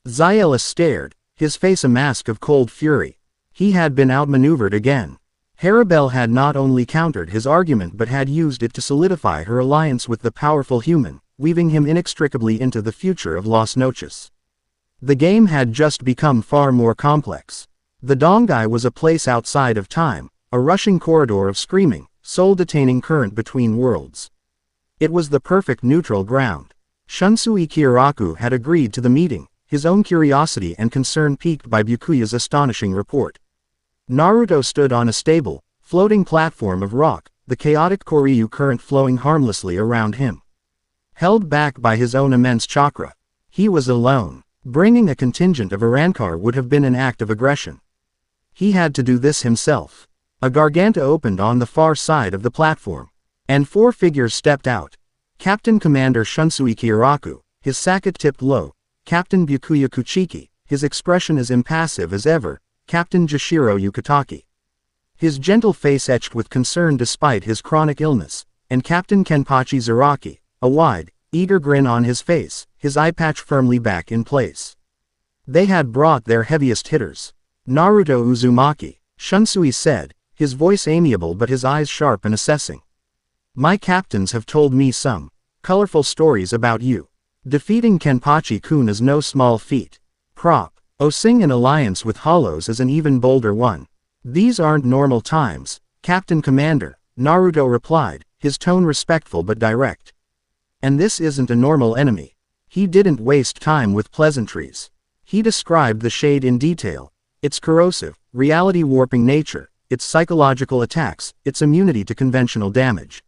Xylus stared, his face a mask of cold fury. He had been outmaneuvered again. Harribel had not only countered his argument but had used it to solidify her alliance with the powerful human, weaving him inextricably into the future of Las Noches. The game had just become far more complex. The Dongai was a place outside of time, a rushing corridor of screaming, soul-detaining current between worlds. It was the perfect neutral ground. Shunsui Kyoraku had agreed to the meeting, his own curiosity and concern piqued by Byakuya's astonishing report. Naruto stood on a stable, floating platform of rock, the chaotic Koryu current flowing harmlessly around him. Held back by his own immense chakra. He was alone. Bringing a contingent of Arrancar would have been an act of aggression. He had to do this himself. A garganta opened on the far side of the platform. And 4 figures stepped out. Captain Commander Shunsui Kyoraku, his sacket tipped low. Captain Byakuya Kuchiki, his expression as impassive as ever. Captain Jashiro Yukitaki. His gentle face etched with concern despite his chronic illness. And Captain Kenpachi Zaraki, a wide, eager grin on his face, his eye patch firmly back in place. They had brought their heaviest hitters. Naruto Uzumaki, Shunsui said, his voice amiable but his eyes sharp and assessing. My captains have told me some colorful stories about you. Defeating Kenpachi-kun is no small feat. Osing an alliance with Hollows is an even bolder one. These aren't normal times, Captain Commander, Naruto replied, his tone respectful but direct. And this isn't a normal enemy. He didn't waste time with pleasantries. He described the shade in detail, its corrosive, reality-warping nature, its psychological attacks, its immunity to conventional damage.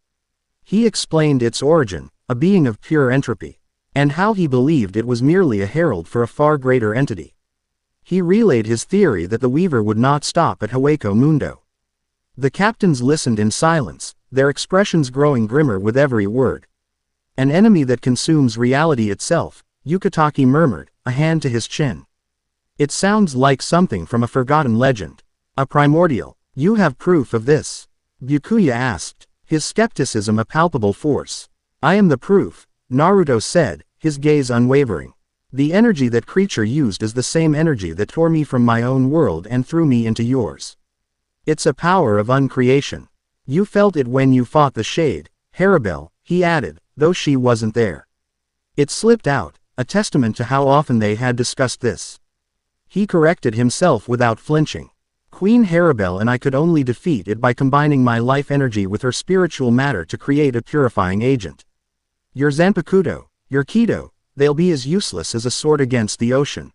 He explained its origin, a being of pure entropy, and how he believed it was merely a herald for a far greater entity. He relayed his theory that the Weaver would not stop at Hueco Mundo. The captains listened in silence, their expressions growing grimmer with every word. An enemy that consumes reality itself, Yukitake murmured, a hand to his chin. It sounds like something from a forgotten legend. A primordial. You have proof of this? Byakuya asked, his skepticism a palpable force. I am the proof, Naruto said, his gaze unwavering. The energy that creature used is the same energy that tore me from my own world and threw me into yours. It's a power of uncreation. You felt it when you fought the Shade, Harribel, he added, though she wasn't there. It slipped out, a testament to how often they had discussed this. He corrected himself without flinching. Queen Harribel and I could only defeat it by combining my life energy with her spiritual matter to create a purifying agent. Your Zanpakuto, your Kido, they'll be as useless as a sword against the ocean.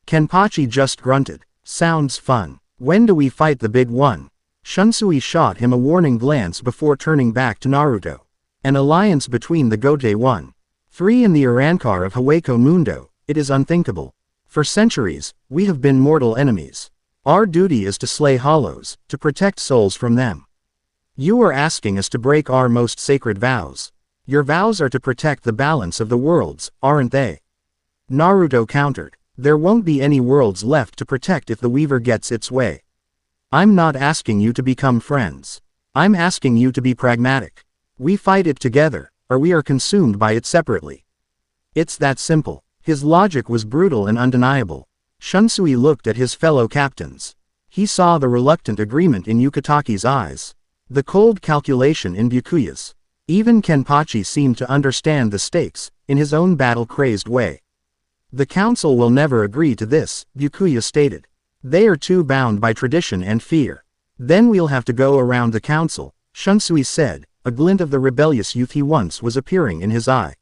Kenpachi just grunted. Sounds fun. When do we fight the big one? Shunsui shot him a warning glance before turning back to Naruto. An alliance between the Gote 1-3 and the Arankar of Hueco Mundo, it is unthinkable. For centuries, we have been mortal enemies. Our duty is to slay hollows, to protect souls from them. You are asking us to break our most sacred vows. Your vows are to protect the balance of the worlds, aren't they? Naruto countered. There won't be any worlds left to protect if the Weaver gets its way. I'm not asking you to become friends. I'm asking you to be pragmatic. We fight it together, or we are consumed by it separately. It's that simple. His logic was brutal and undeniable. Shunsui looked at his fellow captains. He saw the reluctant agreement in Yukitake's eyes. The cold calculation in Byakuya's. Even Kenpachi seemed to understand the stakes, in his own battle-crazed way. The council will never agree to this, Byakuya stated. They are too bound by tradition and fear. Then we'll have to go around the council, Shunsui said, a glint of the rebellious youth he once was appearing in his eye.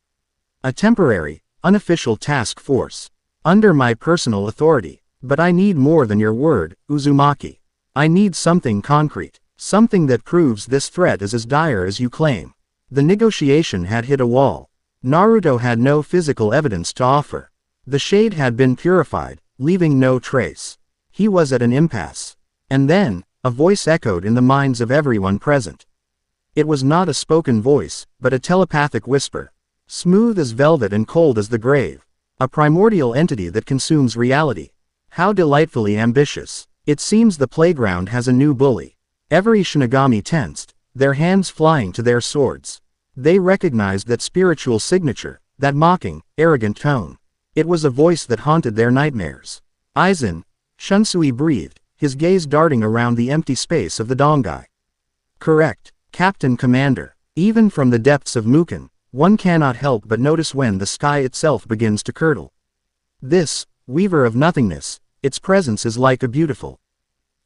A temporary, unofficial task force. Under my personal authority. But I need more than your word, Uzumaki. I need something concrete. Something that proves this threat is as dire as you claim. The negotiation had hit a wall. Naruto had no physical evidence to offer. The Shade had been purified, leaving no trace. He was at an impasse. And then, a voice echoed in the minds of everyone present. It was not a spoken voice, but a telepathic whisper. Smooth as velvet and cold as the grave. A primordial entity that consumes reality. How delightfully ambitious. It seems the playground has a new bully. Every Shinigami tensed, their hands flying to their swords. They recognized that spiritual signature, that mocking, arrogant tone. It was a voice that haunted their nightmares. Aizen, Shunsui breathed, his gaze darting around the empty space of the Dongai. Correct, Captain Commander. Even from the depths of Muken, one cannot help but notice when the sky itself begins to curdle. This, Weaver of Nothingness, its presence is like a beautiful,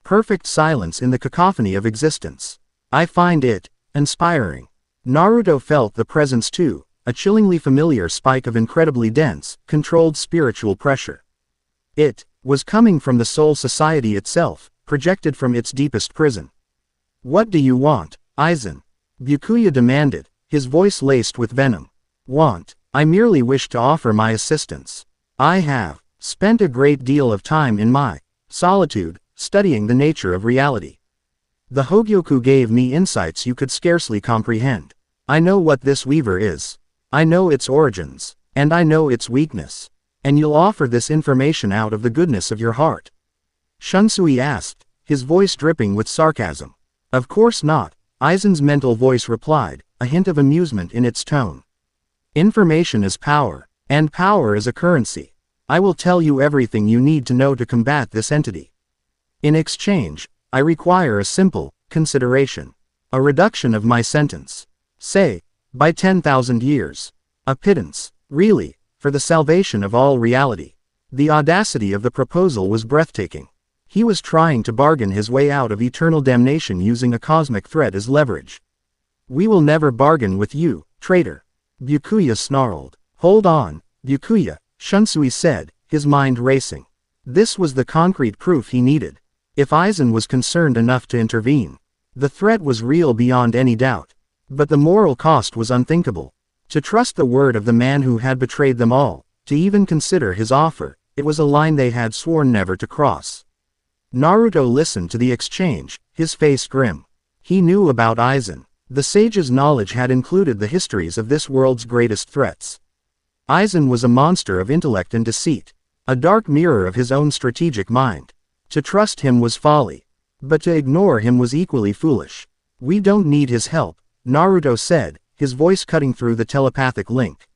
perfect silence in the cacophony of existence. I find it inspiring. Naruto felt the presence too, a chillingly familiar spike of incredibly dense, controlled spiritual pressure. It was coming from the Soul Society itself, projected from its deepest prison. What do you want, Aizen? Byakuya demanded, his voice laced with venom. Want? I merely wish to offer my assistance. I have spent a great deal of time in my solitude, studying the nature of reality. The Hogyoku gave me insights you could scarcely comprehend. I know what this Weaver is. I know its origins, and I know its weakness. And you'll offer this information out of the goodness of your heart? Shunsui asked, his voice dripping with sarcasm. Of course not, Aizen's mental voice replied, a hint of amusement in its tone. Information is power, and power is a currency. I will tell you everything you need to know to combat this entity. In exchange, I require a simple consideration. A reduction of my sentence. Say, by 10,000 years. A pittance, really, for the salvation of all reality. The audacity of the proposal was breathtaking. He was trying to bargain his way out of eternal damnation using a cosmic threat as leverage. We will never bargain with you, traitor. Byakuya snarled. Hold on, Byakuya, Shunsui said, his mind racing. This was the concrete proof he needed. If Aizen was concerned enough to intervene, the threat was real beyond any doubt. But the moral cost was unthinkable. To trust the word of the man who had betrayed them all, to even consider his offer, it was a line they had sworn never to cross. Naruto listened to the exchange, his face grim. He knew about Aizen. The sage's knowledge had included the histories of this world's greatest threats. Aizen was a monster of intellect and deceit, a dark mirror of his own strategic mind. To trust him was folly, but to ignore him was equally foolish. "We don't need his help," Naruto said, his voice cutting through the telepathic link.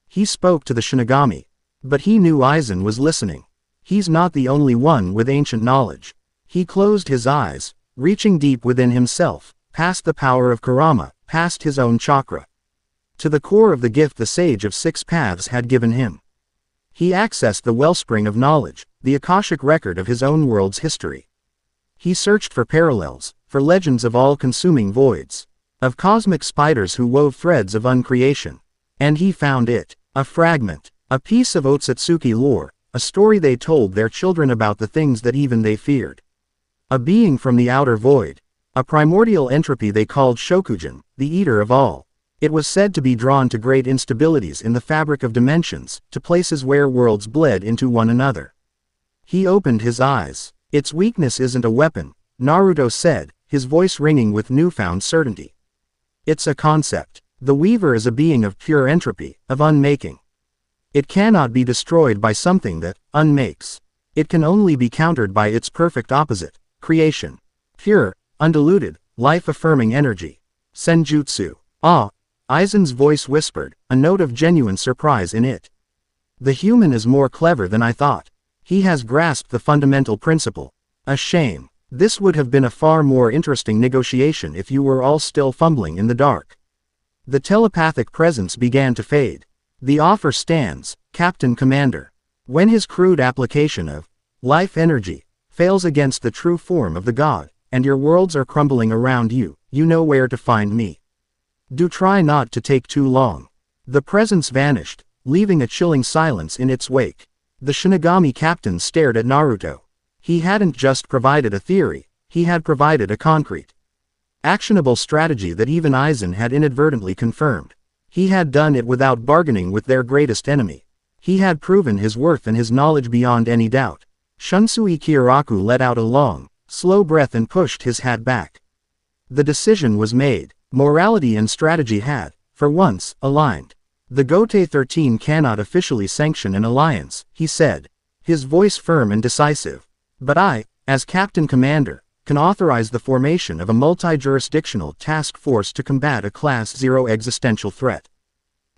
He spoke to the Shinigami, but he knew Aizen was listening. He's not the only one with ancient knowledge. He closed his eyes, reaching deep within himself, past the power of Kurama, past his own chakra, to the core of the gift the Sage of Six Paths had given him. He accessed the wellspring of knowledge, the Akashic record of his own world's history. He searched for parallels, for legends of all-consuming voids, of cosmic spiders who wove threads of uncreation. And he found it. A fragment, a piece of Otsutsuki lore, a story they told their children about the things that even they feared. A being from the outer void, a primordial entropy they called Shokujin, the eater of all. It was said to be drawn to great instabilities in the fabric of dimensions, to places where worlds bled into one another. He opened his eyes. "Its weakness isn't a weapon," Naruto said, his voice ringing with newfound certainty. "It's a concept. The Weaver is a being of pure entropy, of unmaking. It cannot be destroyed by something that unmakes. It can only be countered by its perfect opposite, creation. Pure, undiluted, life-affirming energy. Senjutsu." "Ah," Aizen's voice whispered, a note of genuine surprise in it. "The human is more clever than I thought. He has grasped the fundamental principle. A shame. This would have been a far more interesting negotiation if you were all still fumbling in the dark." The telepathic presence began to fade. "The offer stands, Captain Commander. When his crude application of life energy fails against the true form of the god, and your worlds are crumbling around you, you know where to find me. Do try not to take too long." The presence vanished, leaving a chilling silence in its wake. The Shinigami captain stared at Naruto. He hadn't just provided a theory, he had provided a concrete, actionable strategy that even Aizen had inadvertently confirmed. He had done it without bargaining with their greatest enemy. He had proven his worth and his knowledge beyond any doubt. Shunsui Kyoraku let out a long, slow breath and pushed his hat back. The decision was made. Morality and strategy had, for once, aligned. "The Gote 13 cannot officially sanction an alliance," he said, his voice firm and decisive. "But I, as Captain Commander, can authorize the formation of a multi-jurisdictional task force to combat a Class 0 existential threat."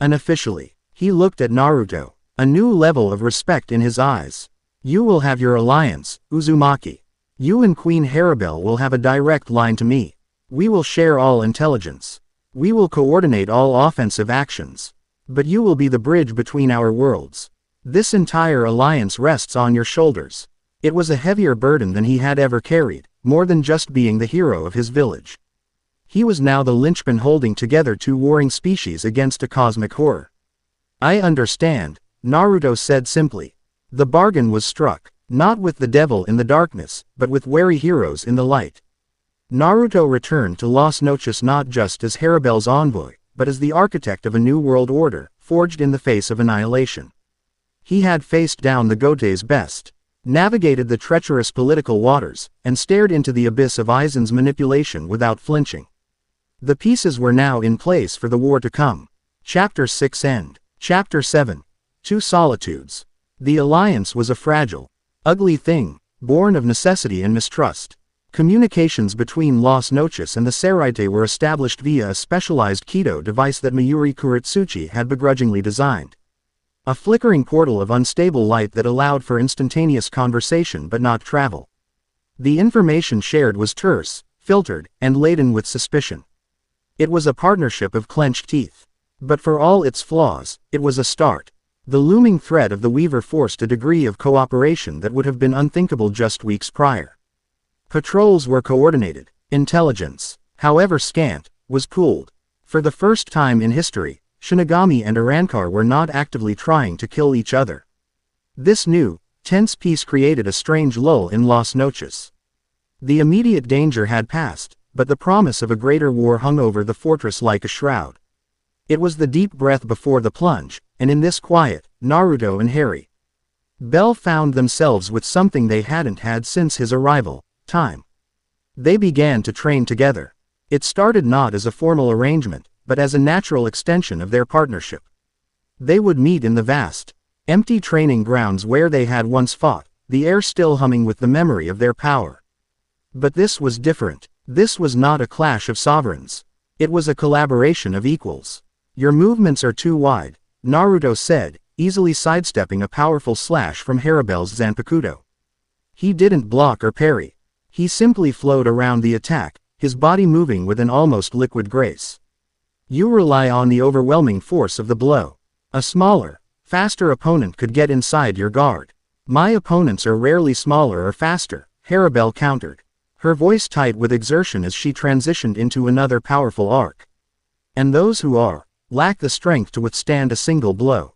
Unofficially, he looked at Naruto, a new level of respect in his eyes. "You will have your alliance, Uzumaki. You and Queen Harribel will have a direct line to me. We will share all intelligence. We will coordinate all offensive actions. But you will be the bridge between our worlds. This entire alliance rests on your shoulders." It was a heavier burden than he had ever carried, more than just being the hero of his village. He was now the linchpin holding together two warring species against a cosmic horror. "I understand," Naruto said simply. The bargain was struck, not with the devil in the darkness, but with wary heroes in the light. Naruto returned to Las Noches not just as Harribel's envoy, but as the architect of a new world order, forged in the face of annihilation. He had faced down the Gote's best, navigated the treacherous political waters, and stared into the abyss of Aizen's manipulation without flinching. The pieces were now in place for the war to come. Chapter 6 End. Chapter 7. Two Solitudes. The alliance was a fragile, ugly thing, born of necessity and mistrust. Communications between Las Noches and the Seraite were established via a specialized Kido device that Mayuri Kuretsuchi had begrudgingly designed. A flickering portal of unstable light that allowed for instantaneous conversation but not travel. The information shared was terse, filtered, and laden with suspicion. It was a partnership of clenched teeth. But for all its flaws, it was a start. The looming threat of the Weaver forced a degree of cooperation that would have been unthinkable just weeks prior. Patrols were coordinated. Intelligence, however scant, was pooled. For the first time in history, Shinigami and Arankar were not actively trying to kill each other. This new, tense peace created a strange lull in Las Noches. The immediate danger had passed, but the promise of a greater war hung over the fortress like a shroud. It was the deep breath before the plunge, and in this quiet, Naruto and Harribel found themselves with something they hadn't had since his arrival: time. They began to train together. It started not as a formal arrangement, but as a natural extension of their partnership. They would meet in the vast, empty training grounds where they had once fought, the air still humming with the memory of their power. But this was different. This was not a clash of sovereigns. It was a collaboration of equals. "Your movements are too wide," Naruto said, easily sidestepping a powerful slash from Harribel's Zanpakuto. He didn't block or parry. He simply flowed around the attack, his body moving with an almost liquid grace. "You rely on the overwhelming force of the blow. A smaller, faster opponent could get inside your guard." "My opponents are rarely smaller or faster," Harribel countered, her voice tight with exertion as she transitioned into another powerful arc. "And those who are, lack the strength to withstand a single blow."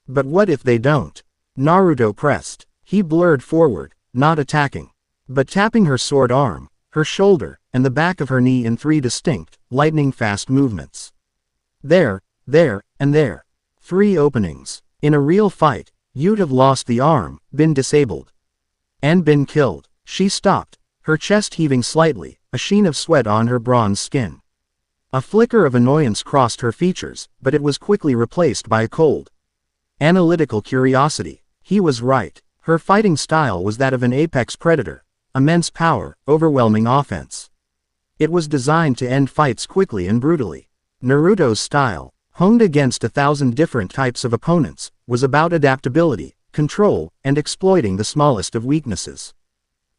"But what if they don't?" Naruto pressed. He blurred forward, not attacking, but tapping her sword arm, her shoulder, and the back of her knee in 3 distinct, lightning-fast movements. There, and there. 3 openings. In a real fight, you'd have lost the arm, been disabled, and been killed. She stopped, her chest heaving slightly, a sheen of sweat on her bronze skin. A flicker of annoyance crossed her features, but it was quickly replaced by a cold, analytical curiosity. He was right. Her fighting style was that of an apex predator: immense power, overwhelming offense. It was designed to end fights quickly and brutally. Naruto's style, honed against 1,000 different types of opponents, was about adaptability, control, and exploiting the smallest of weaknesses.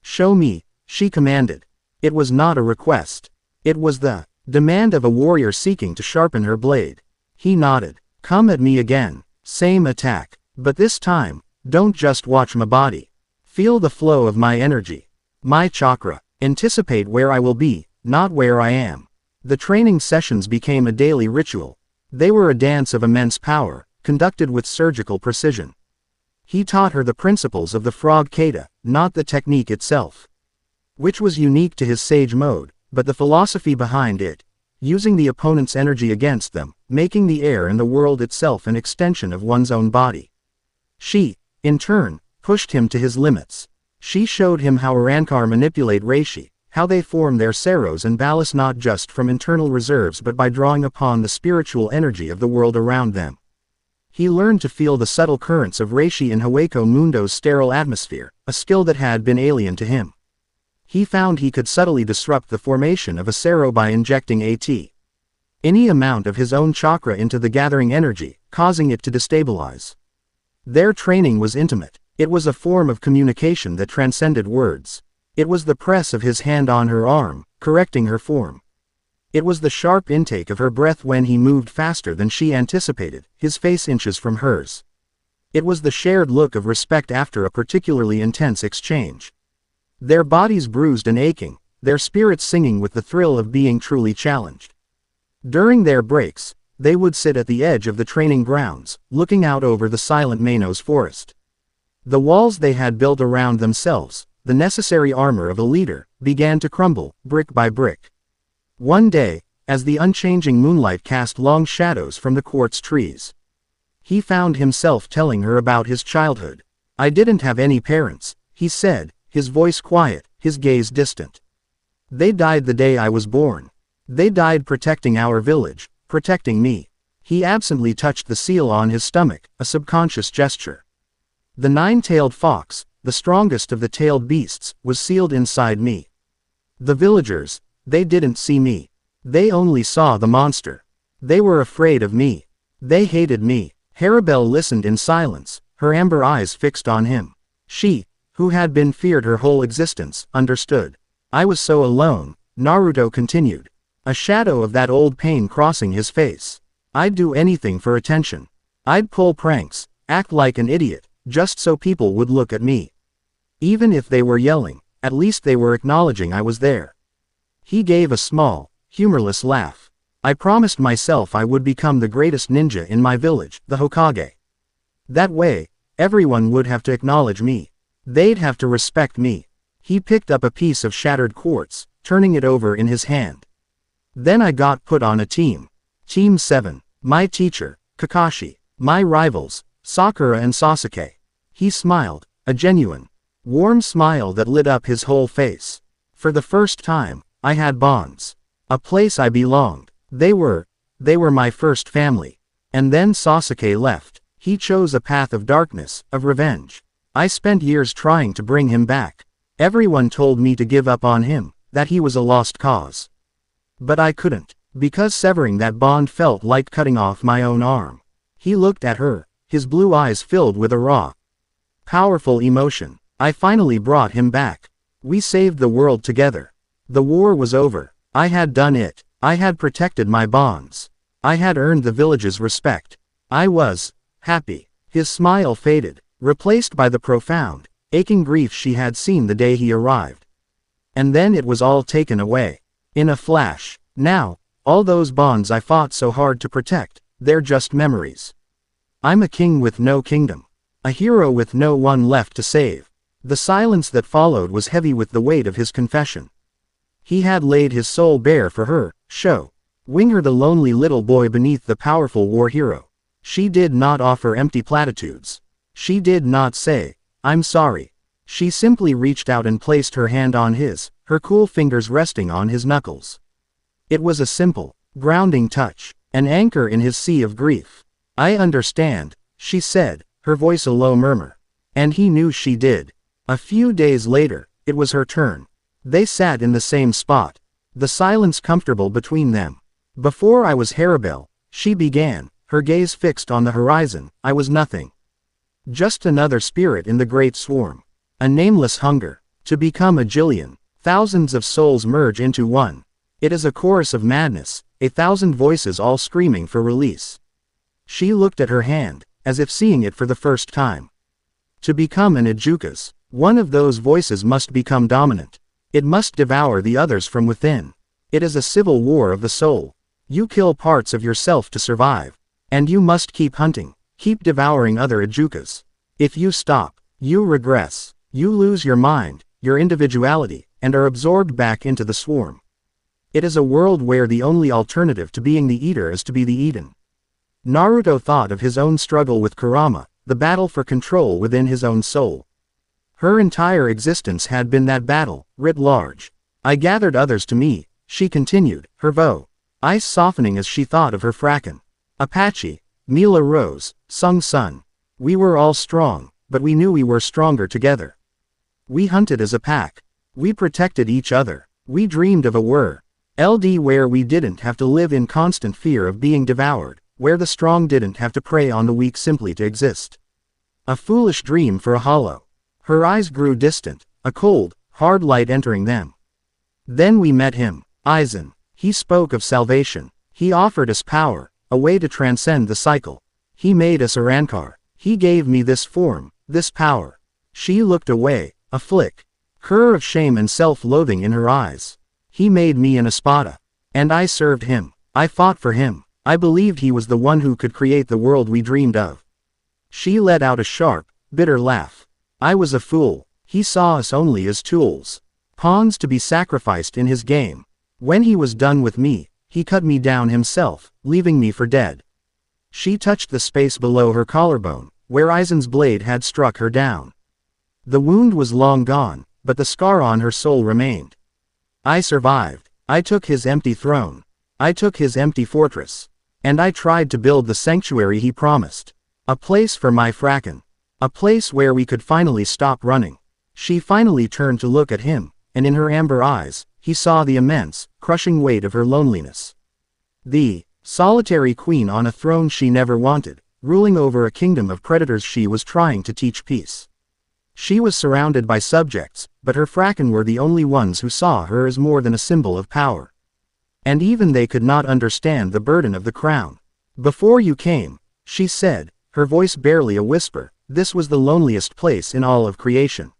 "Show me," she commanded. It was not a request. It was the demand of a warrior seeking to sharpen her blade. He nodded. "Come at me again. Same attack. But this time, don't just watch my body. Feel the flow of my energy. My chakra. Anticipate where I will be, not where I am." The training sessions became a daily ritual. They were a dance of immense power, conducted with surgical precision. He taught her the principles of the frog kata, not the technique itself, which was unique to his sage mode, but the philosophy behind it, using the opponent's energy against them, making the air and the world itself an extension of one's own body. She, in turn, pushed him to his limits. She showed him how Arankar manipulate reishi, how they form their seros and ballast not just from internal reserves but by drawing upon the spiritual energy of the world around them. He learned to feel the subtle currents of reishi in Hueco Mundo's sterile atmosphere, a skill that had been alien to him. He found he could subtly disrupt the formation of a sero by injecting any amount of his own chakra into the gathering energy, causing it to destabilize. Their training was intimate. It was a form of communication that transcended words. It was the press of his hand on her arm, correcting her form. It was the sharp intake of her breath when he moved faster than she anticipated, his face inches from hers. It was the shared look of respect after a particularly intense exchange. Their bodies bruised and aching, their spirits singing with the thrill of being truly challenged. During their breaks, they would sit at the edge of the training grounds, looking out over the silent Manos forest. The walls they had built around themselves, the necessary armor of a leader, began to crumble, brick by brick. One day, as the unchanging moonlight cast long shadows from the quartz trees, he found himself telling her about his childhood. "I didn't have any parents," he said, his voice quiet, his gaze distant. "They died the day I was born. They died protecting our village, protecting me." He absently touched the seal on his stomach, a subconscious gesture. "The 9-tailed fox, the strongest of the tailed beasts, was sealed inside me. The villagers, they didn't see me. They only saw the monster. They were afraid of me. They hated me." Harribel listened in silence, her amber eyes fixed on him. She, who had been feared her whole existence, understood. "I was so alone," Naruto continued, a shadow of that old pain crossing his face. "I'd do anything for attention. I'd pull pranks, act like an idiot, just so people would look at me. Even if they were yelling, at least they were acknowledging I was there." He gave a small, humorless laugh. "I promised myself I would become the greatest ninja in my village, the Hokage. That way, everyone would have to acknowledge me. They'd have to respect me." He picked up a piece of shattered quartz, turning it over in his hand. Then I got put on a team. Team 7. My teacher, Kakashi. My rivals, Sakura and Sasuke. He smiled, a genuine, warm smile that lit up his whole face. For the first time, I had bonds. A place I belonged. They were my first family. And then Sasuke left. He chose a path of darkness, of revenge. I spent years trying to bring him back. Everyone told me to give up on him, that he was a lost cause. But I couldn't, because severing that bond felt like cutting off my own arm. He looked at her, his blue eyes filled with a raw, powerful emotion. I finally brought him back. We saved the world together. The war was over. I had done it. I had protected my bonds. I had earned the village's respect. I was happy. His smile faded, replaced by the profound, aching grief she had seen the day he arrived. And then it was all taken away. In a flash. Now, all those bonds I fought so hard to protect, they're just memories. I'm a king with no kingdom. A hero with no one left to save. The silence that followed was heavy with the weight of his confession. He had laid his soul bare for her, showing her the lonely little boy beneath the powerful war hero. She did not offer empty platitudes. She did not say, "I'm sorry." She simply reached out and placed her hand on his, her cool fingers resting on his knuckles. It was a simple, grounding touch, an anchor in his sea of grief. "I understand," she said, her voice a low murmur. And he knew she did. A few days later, it was her turn. They sat in the same spot, the silence comfortable between them. "Before I was Harribel," she began, her gaze fixed on the horizon, "I was nothing. Just another spirit in the great swarm. A nameless hunger. To become a Jillian. Thousands of souls merge into one. It is a chorus of madness, a thousand voices all screaming for release." She looked at her hand, as if seeing it for the first time. To become an Ijukas, one of those voices must become dominant. It must devour the others from within. It is a civil war of the soul. You kill parts of yourself to survive. And you must keep hunting, keep devouring other Ijukas. If you stop, you regress. You lose your mind, your individuality, and are absorbed back into the swarm. It is a world where the only alternative to being the eater is to be the eaten. Naruto thought of his own struggle with Kurama, the battle for control within his own soul. Her entire existence had been that battle, writ large. "I gathered others to me," she continued, her eyes softening as she thought of her Fracken. "Apache, Mila Rose, Sung Sun. We were all strong, but we knew we were stronger together. We hunted as a pack. We protected each other. We dreamed of a world where we didn't have to live in constant fear of being devoured, where the strong didn't have to prey on the weak simply to exist. A foolish dream for a hollow." Her eyes grew distant, a cold, hard light entering them. "Then we met him, Aizen. He spoke of salvation. He offered us power, a way to transcend the cycle. He made us a Rancor. He gave me this form, this power." She looked away, a flicker of shame and self-loathing in her eyes. "He made me an Espada. And I served him. I fought for him. I believed he was the one who could create the world we dreamed of." She let out a sharp, bitter laugh. "I was a fool. He saw us only as tools. Pawns to be sacrificed in his game. When he was done with me, he cut me down himself, leaving me for dead." She touched the space below her collarbone, where Aizen's blade had struck her down. The wound was long gone, but the scar on her soul remained. "I survived. I took his empty throne. I took his empty fortress. And I tried to build the sanctuary he promised. A place for my Fracken. A place where we could finally stop running." She finally turned to look at him, and in her amber eyes, he saw the immense, crushing weight of her loneliness. The solitary queen on a throne she never wanted, ruling over a kingdom of predators she was trying to teach peace. She was surrounded by subjects, but her Fracken were the only ones who saw her as more than a symbol of power. And even they could not understand the burden of the crown. "Before you came," she said, her voice barely a whisper, "this was the loneliest place in all of creation."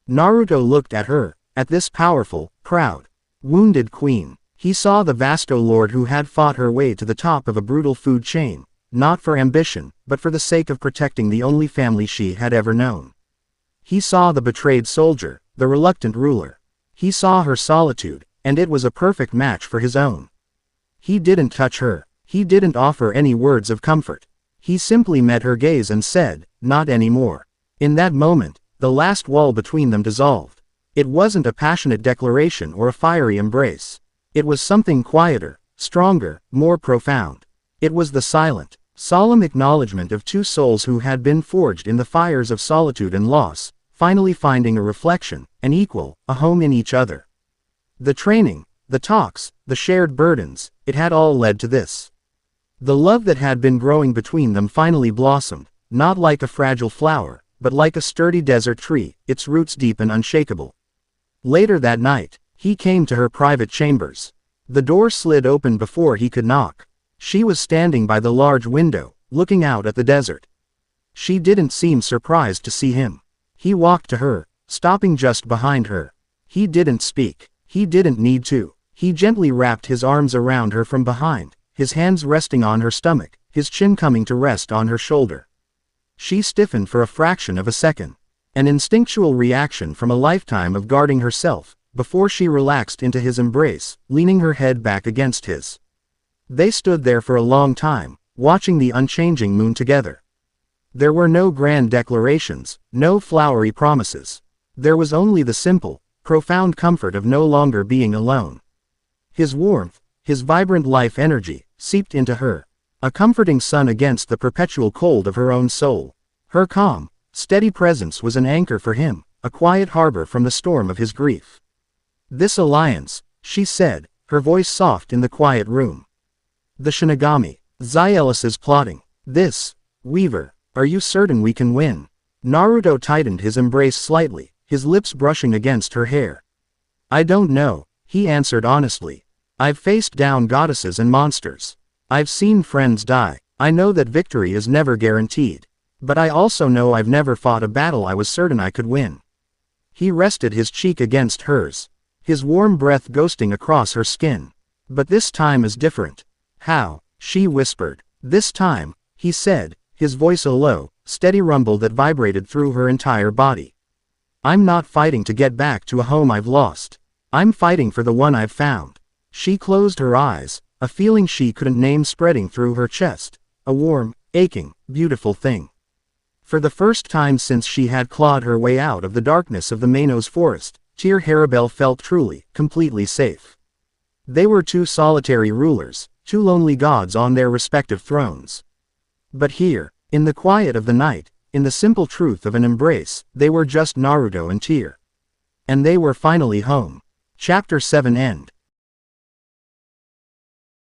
Naruto looked at her, at this powerful, proud, wounded queen. He saw the Vasto Lord who had fought her way to the top of a brutal food chain, not for ambition, but for the sake of protecting the only family she had ever known. He saw the betrayed soldier, the reluctant ruler. He saw her solitude, and it was a perfect match for his own. He didn't touch her. He didn't offer any words of comfort. He simply met her gaze and said, "Not anymore." In that moment, the last wall between them dissolved. It wasn't a passionate declaration or a fiery embrace. It was something quieter, stronger, more profound. It was the silent, solemn acknowledgement of two souls who had been forged in the fires of solitude and loss, finally finding a reflection, an equal, a home in each other. The training, the talks, the shared burdens, it had all led to this. The love that had been growing between them finally blossomed, not like a fragile flower, but like a sturdy desert tree, its roots deep and unshakable. Later that night, he came to her private chambers. The door slid open before he could knock. She was standing by the large window, looking out at the desert. She didn't seem surprised to see him. He walked to her, stopping just behind her. He didn't speak. He didn't need to. He gently wrapped his arms around her from behind, his hands resting on her stomach, his chin coming to rest on her shoulder. She stiffened for a fraction of a second. An instinctual reaction from a lifetime of guarding herself, before she relaxed into his embrace, leaning her head back against his. They stood there for a long time, watching the unchanging moon together. There were no grand declarations, no flowery promises. There was only the simple, profound comfort of no longer being alone. His warmth, his vibrant life energy, seeped into her. A comforting sun against the perpetual cold of her own soul. Her calm, steady presence was an anchor for him, a quiet harbor from the storm of his grief. "This alliance," she said, her voice soft in the quiet room. "The Shinigami, Xyelus' plotting. This, Weaver, are you certain we can win?" Naruto tightened his embrace slightly, his lips brushing against her hair. "I don't know," he answered honestly. "I've faced down goddesses and monsters. I've seen friends die. I know that victory is never guaranteed. But I also know I've never fought a battle I was certain I could win." He rested his cheek against hers, his warm breath ghosting across her skin. "But this time is different." "How?" she whispered. "This time," he said, his voice a low, steady rumble that vibrated through her entire body. "I'm not fighting to get back to a home I've lost. I'm fighting for the one I've found." She closed her eyes, a feeling she couldn't name spreading through her chest, a warm, aching, beautiful thing. For the first time since she had clawed her way out of the darkness of the Manos forest, Harribel felt truly, completely safe. They were two solitary rulers, two lonely gods on their respective thrones. But here, in the quiet of the night, in the simple truth of an embrace, they were just Naruto and Tyr. And they were finally home. Chapter 7 End.